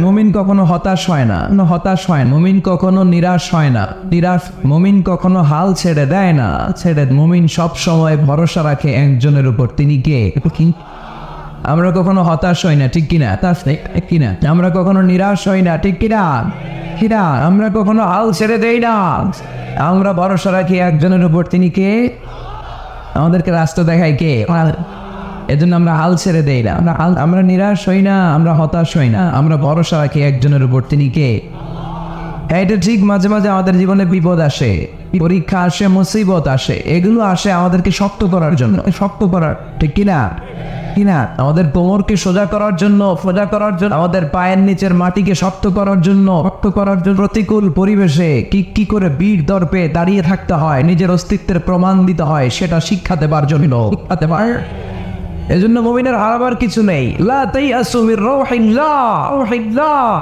মুমিন কখনো হতাশ হয় না, হতাশ হয় না। মুমিন কখনো নিরাশ হয় না, মুমিন কখনো হাল ছেড়ে দেয় না, মুমিন সব সময় ভরসা রাখে একজনের উপর, তিনি কে? আমরা কখনো হতাশ হই না, ঠিক কিনা? ঠিক কিনা? আমরা কখনো নিরাশ হই না, ঠিক কিনা? কিনা? আমরা কখনো হাল ছেড়ে দেই না, আমরা ভরসা রাখি একজনের উপর, তিনি কে? আমাদেরকে রাস্তা দেখায় কে? এজন্য আমরা হাল ছেড়ে দেই না, আমরা নিরাশ হই না, আমরা হতাশ হই না, আমরা ভরসা রাখি একজনের উপর, তিনি কে? এটা ঠিক। মাঝে মাঝে আমাদের জীবনে বিপদ আসে, পরীক্ষা আসে, মুসিবত আসে, এগুলো আসে আমাদেরকে শক্ত করার জন্য, শক্ত করার, ঠিক কিনা? কিনা? আমাদের কোমরকে সোজা করার জন্য, আমাদের পায়ের নিচের মাটিকে শক্ত করার জন্য, প্রতিকূল পরিবেশে কি করে বীর দর্পে দাঁড়িয়ে থাকতে হয়, নিজের অস্তিত্বের প্রমাণ দিতে হয়, সেটা শিক্ষা দেবার জন্য, শিক্ষাতে পারে। এজন্য মুমিনের হারাবার কিছু নেই। লা তাইয়াসু মির রাউহিল্লাহ,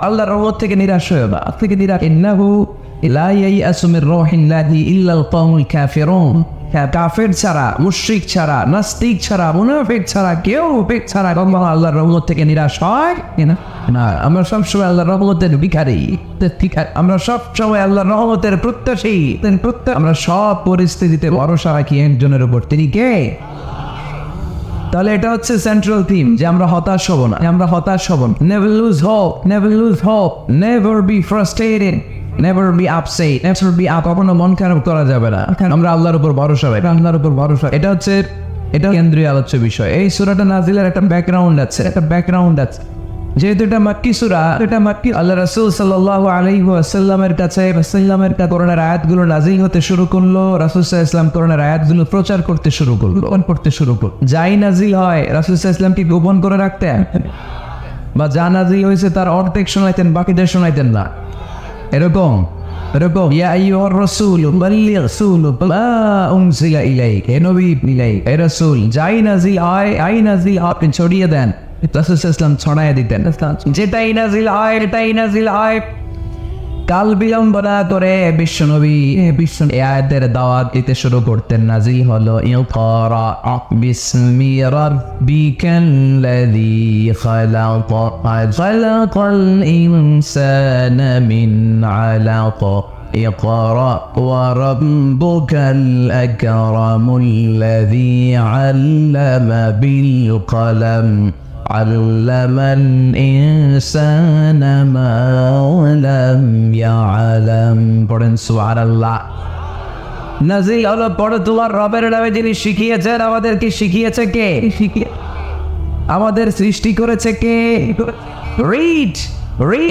আল্লাহর রহমত থেকে নিরাশ হয়ো না, থেকে নিরাশ। ইন্নাহু লা ইয়াইয়াসু মির রাউহিল্লাহি ইল্লাল কওমুল কাফিরুন। কাফের ছাড়া, মুশরিক ছাড়া, নাস্তিক ছাড়া, মুনাফিক ছাড়া, কেউ ছাড়া কখনো আল্লাহর রহমত থেকে নিরাশ হয় না। আমরা সবসময় আল্লাহর রহমতের ভিখারি, আমরা সবসময় আল্লাহর রহমতের প্রত্যাশী। আমরা সব পরিস্থিতিতে ভরসা রাখি একজনের উপর, তিনি কে? তাহলে এটা হচ্ছে সেন্ট্রাল থিম, যে আমরা হতাশ হব না, আমরা হতাশ হব না। Never lose hope, never lose hope, never be frustrated, never be upset, never be up. কখনো মন খারাপ করা যাবে না, আমরা আল্লাহর উপর ভরসা রাখি, আল্লাহর উপর ভরসা। এটা হচ্ছে, এটা কেন্দ্রীয় আলোচ্য বিষয়। এই সূরাটা নাজিলের একটা ব্যাকগ্রাউন্ড আছে, যেহেতু এটা মাক্কি সূরা, এটা মাক্কি। আল্লাহ রাসূল সাল্লাল্লাহু আলাইহি ওয়াসাল্লামের কাছে কোরআনের আয়াতগুলো নাজিল হতে শুরু করলো, রাসূল সাল্লাল্লাহু আলাইহি ওয়াসাল্লাম কোরআনের আয়াতগুলো প্রচার করতে শুরু করলো, যাই নাজিল হয় রাসূল সাল্লাল্লাহু আলাইহি ওয়াসাল্লাম কি গোপন করে রাখতেন? বা যা নাজিল হয়েছে তার অর্ধেক শোনাইতেন, বাকিদের শোনাইতেন না, এরকম ইয়া আইয়ুহার রাসূল বাল্লিগ মা উনজিলা ইলাইক, হে নবী, হে রাসূল, যাই নাজিল হয় আপনি ছড়িয়ে দেন। রাসূল সাল্লাল্লাহু আলাইহি ওয়াসাল্লাম ছড়ায় দিতেন, যেটাই নাজিল হয়। কাল বিলম্ব না করে বিশ্বনবী এই আয়াতের দাওয়াত দিতে শুরু করতেন। নাজিল হলো ইকরা বিসমি রাব্বিকাল্লাযী খালাকাল ইনসানা মিন আলাক ইকরা ওয়া রাব্বুকাল আকরামুল্লাযী আল্লামা বিল কলম আল্লামাল ইনসানা মা লাম ইয়ালাম। পড়েন সুবহানাল্লাহ। নাজিল হলো পড়ো তোমার রবের নামে, যিনি শিখিয়েছেন। আমাদেরকে শিখিয়েছে কে? আমাদের সৃষ্টি করেছে কে? Read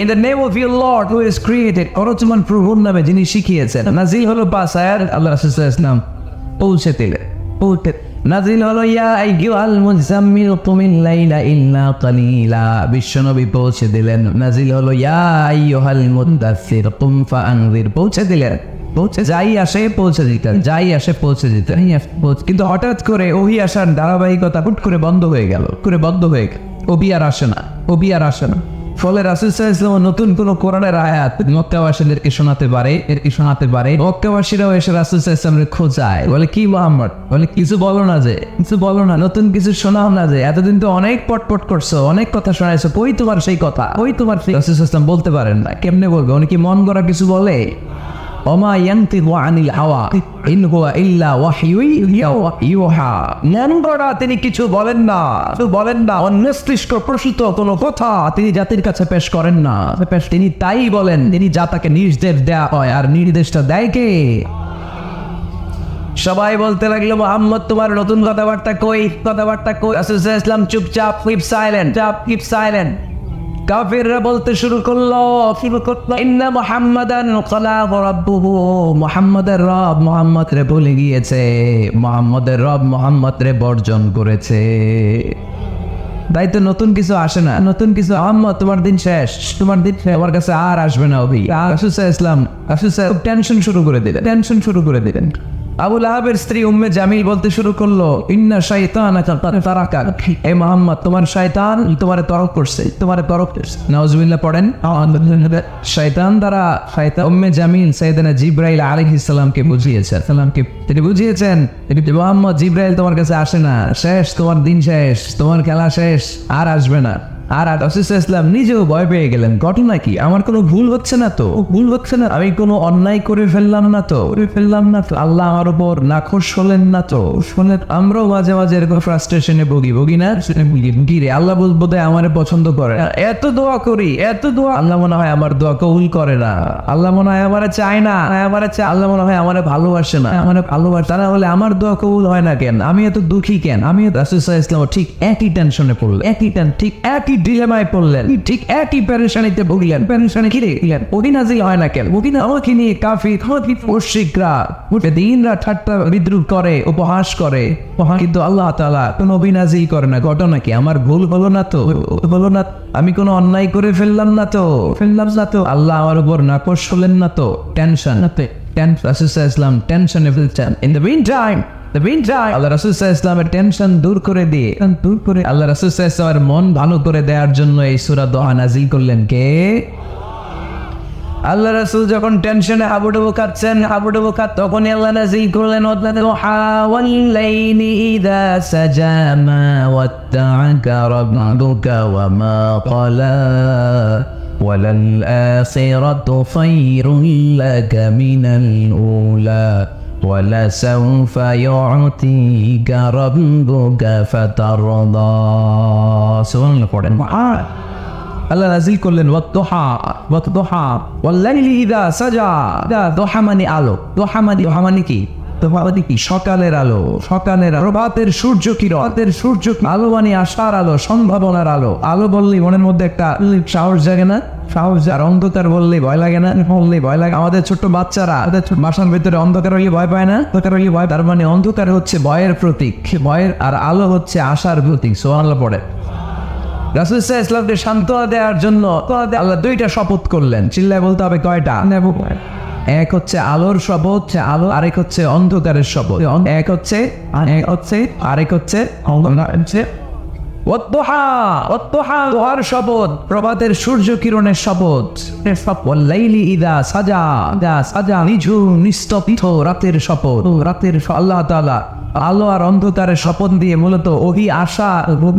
in the name of your Lord who is created। পড়ো তোমার প্রভুর নামে, যিনি শিখিয়েছেন। নাজিল হলো 5 আয়াত, আল্লাহ রাসূল সাল্লাল্লাহু আলাইহি ওয়াসাল্লাম পৌঁছে দিলেন। নাজিল হলো ইয়া আইয়ুহাল মুজাম্মিল কুমিল লাইলা ইল্লা কালিলা, বিশ্বনবী পৌঁছে দিলেন। নাজিল হলো ইয়া আইয়ুহাল মুদাসসির কুম ফাআনজির, পৌঁছে দিলেন। যাই আসে পৌঁছে দিতেন। কিন্তু হঠাৎ করে ওহী আসার ধারাবাহিকতা হুট করে বন্ধ হয়ে গেল, ওহী আর আসে না। ফলে রাসূল সাল্লাল্লাহু আলাইহি ওয়াসাল্লাম নতুন কোন কোরআনের আয়াত মক্কাবাসীদেরকে শোনাতে পারে মক্কাবাসীরাও এসে রাসূল সাল্লাল্লাহু আলাইহি ওয়াসাল্লামের খোঁজায়, বলে কি মুহাম্মদ, বলে কিছু বলো না, নতুন কিছু শোনাও না, যে এতদিন তো অনেক পটপট করছো, অনেক কথা শোনাইছো, কই তোমার সেই কথা, কই তোমার সেই। রাসূল সাল্লাল্লাহু আলাইহি ওয়াসাল্লাম বলতে পারেন না, কেমনে বলবে, উনি কি মন গড়া কিছু বলে? ওমা ইয়ানতিকু আনিল হাওয়া ইন হুয়া ইল্লা ওয়াহয়ুন ইউহা। মন গড়া তিনি কিছু বলেন না, অনির্দিষ্ট প্রসূত কোনো কথা তিনি জাতির কাছে পেশ করেন না। তিনি তাই বলেন, তিনি যা তাকে নির্দেশ দেয়া হয়, আর নির্দেশটা দেয় কে? সবাই বলতে লাগলো, মুহাম্মদ তোমার নতুন কথাবার্তা কই? রাসূল সাল্লাল্লাহু আলাইহি ওয়াসাল্লাম চুপচাপ, কিপ সাইলেন্ট। কাফিররা বলতে শুরু করলো, ইন্না মুহাম্মাদান খালাহু রাব্বুহু, মুহাম্মাদের রব মুহাম্মদ রে ভুলে গিয়েছে, মুহাম্মাদের রব মুহাম্মদ রে বর্জন করেছে। তাই তো নতুন কিছু আসে না, মুহাম্মদ তোমার দিন শেষ, আমার কাছে আর আসবে না। রাসূল সাল্লাল্লাহু আলাইহি ওয়াসাল্লাম টেনশন শুরু করে দিলেন। আবু লাহাবের স্ত্রী উম্মে জামিল বলতে শুরু করলো, ইন্না শাইতানাকা কাদ তারাকা, হে মুহাম্মদ তোমার শয়তান তোমারে তরক করছে। নাউজুবিল্লাহ পড়েন। শয়তান উম্মে জামিল সাইয়েদনা জিবরাইল আলাইহিস সালামকে বুঝিয়েছেন মুহাম্মদ, জিবরাইল তোমার কাছে আসে না, শেষ, তোমার দিন শেষ, তোমার খেলা শেষ, আর আসবে না। আর রাসূল সাল্লাল্লাহু আলাইহি ওয়াসাল্লাম নিজেও ভয় পেয়ে গেলেন, ঘটনা কি, আমার কোনো ভুল হচ্ছে না তো, আমি কোনো অন্যায় করে ফেললাম না তো, আল্লাহ আমার উপর নাখোশ হলেন না তো। আমরাও মাঝে মাঝে এরকম ফ্রাস্ট্রেশনে ভুগি না, রে আল্লাহ বোধহয় আমারে পছন্দ করে না, এত দোয়া করি, আল্লাহ মনে হয় আমার দোয়া কবুল করে না, আল্লাহ মনে হয় আমারে চায় না, আল্লাহ মনে হয় আমারে ভালোবাসে না, তা না হলে আমার দোয়া কবুল হয় না কেন, আমি এত দুঃখী কেন। রাসূল সাল্লাল্লাহু আলাইহি ওয়াসাল্লাম ঠিক একই টেনশনে পড়লেন, একই ডিলেমায় পড়লেন, ঠিক একই পেরেশানিতে ভুগলেন। কি রে, ওহি নাজিল হয় না কেন? আমাকে নিয়ে কাফির মুশরিকরা দিনরাত ঠাট্টা বিদ্রুপ করে, উপহাস করে, কিন্তু আল্লাহ তাআলা কোনো নবী নাজিল করে না। ঘটনা কি, আমার ভুল হলো না তো, আমি কোনো অন্যায় করে ফেললাম না তো, আল্লাহ আমার উপর নাকশ হলেন না তো। টেনশন, রাসূল সাল্লাল্লাহু আলাইহি ওয়াসাল্লাম টেনশনে ফেলছেন। ইন দ্য মিনটাইম আল্লাহ রাসূল সাল্লাল্লাহু আলাইহি ওয়াসাল্লামের টেনশন দূর করে আল্লাহ রাসূল সাল্লাল্লাহু আলাইহি ওয়াসাল্লামের মন ভালো করে দেওয়ার জন্য এই সূরা দোহা নাজিল করলেন কে? আল্লাহ রাসূল যখন টেনশনে হাবুডুবু কাঁদছেন, তখনই আল্লাহ নাজিল করলেন, ওয়াদ-দুহা ওয়াল-লাইলি ইযা সাজা মা ওয়াদ্দা'আকা রাব্বুকা ওয়া মা ক্বালা ওয়ালাল আখিরাতু খায়রুল লাকা মিনাল উলা وَلَسَوْفَ يُعْطِيكَ رَبُّكَ فَتَرْضَى। সুবহানাল্লাহ পড়েন। আল্লাহ নাযিল করলেন ওয়াদ-দুহা ওয়াল-লাইলি ইযা সাজা। দুহা মানে আলো, দুহা মানে কি? সকালের আলো, প্রভাতের সূর্য কিরণ, আলো মানে আশার আলো, সম্ভাবনার আলো। আলো বললেই মনের মধ্যে একটা সাহস জাগে না? আর অন্ধকার বললেই ভয় লাগে না? আমাদের ছোট্ট বাচ্চারা বাসার ভিতরে অন্ধকার হলে ভয় পায় না? তার মানে অন্ধকার হচ্ছে ভয়ের প্রতীক, আর আলো হচ্ছে আশার প্রতীক। সুবহানাল্লাহ পড়ে। রাসূল সাল্লাল্লাহু আলাইহি ওয়াসাল্লামকে সান্ত্বনা দেওয়ার জন্য আল্লাহ দুইটা শপথ করলেন। চিল্লায় বলতে হবে কয়টা? এক হচ্ছে আলোর শপথ, আরেক হচ্ছে অন্ধকারের শপথ। আরেক হচ্ছে ওয়াদ-দুহার শপথ, প্রভাতের সূর্য কিরণের শপথ। ওয়াল-লাইলি ইযা সাজা, নিঝুম নিস্তব্ধ রাতের শপথ। আল্লাহ তাআলা আলো আর অন্ধকারের শপথ দিয়ে মূলত ওহি আশা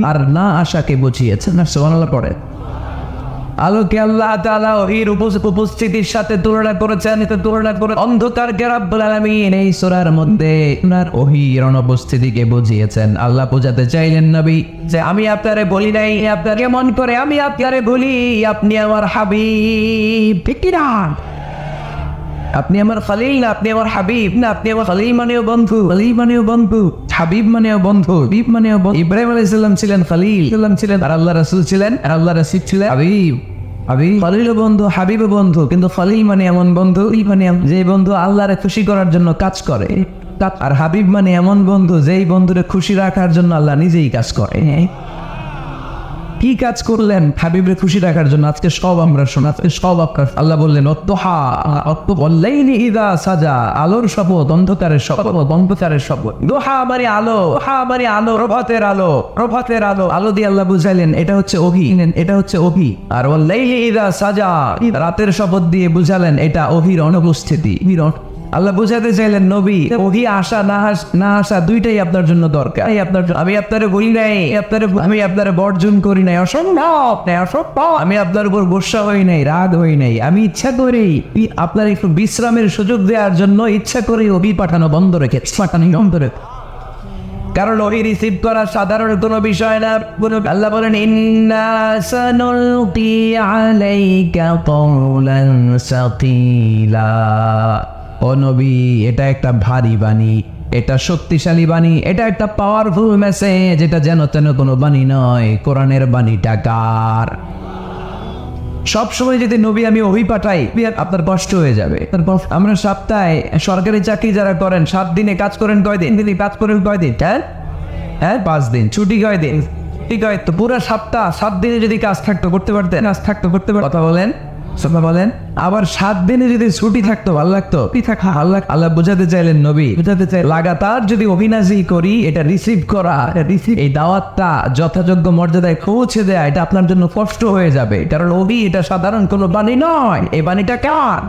আর না আশাকে বুঝিয়েছেন। সুবহানাল্লাহ পড়ে। আলোকে আল্লাহ তাআলা ওহির উপস্থিতির সাথে তুলনা করেছেন, অন্ধকারকে রব্বুল আলামিন এই সূরার মধ্যে ওনার ওহির অনুপস্থিতিকে বুঝিয়েছেন। আল্লাহ বোঝাতে চাইলেন নবী যে আমি আপনারে বলি নাই, আপনার কেমন করে আমি আপনারে বলি আপনি আমার হাবিব, ঠিক কি না? আপনি আমার খলিল না, আপনি আমার হাবিব না। আপনি আমার খলিল মানেও বন্ধু, হাবিব মানেও বন্ধু, ইব্রাহিম আলাইহিস সালাম ছিলেন খলিল, আর আল্লাহ রাসূল ছিলেন হাবিব। খলিল বন্ধু, হাবিব বন্ধু, কিন্তু খলিল মানে এমন বন্ধু যে বন্ধু আল্লাহরে খুশি করার জন্য কাজ করে, আর হাবিব মানে এমন বন্ধু যেই বন্ধুরে খুশি রাখার জন্য আল্লাহ নিজেই কাজ করে। কি কাজ করলেন হাবিবের খুশি রাখার জন্য? আজকে সব আমরা শোনা, আজকে সব আপনার। আল্লাহ বললেন অত্তহা ওয়াল্লাইলি ইযা সাজা, আলোর শপথ, অন্ধকারের শপথ, অন্ধকারের শপথ। দোহা মানে আলো, দোহা মানে আলো, প্রভাতের আলো, প্রভাতের আলো। আলো দিয়ে আল্লাহ বুঝাইলেন এটা হচ্ছে ওহী, এটা হচ্ছে ওহী। আর ওয়াল্লাইলি ইযা সাজা, রাতের শপথ দিয়ে বুঝালেন এটা ওহীর অনুপস্থিতি। আল্লাহ বুঝাতে চাইলেন নবী ওহী আসা না আসা দুইটাই আপনার জন্য দরকার। আমি আপনারে বলি নাই, আমি আপনারে বর্জন করি নাই, অসম্ভব, আমি আপনার উপর গোসা হই নাই, রাগ হই নাই। আমি ইচ্ছা করেই আপনার একটু বিশ্রামের সুযোগ দেওয়ার জন্য ইচ্ছা করেই ওহী পাঠানো বন্ধ রেখেছি, কারণ ওহী রিসিভ করা সাধারণ কোনো বিষয় না। আল্লাহ বলেন ইন্না সানুলকি আলাইকা কওলান সাকিলা, ও নবী এটা একটা ভারী বাণী, এটা শক্তিশালী বাণী, এটা একটা পাওয়ারফুল মেসেজ, এটা যেন তেন কোনো বাণী নয়, কোরআনের বাণীটা কার? সবসময় যদি নবী আমি ওহী পাঠাই আপনার কষ্ট হয়ে যাবে। আমরা সপ্তাহে সরকারি চাকরি যারা করেন 7 দিনে কাজ করেন কয়দিন? কাজ করেন কয়দিন? হ্যাঁ 5 দিন। ছুটি কয়দিন? ঠিক হয় তো পুরো সপ্তাহ 7 দিনে যদি কাজ থাকতো করতে পারতেন? কথা বলেন, বলেন। আবার 7 দিনে যদি ছুটি থাকতো ভালো লাগতো? আল্লাহ বুঝাতে চাইলেন নবী, বুঝাতে চাই লাগাতার যদি অভিনাজি করি এটা রিসিভ করা, এই দাওয়াতটা যথাযোগ্য মর্যাদায় পৌঁছে দেয়া এটা আপনার জন্য কষ্ট হয়ে যাবে। কারণ ওহী এটা সাধারণ কোনো বাণী নয়, এই বাণীটা কার?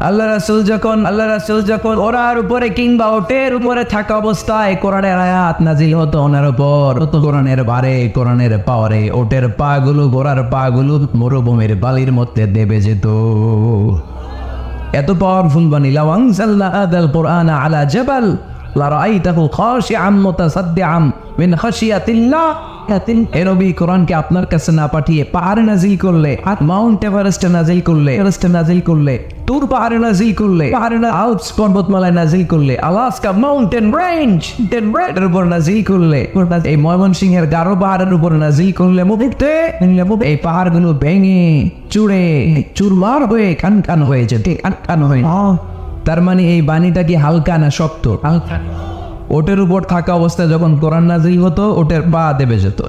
আল্লাহ রাসূল যখন ওরার উপরে কিংবা ওটের উপরে থাকা অবস্থায় কোরআনের আয়াত নাজিল হতো ওনার উপর, কোরআনের ভারে, কোরআনের পাওয়ারে ওটের পাগুলো, ঘোড়ার পাগুলো মরুভূমির বালির মধ্যে দেবে যেত। এত পাওয়ারফুল বাণী। লাউ আনজালনা হাযাল কুরআনা আলা জাবাল লারাআইতাহু খাশিআম মুতাসাদ্দিআম মিন খাশিয়াতিল্লাহ। এ নবী কোরআনকে আপনার কাছে না পাঠিয়ে পাহাড়ে নাজিল করলে, মাউন্ট এভারেস্টে নাজিল করলে, তুর পাহাড়ে নাজিল করলে, আল্পস পর্বতমালায় নাজিল করলে, আলাস্কা মাউন্টেন রেঞ্জ এর উপর নাজিল করলে, এই ময়মনসিংহের গারো পাহাড়ের উপর নাজিল করলে মুহূর্তে এই পাহাড়গুলো ভেঙে চুরে চুরমার হয়ে খান হয়ে যেত, খান হয়ে। তার মানে এই বাণীটা কি হালকা না শক্ত? হালকা। ওটের উপর থাকা অবস্থায় যখন কোরআন নাজিল হতো ওটের পা দেবে যেত,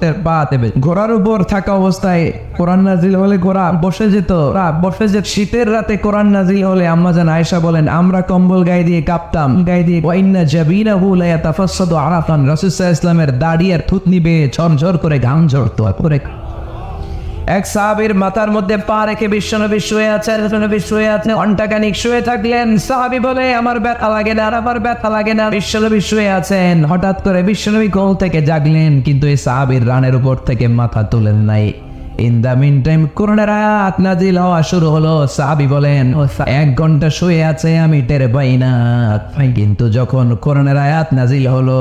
ঘোড়ার উপর থাকা অবস্থায় কোরআন নাজিল হলে ঘোড়া বসে যেত। শীতের রাতে কোরআন নাজিল হলে আম্মা জান আয়েশা বলেন আমরা কম্বল গায়ে দিয়ে কাঁপতাম, ওয়া ইন্না জাবিনাহু লা ইয়াতাফাসসাদু আরাফান, রাসূল সাল্লাল্লাহু আলাইহি ওয়াসাল্লামের দাড়ি আর থুতনি বেয়ে ঝরঝর করে ঘাম ঝরতো। এক সাহাবীর মাথার মধ্যে পা রেখে বিশ্বনবী শুয়ে আছেন, ঘন্টাখানিক শুয়ে থাকলেন। সাহাবী বলে আমার ব্যথা লাগে না, আমার ব্যথা লাগে না। বিশ্বনবী শুয়ে আছেন, হঠাৎ করে বিশ্বনবী ঘুম থেকে জাগলেন, কিন্তু এই সাহাবীর রানের উপর থেকে মাথা তুলেন নাই। ইন দা মিন টাইম কোরআনের আয়াত নাজিল হওয়া শুরু হলো। সাহাবী বলেন 1 ঘন্টা শুয়ে আছে আমি টের পাই না, কিন্তু যখন কোরআনের আয়াত নাজিল হলো